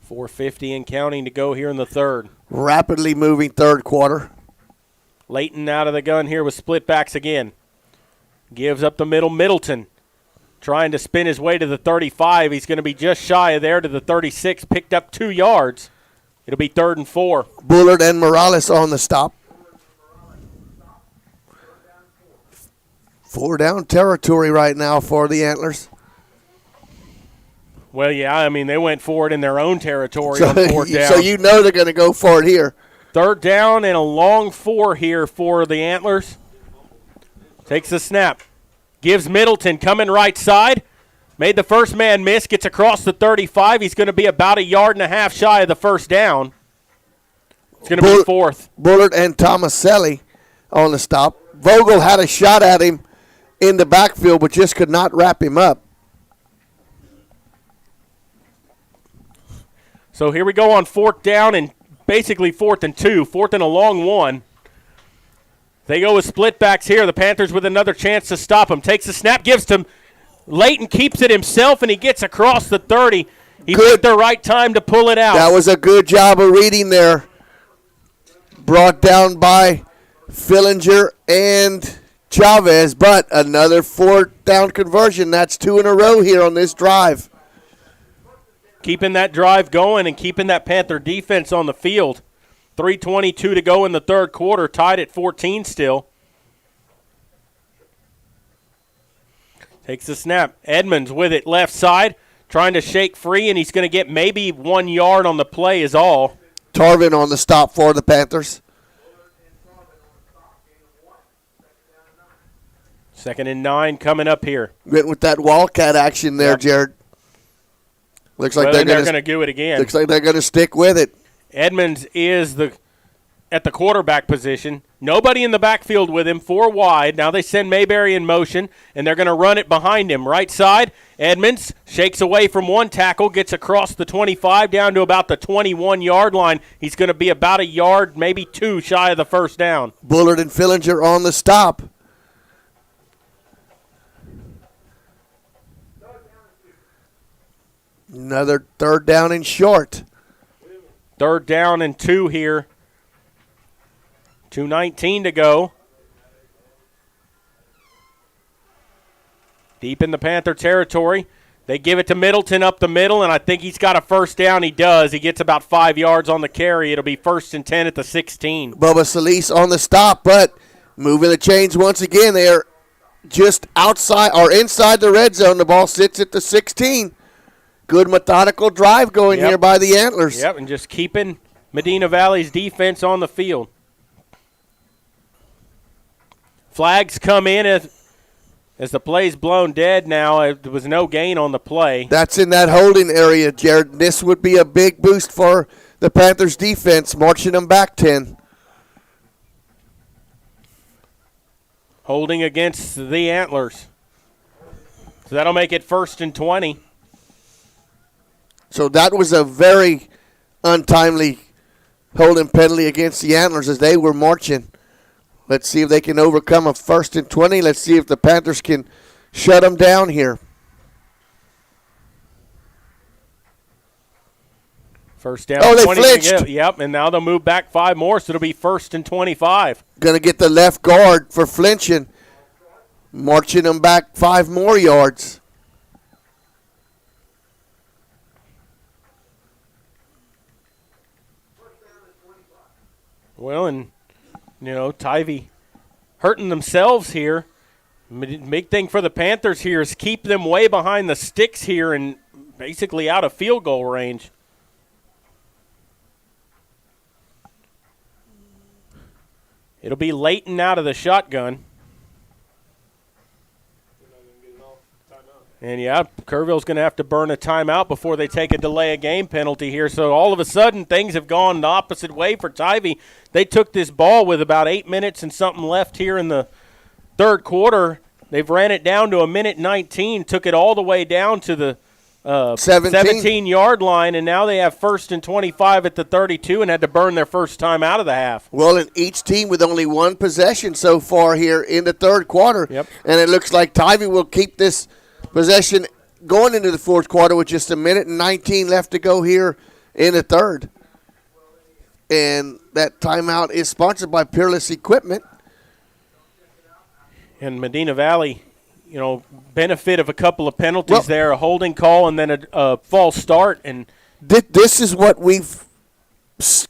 .450 and counting to go here in the 3rd. Rapidly moving 3rd quarter. Layton out of the gun here with split backs again. Gives up the middle. Middleton trying to spin his way to the 35. He's going to be just shy of there to the 36. Picked up 2 yards. It'll be 3rd and 4. Bullard and Morales on the stop. 4 down territory right now for the Antlers. Well, yeah, I mean, they went for it in their own territory on 4th down. So you know they're going to go for it here. 3rd down and a long 4 here for the Antlers. Takes the snap. Gives Middleton coming right side. Made the first man miss. Gets across the 35. He's going to be about a yard and a half shy of the 1st down. It's going to be 4th. Bullard and Tomaselli on the stop. Vogel had a shot at him in the backfield, but just could not wrap him up. So here we go on 4th down and basically 4th and 2. 4th and a long 1. They go with split backs here. The Panthers with another chance to stop him. Takes the snap, gives to Layton, keeps it himself, and he gets across the 30. He picked the right time to pull it out. That was a good job of reading there. Brought down by Fillinger and Chavez, but another 4th down conversion. That's 2 in a row here on this drive. Keeping that drive going and keeping that Panther defense on the field. 3:22 to go in the 3rd quarter, tied at 14 still. Takes the snap. Edmonds with it left side, trying to shake free, and he's going to get maybe 1 yard on the play is all. Tarvin on the stop for the Panthers. 2nd and 9 coming up here. Went with that Wildcat action there, Jared. Looks like they're going to do it again. Looks like they're going to stick with it. Edmonds is the at the quarterback position. Nobody in the backfield with him, 4 wide. Now they send Mayberry in motion, and they're going to run it behind him. Right side, Edmonds shakes away from one tackle, gets across the 25 down to about the 21-yard line. He's going to be about a yard, maybe 2 shy of the first down. Bullard and Fillinger on the stop. Another 3rd down and short. 3rd down and 2 here. 2:19 to go. Deep in the Panther territory. They give it to Middleton up the middle, and I think he's got a first down. He does. He gets about 5 yards on the carry. It'll be 1st and 10 at the 16. Bubba Solis on the stop, but moving the chains once again. They are just outside or inside the red zone. The ball sits at the 16. Good methodical drive going here by the Antlers. Yep, and just keeping Medina Valley's defense on the field. Flags come in as the play's blown dead now. There was no gain on the play. That's in that holding area, Jared. This would be a big boost for the Panthers' defense, marching them back 10. Holding against the Antlers. So that'll make it 1st and 20. So that was a very untimely holding penalty against the Antlers as they were marching. Let's see if they can overcome a 1st and 20. Let's see if the Panthers can shut them down here. First down. Oh, they 20. flinched. Yep, and now they'll move back 5 more, so it'll be 1st and 25. Going to get the left guard for flinching, marching them back 5 more yards. Well, and, Tivy hurting themselves here. Big thing for the Panthers here is keep them way behind the sticks here and basically out of field goal range. It'll be Leighton out of the shotgun. And, Kerrville's going to have to burn a timeout before they take a delay of game penalty here. So all of a sudden things have gone the opposite way for Tivy. They took this ball with about 8 minutes and something left here in the 3rd quarter. They've ran it down to 1:19, took it all the way down to the 17-yard line, and now they have 1st and 25 at the 32 and had to burn their first time out of the half. Well, and each team with only 1 possession so far here in the 3rd quarter. Yep. And it looks like Tivy will keep this possession going into the 4th quarter with just 1:19 left to go here in the 3rd. And that timeout is sponsored by Peerless Equipment. And Medina Valley, benefit of a couple of penalties there, a holding call and then a false start. And this is what we've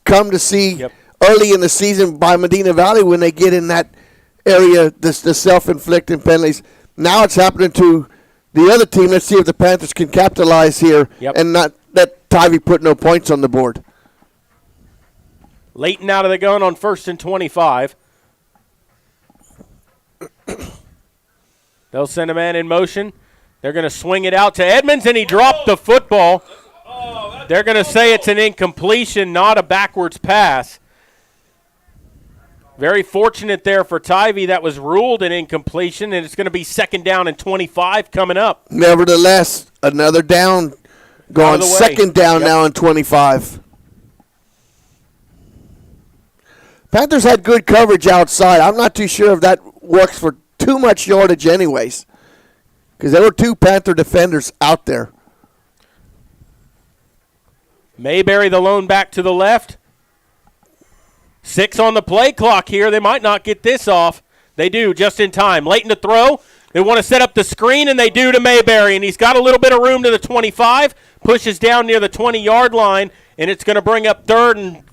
come to see early in the season by Medina Valley when they get in that area, the self-inflicting penalties. Now it's happening to the other team. Let's see if the Panthers can capitalize here and not let Tivy put no points on the board. Leighton out of the gun on 1st and 25. They'll send a man in motion. They're going to swing it out to Edmonds, and he dropped the football. They're going to say it's an incompletion, not a backwards pass. Very fortunate there for Tivy. That was ruled an incompletion, and it's going to be 2nd down and 25 coming up. Nevertheless, another down going 2nd down now and 25. Panthers had good coverage outside. I'm not too sure if that works for too much yardage anyways, because there were 2 Panther defenders out there. Mayberry, the lone back to the left. 6 on the play clock here. They might not get this off. They do, just in time. Leighton to throw. They want to set up the screen, and they do to Mayberry. And he's got a little bit of room to the 25, pushes down near the 20-yard line, and it's going to bring up 3rd and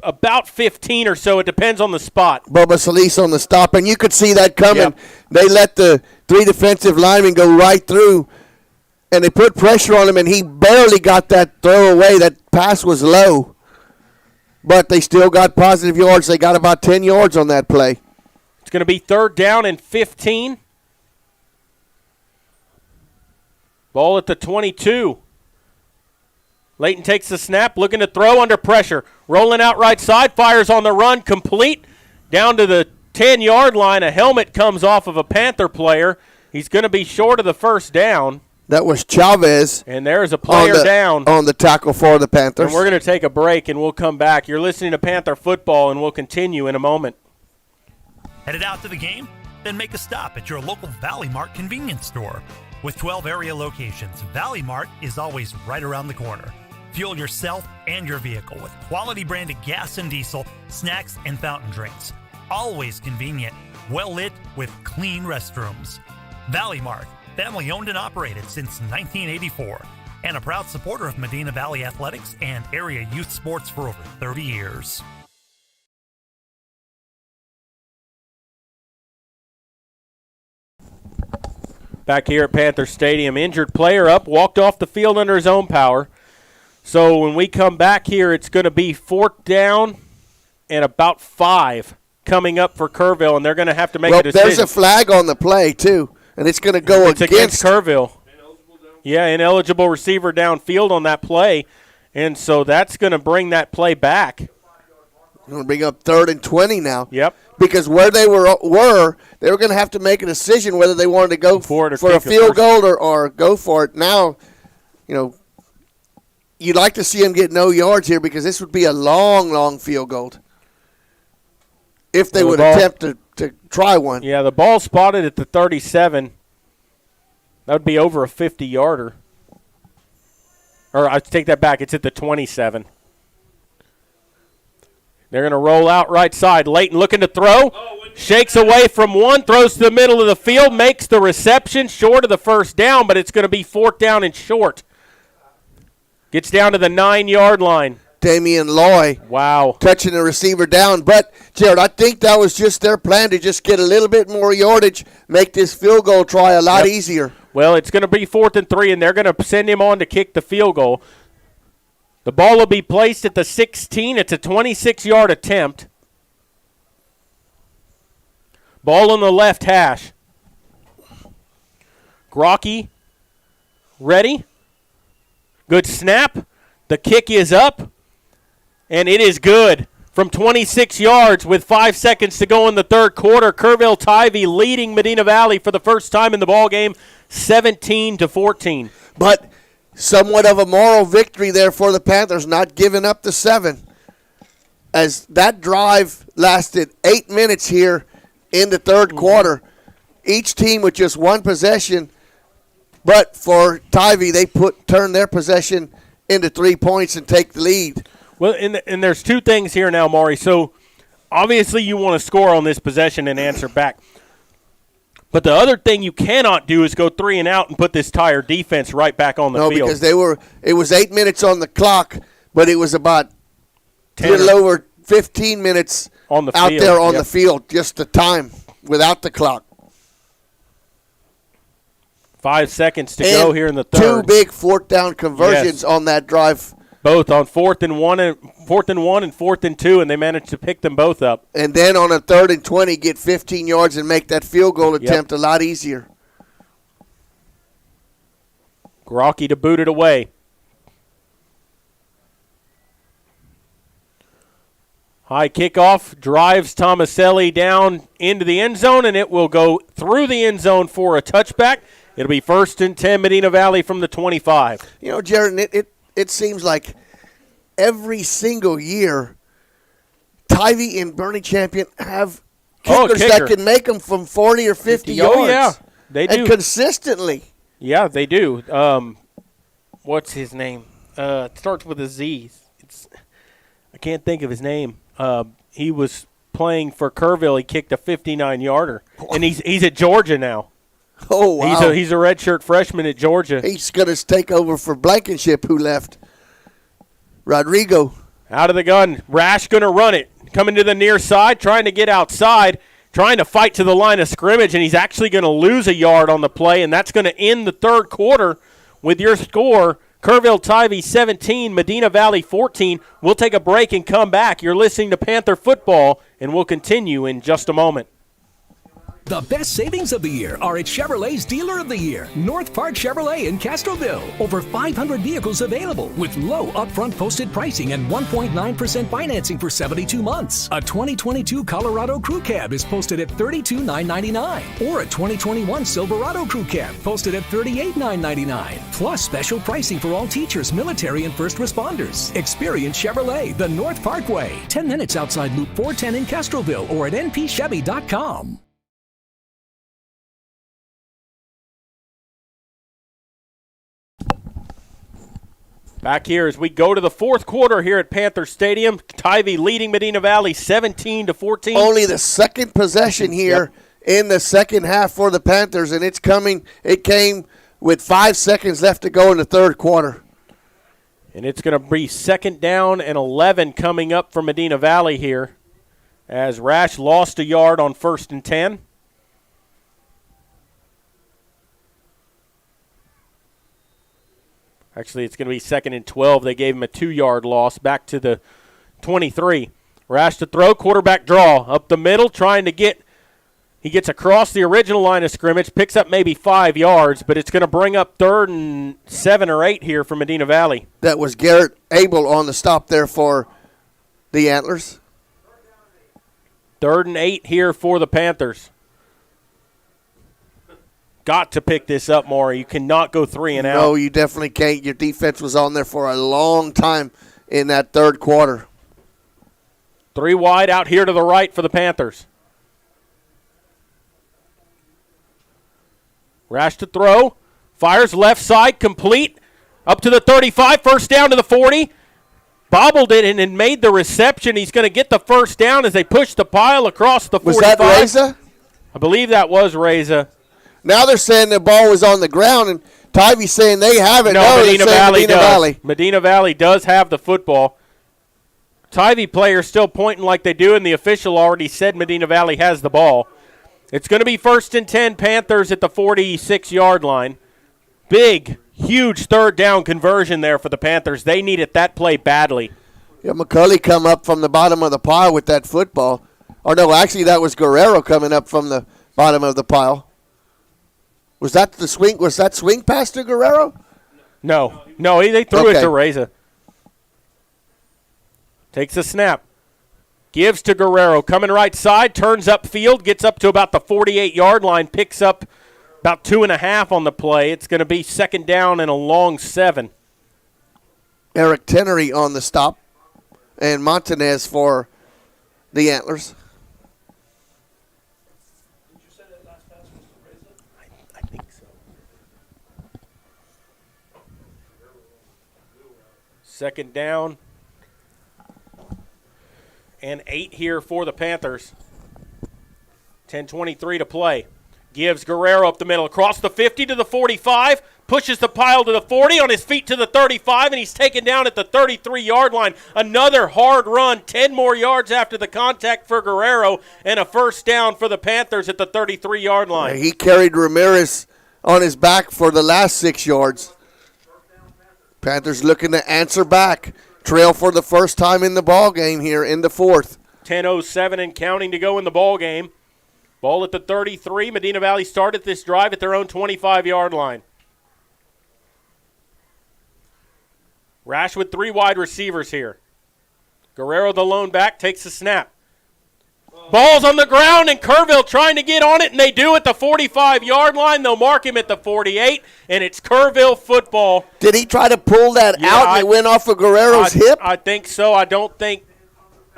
about 15 or so. It depends on the spot. Bubba Solis on the stop, and you could see that coming. Yep. They let the 3 defensive linemen go right through, and they put pressure on him, and he barely got that throw away. That pass was low, but they still got positive yards. They got about 10 yards on that play. It's going to be 3rd down and 15. Ball at the 22. Leighton takes the snap, looking to throw under pressure. Rolling out right side, fires on the run, complete. Down to the 10-yard line. A helmet comes off of a Panther player. He's going to be short of the first down. That was Chavez. And there's a player down. On the tackle for the Panthers. And we're going to take a break, and we'll come back. You're listening to Panther Football, and we'll continue in a moment. Headed out to the game? Then make a stop at your local Valley Mart convenience store. With 12 area locations, Valley Mart is always right around the corner. Fuel yourself and your vehicle with quality branded gas and diesel, snacks, and fountain drinks. Always convenient, well lit with clean restrooms. Valley Mart, family owned and operated since 1984, and a proud supporter of Medina Valley athletics and area youth sports for over 30 years. Back here at Panther Stadium, injured player up, walked off the field under his own power. So when we come back here, it's going to be 4th down and about 5 coming up for Kerrville, and they're going to have to make a decision. There's a flag on the play, too, and it's going to go against Kerrville. Yeah, ineligible receiver downfield on that play, and so that's going to bring that play back. Going to bring up 3rd and 20 now. Yep. Because where they were they were going to have to make a decision whether they wanted to go for a field goal or go for it. Now, you'd like to see them get no yards here because this would be a long, long field goal if they would attempt to try one. Yeah, the ball spotted at the 37. That would be over a 50-yarder. Or I take that back. It's at the 27. They're going to roll out right side. Leighton looking to throw. Shakes away from one. Throws to the middle of the field. Makes the reception. Short of the first down, but it's going to be 4th down and short. Gets down to the 9-yard line. Damian Loy. Wow. Touching the receiver down. But, Jared, I think that was just their plan to just get a little bit more yardage, make this field goal try a lot easier. Well, it's going to be 4th and 3, and they're going to send him on to kick the field goal. The ball will be placed at the 16. It's a 26-yard attempt. Ball on the left hash. Grocky ready. Good snap. The kick is up, and it is good. From 26 yards with 5 seconds to go in the third quarter, Kerrville Tivy leading Medina Valley for the first time in the ballgame, 17-14. But somewhat of a moral victory there for the Panthers, not giving up the 7. As that drive lasted 8 minutes here in the third quarter. Each team with just one possession, but for Tivy, they turn their possession into 3 points and take the lead. Well, and there's two things here now, Maury. So, obviously you want to score on this possession and answer back. But the other thing you cannot do is go 3 and out and put this tired defense right back on the field. No, because it was 8 minutes on the clock, but it was about a little over 15 minutes on the out field. there on the field, just the time without the clock. 5 seconds to go here in the third. 2 big 4th down conversions on that drive. Both on 4th and 1 and 4th and 2, and they managed to pick them both up. And then on a 3rd and 20, get 15 yards and make that field goal attempt a lot easier. Grocky to boot it away. High kickoff, drives Tomaselli down into the end zone, and it will go through the end zone for a touchback. It'll be 1st and 10, Medina Valley from the 25. You know, Jared, it seems like every single year, Tivy and Bernie Champion have kickers that can make them from 40 or 50 yards. Oh, yeah, they do. And consistently. Yeah, they do. What's his name? It starts with a Z. I can't think of his name. He was playing for Kerrville. He kicked a 59-yarder, and he's at Georgia now. Oh, wow. He's a redshirt freshman at Georgia. He's going to take over for Blankenship, who left. Rodrigo. Out of the gun. Rash going to run it. Coming to the near side, trying to get outside, trying to fight to the line of scrimmage, and he's actually going to lose a yard on the play, and that's going to end the third quarter with your score, Kerrville Tivy 17, Medina Valley 14. We'll take a break and come back. You're listening to Panther Football, and we'll continue in just a moment. The best savings of the year are at Chevrolet's Dealer of the Year, North Park Chevrolet in Castroville. Over 500 vehicles available with low upfront posted pricing and 1.9% financing for 72 months. A 2022 Colorado Crew Cab is posted at $32,999, or a 2021 Silverado Crew Cab posted at $38,999. Plus special pricing for all teachers, military, and first responders. Experience Chevrolet, the North Parkway, 10 minutes outside Loop 410 in Castroville, or at npchevy.com. Back here as we go to the fourth quarter here at Panther Stadium. Tivy leading Medina Valley 17-14. Only the second possession here in the second half for the Panthers, and it came with 5 seconds left to go in the third quarter. And it's going to be 2nd down and 11 coming up for Medina Valley here as Rash lost a yard on 1st and 10. Actually, it's going to be 2nd and 12. They gave him a 2-yard loss back to the 23. Rash to throw, quarterback draw. Up the middle, trying to get – he gets across the original line of scrimmage, picks up maybe 5 yards, but it's going to bring up 3rd and 7 or 8 here for Medina Valley. That was Garrett Abel on the stop there for the Antlers. 3rd and 8 here for the Panthers. Got to pick this up more. You cannot go 3 and out. No, you definitely can't. Your defense was on there for a long time in that third quarter. 3 wide out here to the right for the Panthers. Rash to throw. Fires left side, complete. Up to the 35, 1st down to the 40. Bobbled it and made the reception. He's going to get the 1st down as they push the pile across the 45. Was that Reza? I believe that was Reza. Now they're saying the ball was on the ground, and Tivy's saying they have it. No, Medina Valley does. Medina Valley does have the football. Tivy players still pointing like they do, and the official already said Medina Valley has the ball. It's going to be 1st and 10, Panthers at the 46-yard line. Big, huge 3rd down conversion there for the Panthers. They needed that play badly. Yeah, McCulley come up from the bottom of the pile with that football. Or no, actually that was Guerrero coming up from the bottom of the pile. Was that the swing? Was that swing pass to Guerrero? No, they threw it to Reza. Takes a snap. Gives to Guerrero. Coming right side, turns upfield, gets up to about the 48-yard line, picks up about 2.5 on the play. It's going to be 2nd down and a long 7. Eric Tenery on the stop, and Montanez for the Antlers. I think so. 2nd down and 8 here for the Panthers. 10:23 to play. Gives Guerrero up the middle, across the 50 to the 45, pushes the pile to the 40, on his feet to the 35, and he's taken down at the 33-yard line. Another hard run, 10 more yards after the contact for Guerrero, and a 1st down for the Panthers at the 33-yard line. He carried Ramirez on his back for the last 6 yards. Panthers looking to answer back. Trail for the first time in the ball game here in the 4th. 10:07 and counting to go in the ball game. Ball at the 33. Medina Valley started this drive at their own 25-yard line. Rash with 3 wide receivers here. Guerrero, the lone back, takes the snap. Ball's on the ground, and Kerrville trying to get on it, and they do at the 45-yard line. They'll mark him at the 48, and it's Kerrville football. Did he try to pull that out and it went off of Guerrero's hip? I think so. I don't think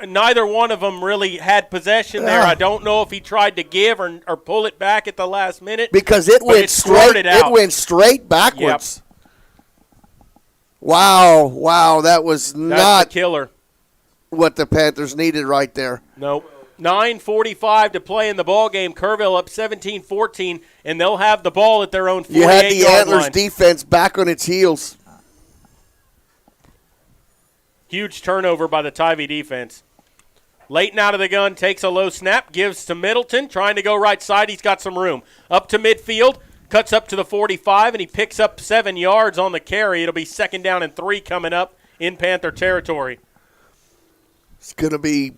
neither one of them really had possession there. I don't know if he tried to give or pull it back at the last minute. Because it went straight. It went straight backwards. Yep. Wow, that was not the killer. What the Panthers needed right there. Nope. 9:45 to play in the ball game. Kerrville up 17-14, and they'll have the ball at their own 48-yard line. You had the Antlers defense back on its heels. Huge turnover by the Tivy defense. Leighton out of the gun, takes a low snap, gives to Middleton, trying to go right side. He's got some room. Up to midfield, cuts up to the 45, and he picks up 7 yards on the carry. It'll be 2nd down and 3 coming up in Panther territory. It's going to be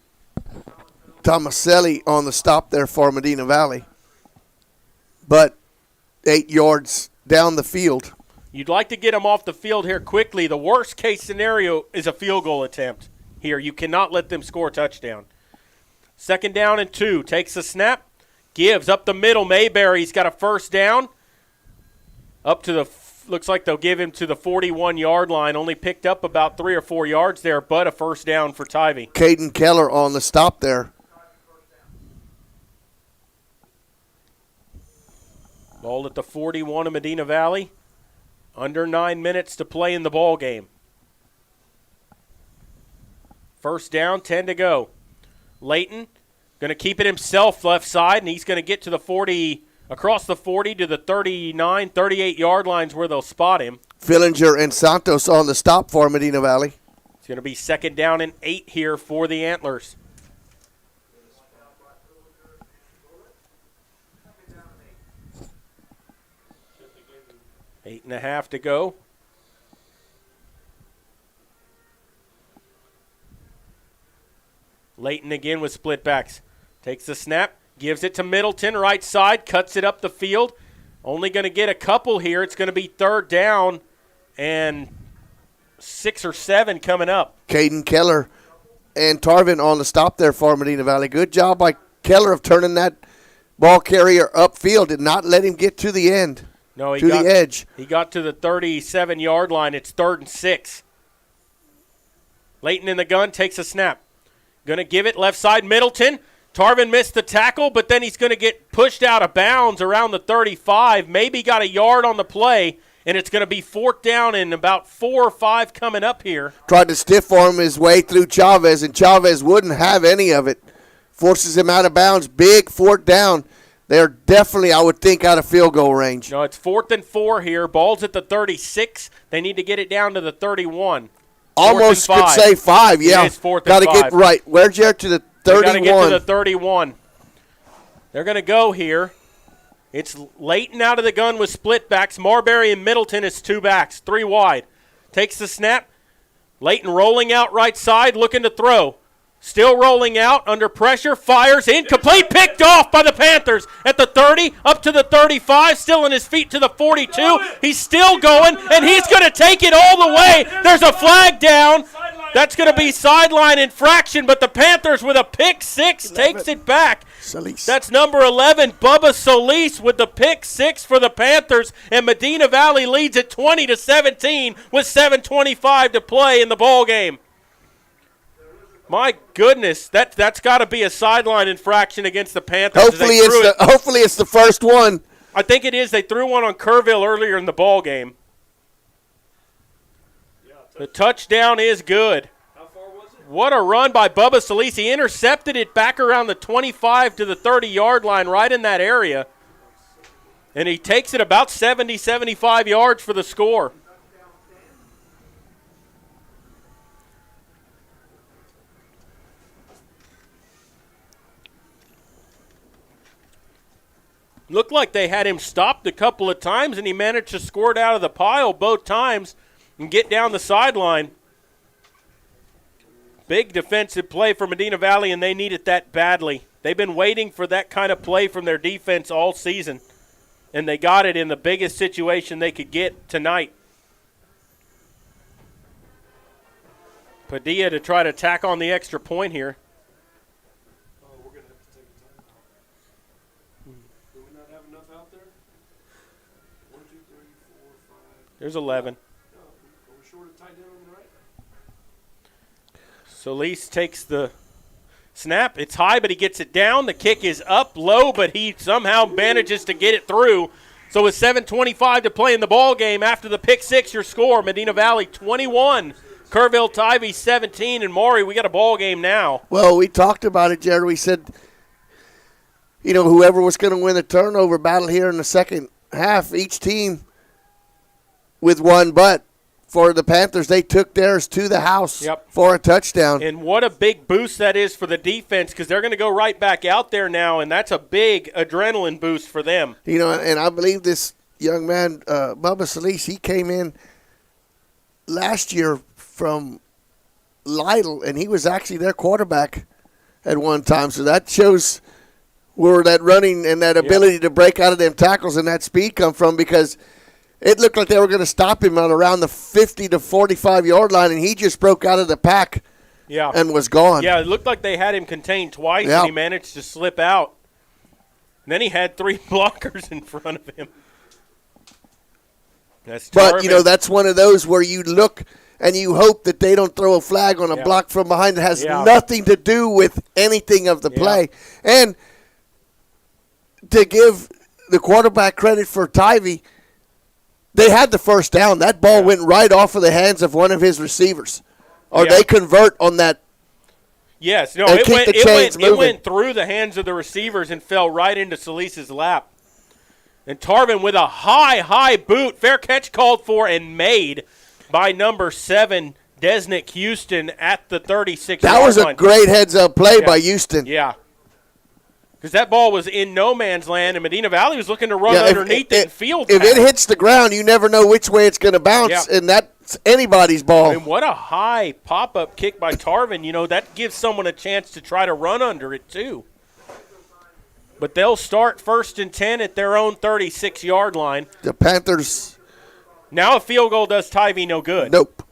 Tomaselli on the stop there for Medina Valley. but 8 yards down the field. You'd like to get them off the field here quickly. The worst case scenario is a field goal attempt here. You cannot let them score a touchdown. 2nd down and 2. Takes the snap. Gives up the middle. Mayberry's got a first down. Up to looks like they'll give him to the 41-yard line. Only picked up about 3 or 4 yards there, but a first down for Tivy. Caden Keller on the stop there. Ball at the 41 of Medina Valley. Under 9 minutes to play in the ball game. First down, 10 to go. Layton going to keep it himself left side, and he's going to get to the 40, across the 40 to the 39, 38-yard lines where they'll spot him. Fillinger and Santos on the stop for Medina Valley. It's going to be 2nd down and 8 here for the Antlers. 8.5 to go. Layton again with split backs. Takes the snap, gives it to Middleton, right side, cuts it up the field. Only going to get a couple here. It's going to be 3rd down and 6 or 7 coming up. Caden Keller and Tarvin on the stop there for Medina Valley. Good job by Keller of turning that ball carrier upfield. Did not let him get to the end. No, the edge. He got to the 37-yard line. It's 3rd and 6. Layton in the gun, takes a snap. Going to give it left side, Middleton. Tarvin missed the tackle, but then he's going to get pushed out of bounds around the 35. Maybe got a yard on the play, and it's going to be 4th down and about 4 or 5 coming up here. Tried to stiff arm his way through Chavez, and Chavez wouldn't have any of it. Forces him out of bounds. Big 4th down. They're definitely, I would think, out of field goal range. No, it's 4th and 4 here. Ball's at the 36. They need to get it down to the 31. Almost could say 5, yeah. It is 4th and 5. Got to get right. Where'd you to the 31? They got to get to the 31. They're going to go here. It's Layton out of the gun with split backs. Marbury and Middleton is 2 backs, 3 wide. Takes the snap. Layton rolling out right side, looking to throw. Still rolling out, under pressure, fires, incomplete, picked off by the Panthers at the 30, up to the 35, still on his feet to the 42. He's still going, and he's going to take it all the way. There's a flag down. That's going to be sideline infraction, but the Panthers with a pick 6 takes it back. Solis. That's number 11, Bubba Solis with the pick 6 for the Panthers, and Medina Valley leads at 20-17 with 7:25 to play in the ball game. My goodness, that's got to be a sideline infraction against the Panthers. Hopefully it's the first one. I think it is. They threw one on Kerrville earlier in the ball game. The touchdown is good. How far was it? What a run by Bubba Solis. He intercepted it back around the 25 to the 30-yard line, right in that area. And he takes it about 70, 75 yards for the score. Looked like they had him stopped a couple of times, and he managed to score it out of the pile both times and get down the sideline. Big defensive play for Medina Valley, and they needed that badly. They've been waiting for that kind of play from their defense all season, and they got it in the biggest situation they could get tonight. Padilla to try to tack on the extra point here. There's 11. Solis takes the snap. It's high, but he gets it down. The kick is up low, but he somehow manages to get it through. So with 7:25 to play in the ball game, after the pick 6, your score, Medina Valley 21, Kerrville Tivy 17, and Maury, we got a ball game now. Well, we talked about it, Jared. We said, whoever was going to win the turnover battle here in the second half, each team with one, but for the Panthers, they took theirs to the house for a touchdown. And what a big boost that is for the defense, because they're going to go right back out there now, and that's a big adrenaline boost for them. And I believe this young man, Bubba Solis, he came in last year from Lytle, and he was actually their quarterback at one time. So that shows where that running and that ability to break out of them tackles and that speed come from, because it looked like they were going to stop him at around the 50 to 45-yard line, and he just broke out of the pack and was gone. Yeah, it looked like they had him contained twice, and he managed to slip out. And then he had 3 blockers in front of him. But, that's one of those where you look and you hope that they don't throw a flag on a block from behind that has nothing to do with anything of the play. And to give the quarterback credit for Tivy, they had the first down. That ball went right off of the hands of one of his receivers. Or they convert on that. Yes, no, and it went through the hands of the receivers and fell right into Solisa's lap. And Tarvin with a high boot. Fair catch called for and made by number 7, Desnick Houston, at the 36-yard line. That was a great heads-up play by Houston. Yeah. Because that ball was in no man's land, and Medina Valley was looking to run underneath it and field If it hits the ground, you never know which way it's going to bounce, and that's anybody's ball. And what a high pop-up kick by Tarvin. That gives someone a chance to try to run under it, too. But they'll start 1st and 10 at their own 36-yard line. The Panthers. Now a field goal does Tivy no good. Nope.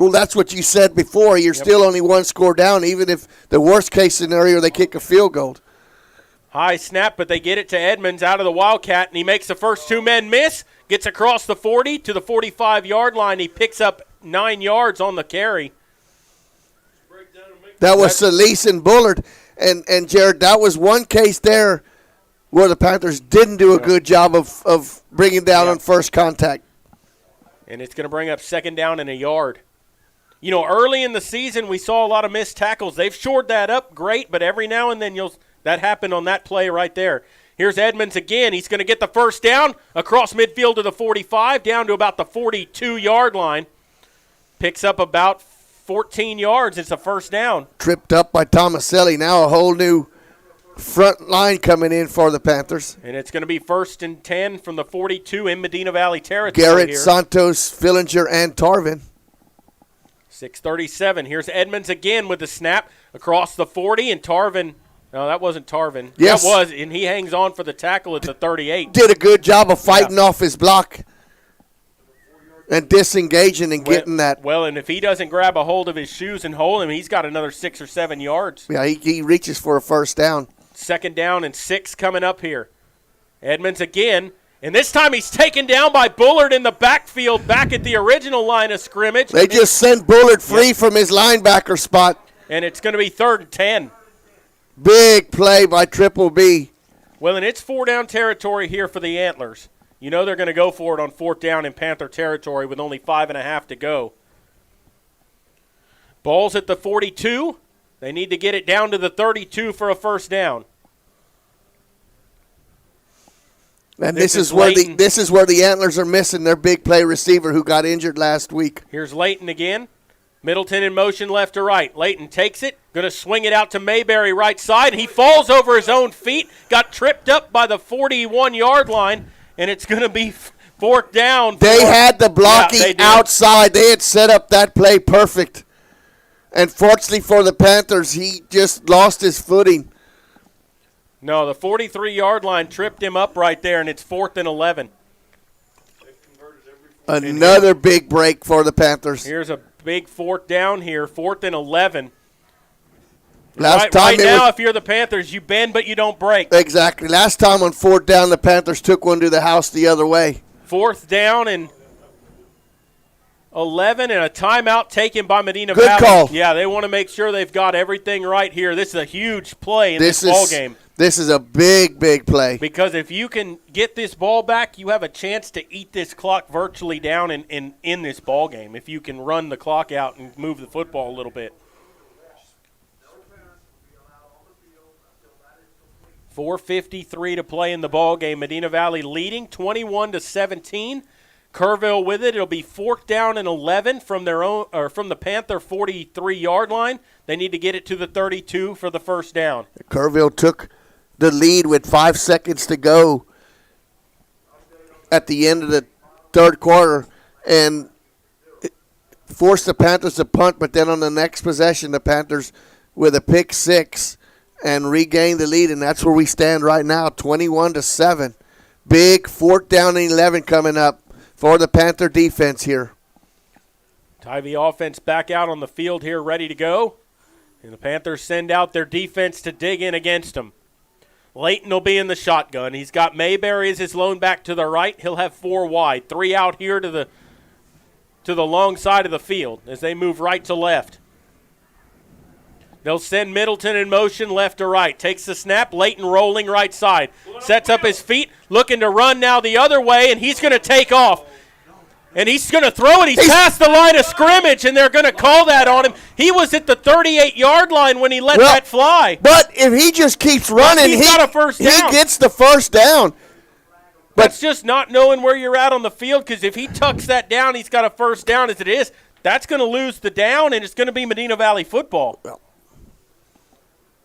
Well, that's what you said before. You're still only 1 score down, even if the worst-case scenario they kick a field goal. High snap, but they get it to Edmonds out of the Wildcat, and he makes the first 2 men miss, gets across the 40 to the 45-yard line. He picks up 9 yards on the carry. That was Solis and Bullard. And Jared, that was one case there where the Panthers didn't do a good job of bringing down on first contact. And it's going to bring up 2nd down and a yard. Early in the season we saw a lot of missed tackles. They've shored that up great, but every now and then that happened on that play right there. Here's Edmonds again. He's going to get the first down across midfield to the 45, down to about the 42-yard line. Picks up about 14 yards. It's a first down. Tripped up by Tomaselli. Now a whole new front line coming in for the Panthers. And it's going to be 1st and 10 from the 42 in Medina Valley territory. Garrett, Santos, Fillinger, and Tarvin. 6:37. Here's Edmonds again with the snap across the 40, and Tarvin. No, that wasn't Tarvin. Yes. That was, and he hangs on for the tackle at the 38. Did a good job of fighting off his block and disengaging and getting that. Well, and if he doesn't grab a hold of his shoes and hold him, he's got another 6 or 7 yards. Yeah, he reaches for a first down. 2nd down and 6 coming up here. Edmonds again, and this time he's taken down by Bullard in the backfield back at the original line of scrimmage. They just sent Bullard free from his linebacker spot. And it's going to be 3rd and 10. Big play by Triple B. Well, and it's 4-down territory here for the Antlers. They're going to go for it on 4th down in Panther territory with only 5.5 to go. Ball's at the 42. They need to get it down to the 32 for a first down. And this is where the Antlers are missing their big play receiver who got injured last week. Here's Layton again. Middleton in motion left to right. Layton takes it, going to swing it out to Mayberry right side. He falls over his own feet, got tripped up by the 41-yard line, and it's going to be 4th down. They had the blocking outside. They had set up that play perfect. And fortunately for the Panthers, he just lost his footing. No, the 43-yard line tripped him up right there, and it's 4th and 11. Another big break for the Panthers. Here's a big 4th down here, 4th and 11. Right now, if you're the Panthers, you bend but you don't break. Exactly. Last time on 4th down, the Panthers took one to the house the other way. 4th down and 11 and a timeout taken by Medina Valley. Good call. Yeah, they want to make sure they've got everything right here. This is a huge play in this ball game. This is a big, big play. Because if you can get this ball back, you have a chance to eat this clock virtually down in this ball game. If you can run the clock out and move the football a little bit. 4:53 to play in the ball game. Medina Valley leading 21-17. Kerrville with it. It'll be 4th down and 11 from the Panther 43-yard line. They need to get it to the 32 for the first down. Kerrville took the lead with 5 seconds to go at the end of the 3rd quarter and forced the Panthers to punt, but then on the next possession, the Panthers with a pick 6 and regain the lead, and that's where we stand right now, 21-7. Big 4th down and 11 coming up for the Panther defense here. Tivy offense back out on the field here, ready to go. And the Panthers send out their defense to dig in against them. Layton will be in the shotgun. He's got Mayberry as his lone back to the right. He'll have 4 wide. 3 out here to the long side of the field as they move right to left. They'll send Middleton in motion left to right. Takes the snap. Layton rolling right side. Sets up his feet. Looking to run now the other way, and he's going to take off. And he's going to throw it. He's past the line of scrimmage, and they're going to call that on him. He was at the 38-yard line when he let that fly. But if he just keeps running, he got a first down. He gets the first down. But that's just not knowing where you're at on the field, because if he tucks that down, he's got a first down as it is. That's going to lose the down, and it's going to be Medina Valley football.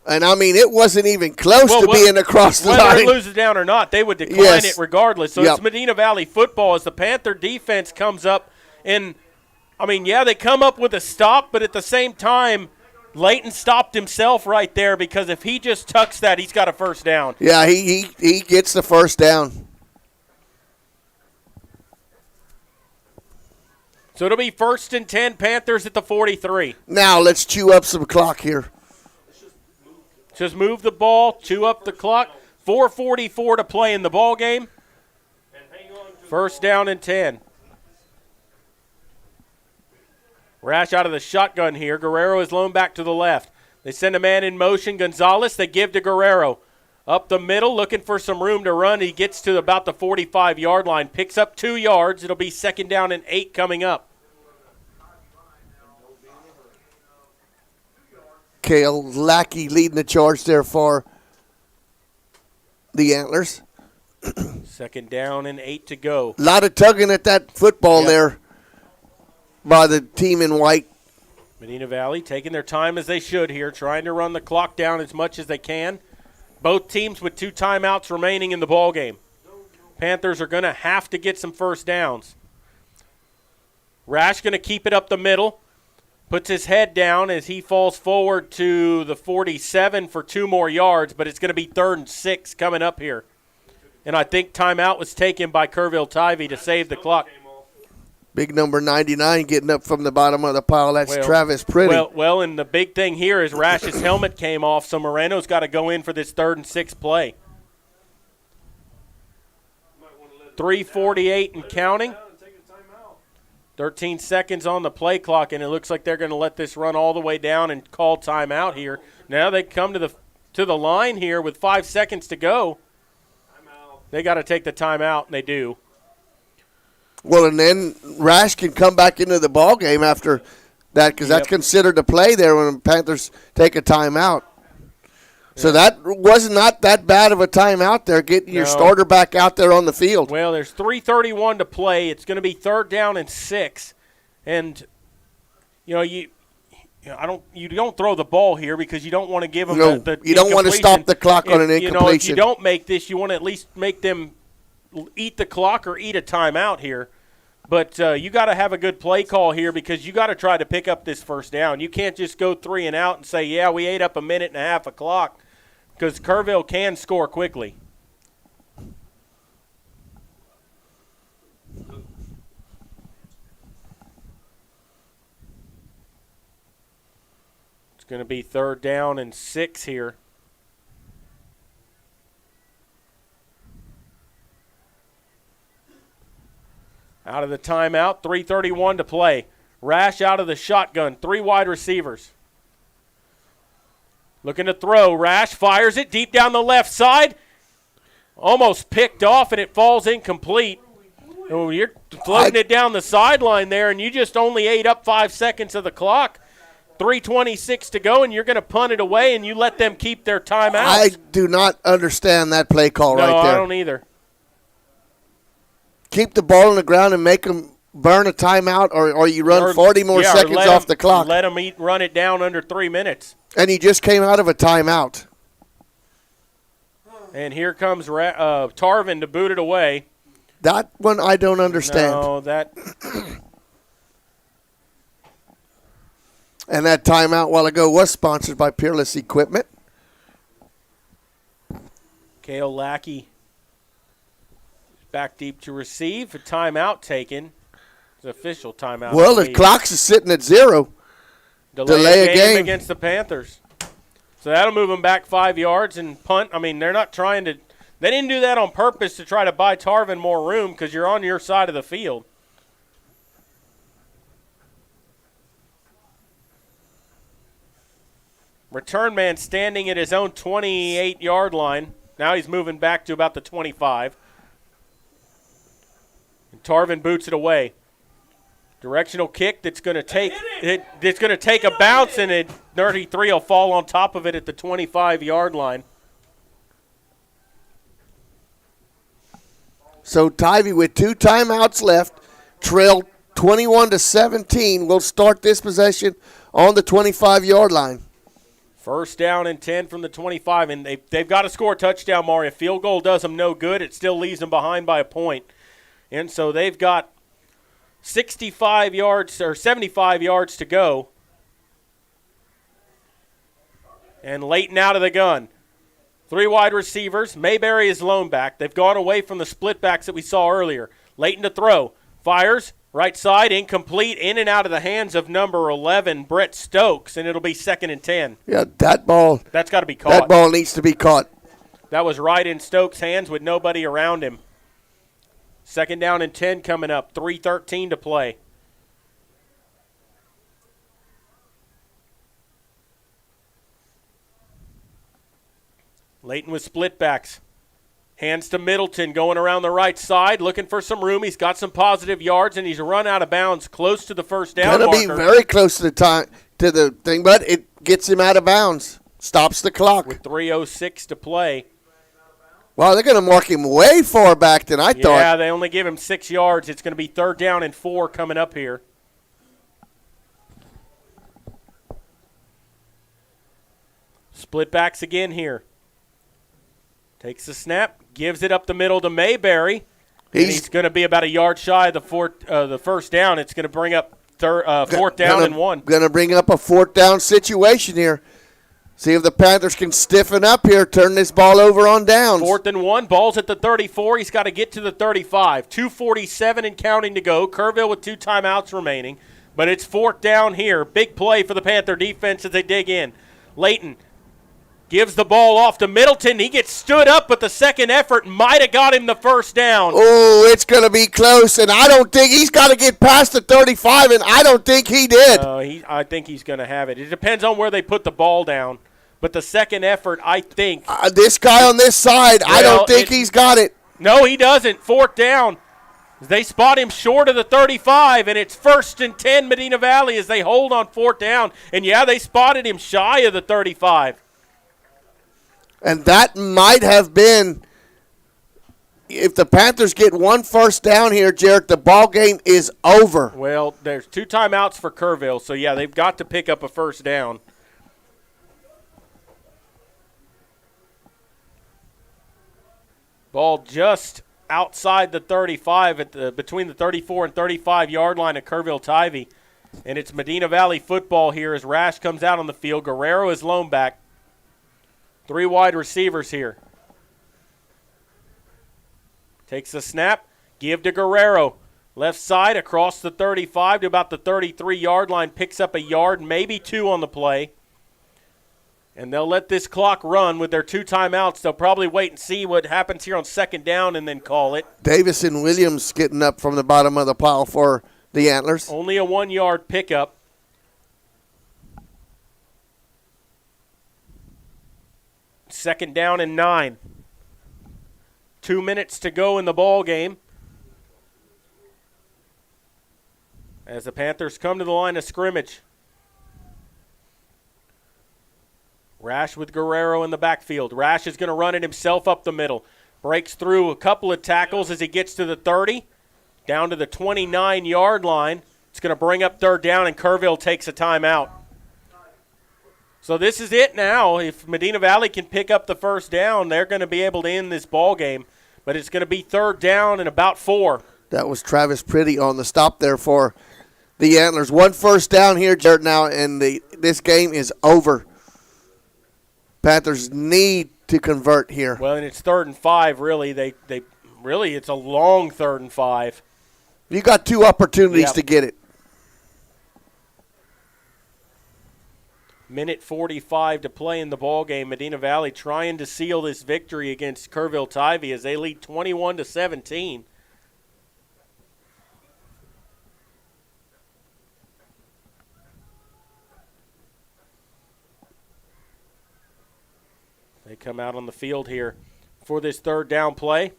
And, I mean, it wasn't even close to being across the line. Whether it loses down or not, they would decline it regardless. So it's Medina Valley football as the Panther defense comes up. And, I mean, yeah, they come up with a stop, but at the same time, Layton stopped himself right there because if he just tucks that, he's got a first down. Yeah, he gets the first down. So it'll be 1st and 10, Panthers at the 43. Now let's chew up some clock here. Just move the ball, chew up the clock. 4:44 to play in the ball game. 1st down and 10. Rash out of the shotgun here. Guerrero is loaned back to the left. They send a man in motion. Gonzalez, they give to Guerrero. Up the middle, looking for some room to run. He gets to about the 45-yard line. Picks up 2 yards. It'll be 2nd down and 8 coming up. Cale Lackey leading the charge there for the Antlers. 2nd down and 8 to go. A lot of tugging at that football there by the team in white. Medina Valley taking their time as they should here, trying to run the clock down as much as they can. Both teams with 2 timeouts remaining in the ball game. Panthers are going to have to get some first downs. Rash going to keep it up the middle. Puts his head down as he falls forward to the 47 for 2 more yards, but it's going to be 3rd and 6 coming up here. And I think timeout was taken by Kerrville Tivy to save the clock. Big number 99 getting up from the bottom of the pile. That's Travis Pretty. Well, and the big thing here is Rash's helmet came off, so Moreno's got to go in for this 3rd and 6 play. 3:48 and counting. 13 seconds on the play clock, and it looks like they're going to let this run all the way down and call timeout here. Now they come to the line here with 5 seconds to go. They got to take the timeout, and they do. Well, and then Rash can come back into the ball game after that because that's considered a play there when the Panthers take a timeout. So that was not that bad of a timeout there, getting your starter back out there on the field. Well, there's 3:31 to play. It's going to be 3rd down and 6, and you don't throw the ball here because you don't want to give them the you don't want to stop the clock on an incompletion. If you don't make this, you want to at least make them eat the clock or eat a timeout here. But you got to have a good play call here because you got to try to pick up this first down. You can't just go 3 and out and say, yeah, we ate up 1.5 minutes of clock. Because Kerrville can score quickly. It's going to be 3rd down and 6 here. Out of the timeout, 3:31 to play. Rash out of the shotgun, 3 wide receivers. Looking to throw. Rash fires it deep down the left side. Almost picked off, and it falls incomplete. Oh, you're floating it down the sideline there, and you just only ate up 5 seconds of the clock. 3:26 to go, and you're going to punt it away, and you let them keep their timeout. I do not understand that play call right there. No, I don't either. Keep the ball on the ground and make them burn a timeout, or you run 40 more seconds off the clock. Let them run it down under 3 minutes. And he just came out of a timeout. And here comes Tarvin to boot it away. That one I don't understand. No, that. And that timeout a while ago was sponsored by Peerless Equipment. Kale Lackey back deep to receive. A timeout taken. It's an official timeout. Well, the clock's is sitting at 0. Delay a game against the Panthers. So that'll move them back 5 yards and punt. I mean, they're not trying to – they didn't do that on purpose to try to buy Tarvin more room because you're on your side of the field. Return man standing at his own 28-yard line. Now he's moving back to about the 25. And Tarvin boots it away. Directional kick that's going to take it's going to take a bounce, and 33 will fall on top of it at the 25-yard line. So Tivy with 2 timeouts left, trail 21-17. Will start this possession on the 25-yard line. First down and 10 from the 25, and they've got to score a touchdown, Mario. Field goal does them no good. It still leaves them behind by a point. And so they've got 65 yards or 75 yards to go. And Leighton out of the gun. 3 wide receivers. Mayberry is lone back. They've gone away from the split backs that we saw earlier. Leighton to throw. Fires. Right side, incomplete, in and out of the hands of number 11, Brett Stokes, and it'll be 2nd and 10. Yeah, that ball. That's got to be caught. That ball needs to be caught. That was right in Stokes' hands with nobody around him. 2nd down and 10 coming up. 3:13 to play. Leighton with split backs. Hands to Middleton, going around the right side, looking for some room. He's got some positive yards, and he's run out of bounds close to the first down marker. Going to be very close to the thing, but it gets him out of bounds. Stops the clock. With 3:06 to play. Wow, they're going to mark him way far back than I thought. Yeah, they only give him 6 yards. It's going to be 3rd down and 4 coming up here. Split backs again here. Takes the snap, gives it up the middle to Mayberry. He's going to be about a yard shy of the first down. It's going to bring up 4th down and 1. Going to bring up a 4th down situation here. See if the Panthers can stiffen up here, turn this ball over on downs. 4th and 1, ball's at the 34. He's got to get to the 35. 2:47 and counting to go. Kerrville with 2 timeouts remaining. But it's 4th down here. Big play for the Panther defense as they dig in. Leighton gives the ball off to Middleton. He gets stood up, but the second effort might have got him the first down. Oh, it's going to be close, and I don't think he's got to get past the 35, and I don't think he did. I think he's going to have it. It depends on where they put the ball down. But the second effort, I think. This guy on this side, I don't think he's got it. No, he doesn't. 4th down. They spot him short of the 35, and it's 1st and 10 Medina Valley as they hold on 4th down. And, yeah, they spotted him shy of the 35. And that might have been, if the Panthers get 1 first down here, Jarrett, the ball game is over. Well, there's 2 timeouts for Kerrville, so, yeah, they've got to pick up a first down. Ball just outside the 35, between the 34 and 35-yard line at Kerrville-Tivy. And it's Medina Valley football here as Rash comes out on the field. Guerrero is lone back. 3 wide receivers here. Takes the snap. Give to Guerrero. Left side across the 35 to about the 33-yard line. Picks up a yard, maybe 2 on the play. And they'll let this clock run with their 2 timeouts. They'll probably wait and see what happens here on 2nd down and then call it. Davis and Williams getting up from the bottom of the pile for the Antlers. Only a 1-yard pickup. Second down and 9. 2 minutes to go in the ball game. As the Panthers come to the line of scrimmage. Rash with Guerrero in the backfield. Rash is going to run it himself up the middle. Breaks through a couple of tackles as he gets to the 30. Down to the 29-yard line. It's going to bring up 3rd down, and Kerrville takes a timeout. So this is it now. If Medina Valley can pick up the first down, they're going to be able to end this ball game. But it's going to be 3rd down and about 4. That was Travis Pretty on the stop there for the Antlers. 1 first down here, Jared, now, and this game is over. Panthers need to convert here. Well, and it's 3rd and 5, really. They really, it's a long 3rd and 5. You got 2 opportunities to get it. Minute 45 to play in the ball game. Medina Valley trying to seal this victory against Kerrville Tivy as they lead 21-17. They come out on the field here for this 3rd down play.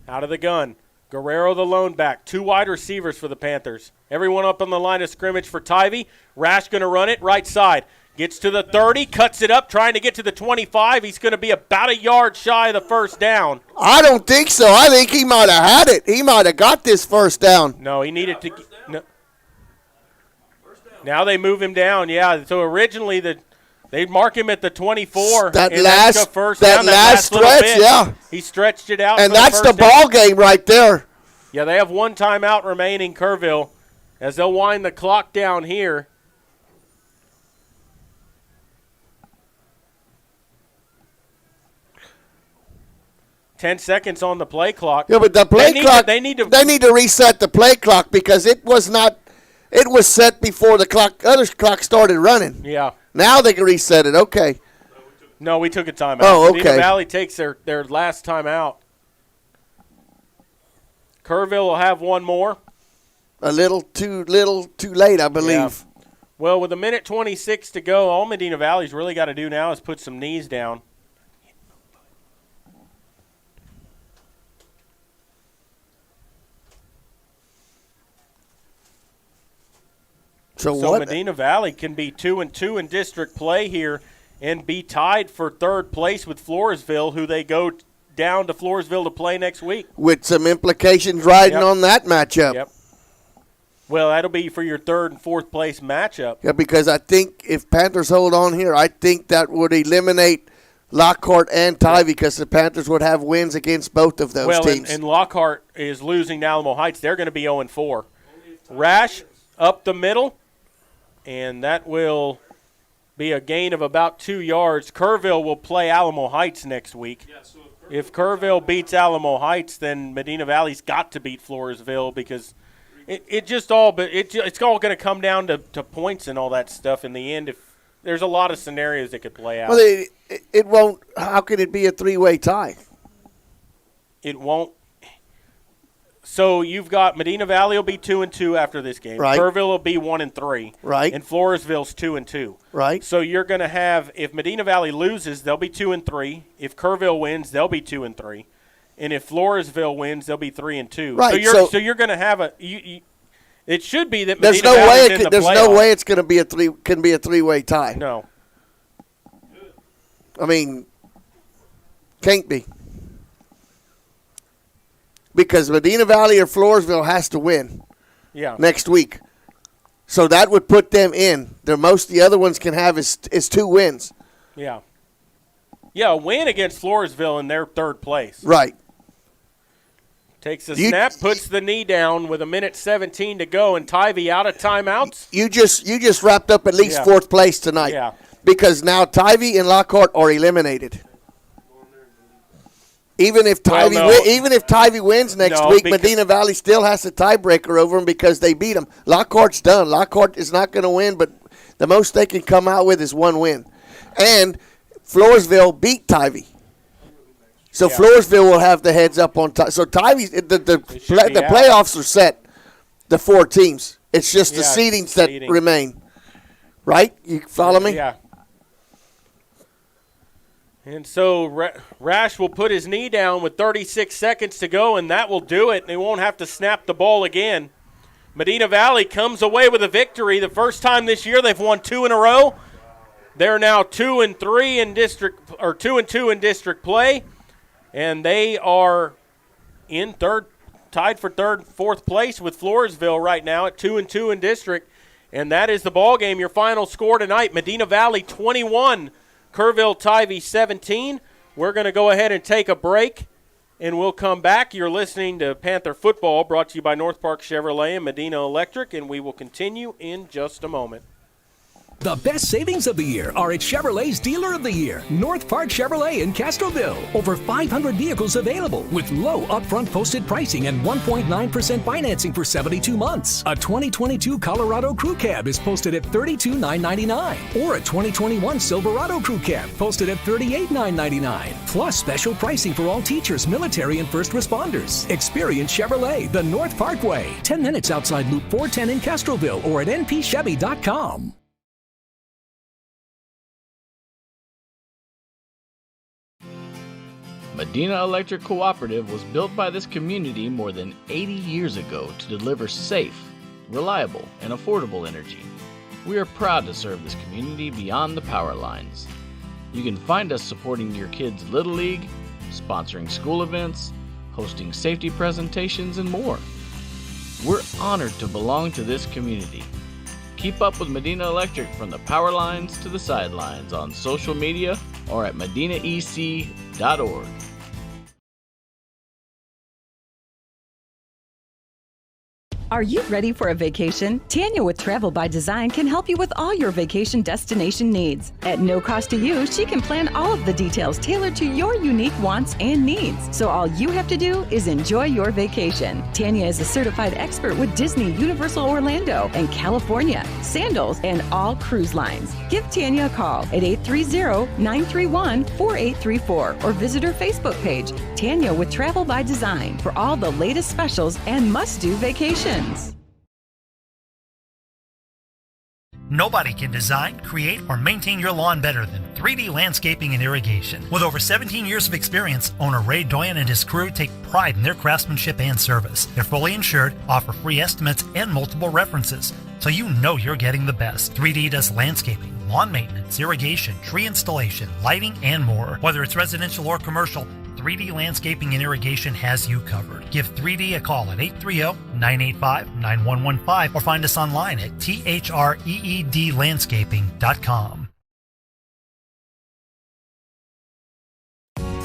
Out of the gun. Guerrero, the lone back. 2 wide receivers for the Panthers. Everyone up on the line of scrimmage for Tivy. Rash going to run it right side. Gets to the 30, cuts it up, trying to get to the 25. He's going to be about a yard shy of the 1st down. I don't think so. I think he might have had it. He might have got this 1st down. No, he needed to. No. Now they move him down. Yeah, so originally they'd mark him at the 24. That and last first that down, last little stretch, bit. yeah. He stretched it out. And for that's the first down. ball game right there. Yeah, they have 1 timeout remaining, Kerrville, as they'll wind the clock down here. Ten seconds on the play clock. Yeah, but the play clock. They need to reset the play clock because it was not. It was set before the other clock started running. Yeah. Now they can reset it. Okay. No, we took a timeout. Oh, okay. Medina Valley takes their last timeout. Kerrville will have 1 more. A little too late, I believe. Yeah. Well, with 1:26 to go, all Medina Valley's really got to do now is put some knees down. So Medina Valley can be 2-2 in district play here and be tied for 3rd place with Floresville, who they go down to Floresville to play next week. With some implications riding on that matchup. Yep. Well, that'll be for your 3rd and 4th place matchup. Yeah, because I think if Panthers hold on here, I think that would eliminate Lockhart and Tivy because the Panthers would have wins against both of those teams. And Lockhart is losing to Alamo Heights. They're going to be 0-4. Rash up the middle, and that will be a gain of about 2 yards. Kerrville will play Alamo Heights next week. If Kerrville beats Alamo Heights, then Medina Valley's got to beat Floresville because it's all going to come down to points and all that stuff in the end. If there's a lot of scenarios that could play out. Well, it won't. How can it be a 3-way tie? It won't. So you've got Medina Valley will be 2-2 after this game. Right. Kerrville will be 1-3. Right. And Floresville's 2-2. Right. So you're going to have, if Medina Valley loses, they'll be 2-3. If Kerrville wins, they'll be 2-3. And if Floresville wins, they'll be 3-2. Right. So you're going to have it should be that there's Medina Valley's in the there's playoff. no way it's going to be a 3-way tie. No. I mean, can't be. Because Medina Valley or Floresville has to win next week. So that would put them in. The most the other ones can have is 2 wins. Yeah. Yeah, a win against Floresville in their 3rd place. Right. Takes a snap, puts the knee down with 1:17 to go, and Tivy out of timeouts. You just wrapped up at least 4th place tonight. Yeah. Because now Tivy and Lockhart are eliminated. Even if Tivy wins next week, Medina Valley still has a tiebreaker over them because they beat them. Lockhart's done. Lockhart is not going to win, but the most they can come out with is 1 win. And Floresville beat Tivy. So Floresville will have the heads up on Tivy. So Tivy, the playoffs are set, the 4 teams. It's just the seedings that remain. Right? You follow me? Yeah. And so Rash will put his knee down with 36 seconds to go, and that will do it. They won't have to snap the ball again. Medina Valley comes away with a victory. The first time this year they've won 2 in a row. They're now 2-3 in district, or 2-2 in district play, and they are in tied for 3rd and 4th place with Floresville right now at 2-2 in district. And that is the ball game. Your final score tonight: Medina Valley 21. Kerrville Tivy 17. We're going to go ahead and take a break, And we'll come back. You're listening to Panther Football, brought to you by North Park Chevrolet and Medina Electric, and we will continue in just a moment. The best savings of the year are at Chevrolet's Dealer of the Year, North Park Chevrolet in Castroville. Over 500 vehicles available with low upfront posted pricing and 1.9% financing for 72 months. A 2022 Colorado Crew Cab is posted at $32,999, or a 2021 Silverado Crew Cab posted at $38,999. Plus special pricing for all teachers, military, and first responders. Experience Chevrolet, the North Parkway, 10 minutes outside Loop 410 in Castroville, or at npchevy.com. Medina Electric Cooperative was built by this community more than 80 years ago to deliver safe, reliable, and affordable energy. We are proud to serve this community beyond the power lines. You can find us supporting your kids' Little League, sponsoring school events, hosting safety presentations, and more. We're honored to belong to this community. Keep up with Medina Electric from the power lines to the sidelines on social media or at medinaec.org. Are you ready for a vacation? Tanya with Travel by Design can help you with all your vacation destination needs. At no cost to you, she can plan all of the details tailored to your unique wants and needs. So all you have to do is enjoy your vacation. Tanya is a certified expert with Disney, Universal Orlando, and California, Sandals, and all cruise lines. Give Tanya a call at 830-931-4834 or visit her Facebook page, Tanya with Travel by Design, for all the latest specials and must-do vacations. Nobody can design, create, or maintain your lawn better than 3D Landscaping and Irrigation. With over 17 years of experience, owner Ray Doyen and his crew take pride in their craftsmanship and service. They're fully insured, offer free estimates and multiple references, so you know you're getting the best. 3D does landscaping, lawn maintenance, irrigation, tree installation, lighting, and more. Whether it's residential or commercial, 3D Landscaping and Irrigation has you covered. Give 3D a call at 830-985-9115 or find us online at threedlandscaping.com.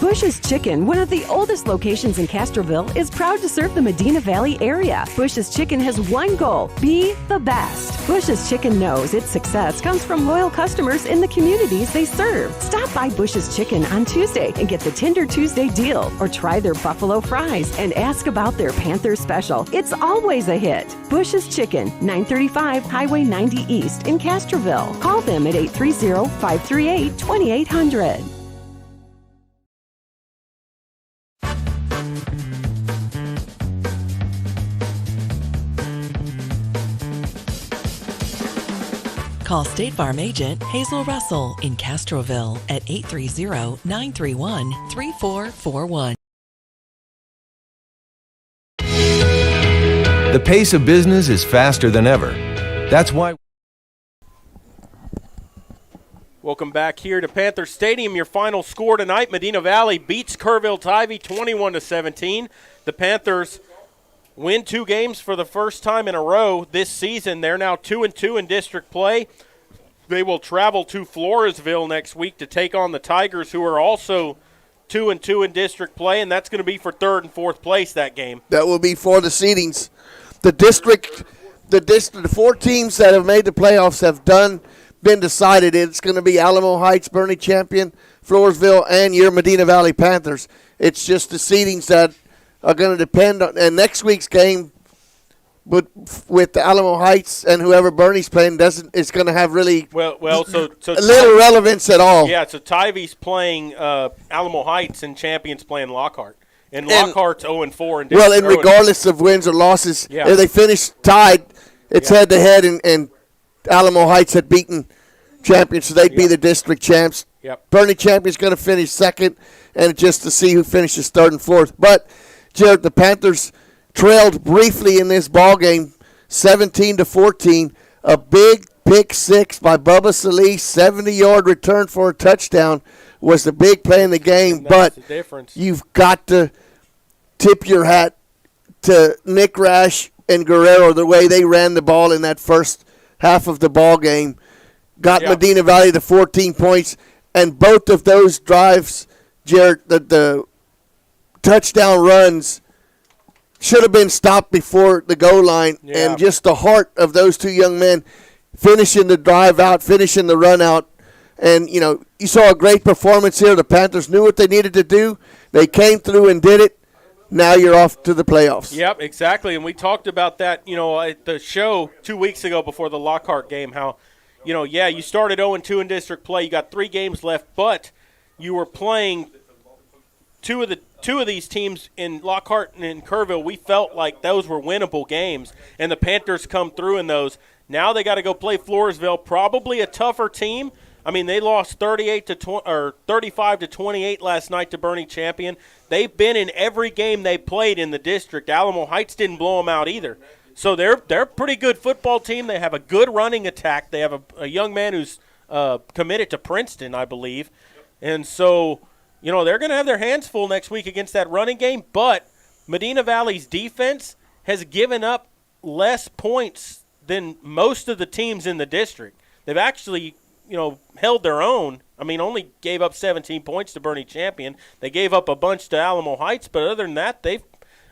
Bush's Chicken, one of the oldest locations in Castroville, is proud to serve the Medina Valley area. Bush's Chicken has one goal: be the best. Bush's Chicken knows its success comes from loyal customers in the communities they serve. Stop by Bush's Chicken on Tuesday and get the Tender Tuesday deal, or try their buffalo fries and ask about their Panther special. It's always a hit. Bush's Chicken, 935 Highway 90 East in Castroville. Call them at 830-538-2800. Call State Farm agent Hazel Russell in Castroville at 830-931-3441. The pace of business is faster than ever. That's why. Welcome back here to Panther Stadium. Your final score tonight: Medina Valley beats Kerrville Tivy 21-17. The Panthers win 2 games for the first time in a row this season. They're now 2-2 in district play. They will travel to Floresville next week to take on the Tigers, who are also 2-2 in district play, and that's going to be for 3rd and 4th place that game. That will be for the seedings. The 4 teams that have made the playoffs have been decided. It's going to be Alamo Heights, Bernie Champion, Floresville, and your Medina Valley Panthers. It's just the seedings that are going to depend on, and next week's game with the Alamo Heights and whoever Bernie's playing it's going to have really so little relevance at all. Yeah, so Tivy's playing Alamo Heights and Champion's playing Lockhart. And Lockhart's 0-4 in and regardless of wins or losses, if they finish tied, it's head-to-head, and Alamo Heights had beaten Champion, so they'd be the district champs. Yep. Bernie Champion's going to finish 2nd, and just to see who finishes 3rd and 4th. But Jared, the Panthers trailed briefly in this ball game, 17-14. A big pick 6 by Bubba Solis, 70-yard return for a touchdown was the big play in the game. But you've got to tip your hat to Nick Rash and Guerrero, the way they ran the ball in that first half of the ball game. Got Medina Valley to 14 points, and both of those drives, Jared, the touchdown runs should have been stopped before the goal line, and just the heart of those two young men finishing the drive out, finishing the run out. And, you saw a great performance here. The Panthers knew what they needed to do. They came through and did it. Now you're off to the playoffs. Yep, exactly. And we talked about that, at the show 2 weeks ago before the Lockhart game, how, you started 0-2 in district play. You got 3 games left, but you were playing two of these teams in Lockhart and in Kerrville. We felt like those were winnable games, and the Panthers come through in those. Now they got to go play Floresville, probably a tougher team. I mean, they lost 35-28 last night to Bernie Champion. They've been in every game they played in the district. Alamo Heights didn't blow them out either. So they're a pretty good football team. They have a good running attack. They have a young man who's committed to Princeton, I believe. And so, they're going to have their hands full next week against that running game. But Medina Valley's defense has given up less points than most of the teams in the district. They've actually held their own. I mean, only gave up 17 points to Bernie Champion. They gave up a bunch to Alamo Heights, but other than that, they've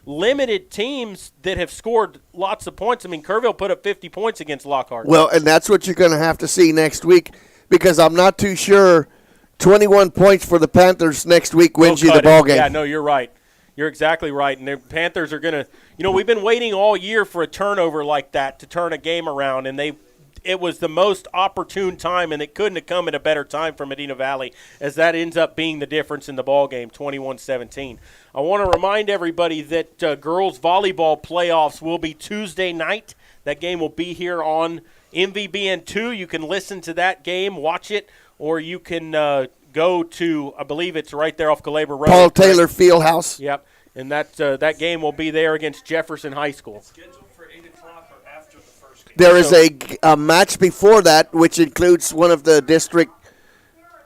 limited teams that have scored lots of points. I mean, Kerrville put up 50 points against Lockhart. Well, and that's what you're going to have to see next week, because I'm not too sure 21 points for the Panthers next week wins you the ball game. Yeah, no, you're right. You're exactly right. And the Panthers are going to we've been waiting all year for a turnover like that to turn a game around, and it was the most opportune time, and it couldn't have come at a better time for Medina Valley, as that ends up being the difference in the ball game, 21-17. I want to remind everybody that girls volleyball playoffs will be Tuesday night. That game will be here on MVBN2. You can listen to that game, watch it, or you can go to, I believe it's right there off Galabra Road. Paul Taylor Fieldhouse. Yep, and that game will be there against Jefferson High School. There is a match before that, which includes one of the district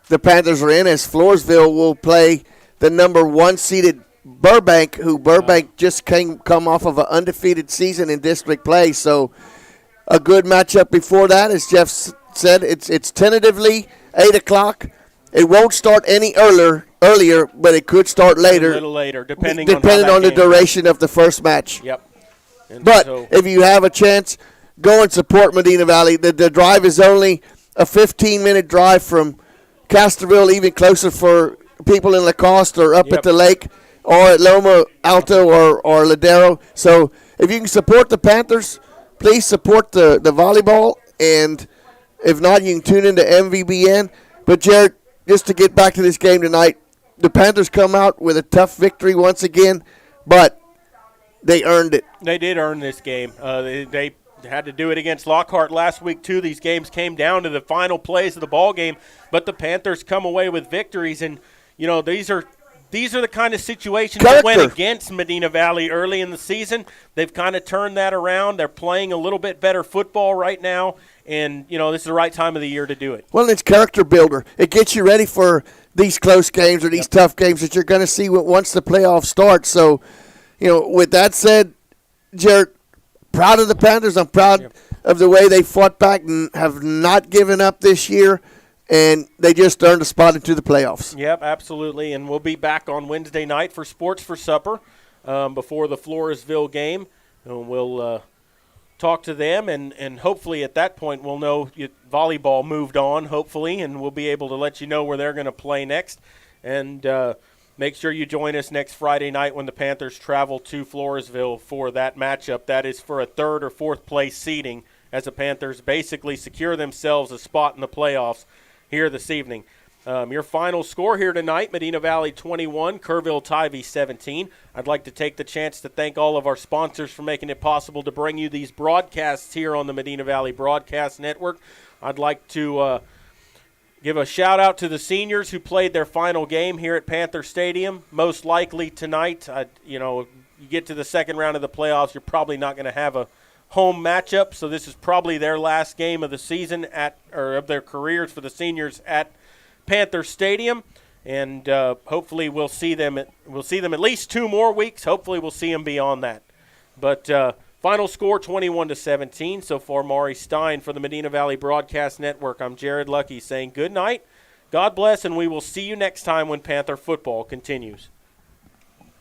the Panthers are in, as Floresville will play the number 1 seeded Burbank, who Burbank just come off of an undefeated season in district play. So a good matchup before that. As Jeff said, it's tentatively 8 o'clock. It won't start any earlier, but it could start later. A little later, depending on the duration of the first match. Yep. But if you have a chance, go and support Medina Valley. The drive is only a 15-minute drive from Castroville, even closer for people in Lacoste or up at the lake or at Loma Alto or Ladero. So if you can support the Panthers, please support the volleyball. And if not, you can tune into MVBN. But, Jared, just to get back to this game tonight, the Panthers come out with a tough victory once again, but they earned it. They did earn this game. They had to do it against Lockhart last week, too. These games came down to the final plays of the ball game, but the Panthers come away with victories. And, these are the kind of situations that went against Medina Valley early in the season. They've kind of turned that around. They're playing a little bit better football right now, and, this is the right time of the year to do it. Well, it's character builder. It gets you ready for these close games or these tough games that you're going to see once the playoffs start. So, with that said, Jared, proud of the Panthers. I'm proud of the way they fought back and have not given up this year, and they just earned a spot into the playoffs. Yep, absolutely. And we'll be back on Wednesday night for Sports for Supper before the Floresville game. And we'll talk to them, and hopefully at that point we'll know volleyball moved on, hopefully, and we'll be able to let you know where they're going to play next. And make sure you join us next Friday night when the Panthers travel to Floresville for that matchup. That is for a 3rd or 4th place seeding, as the Panthers basically secure themselves a spot in the playoffs here this evening. Your final score here tonight, Medina Valley 21, Kerrville Tivy 17. I'd like to take the chance to thank all of our sponsors for making it possible to bring you these broadcasts here on the Medina Valley Broadcast Network. I'd like to give a shout-out to the seniors who played their final game here at Panther Stadium. Most likely tonight, you get to the second round of the playoffs, you're probably not going to have a home matchup, so this is probably their last game of the season or of their careers for the seniors at Panther Stadium, and hopefully we'll see them at least 2 more weeks. Hopefully we'll see them beyond that. But final score 21-17. So far, Maury Stein for the Medina Valley Broadcast Network. I'm Jared Lucky saying good night, God bless, and we will see you next time when Panther football continues.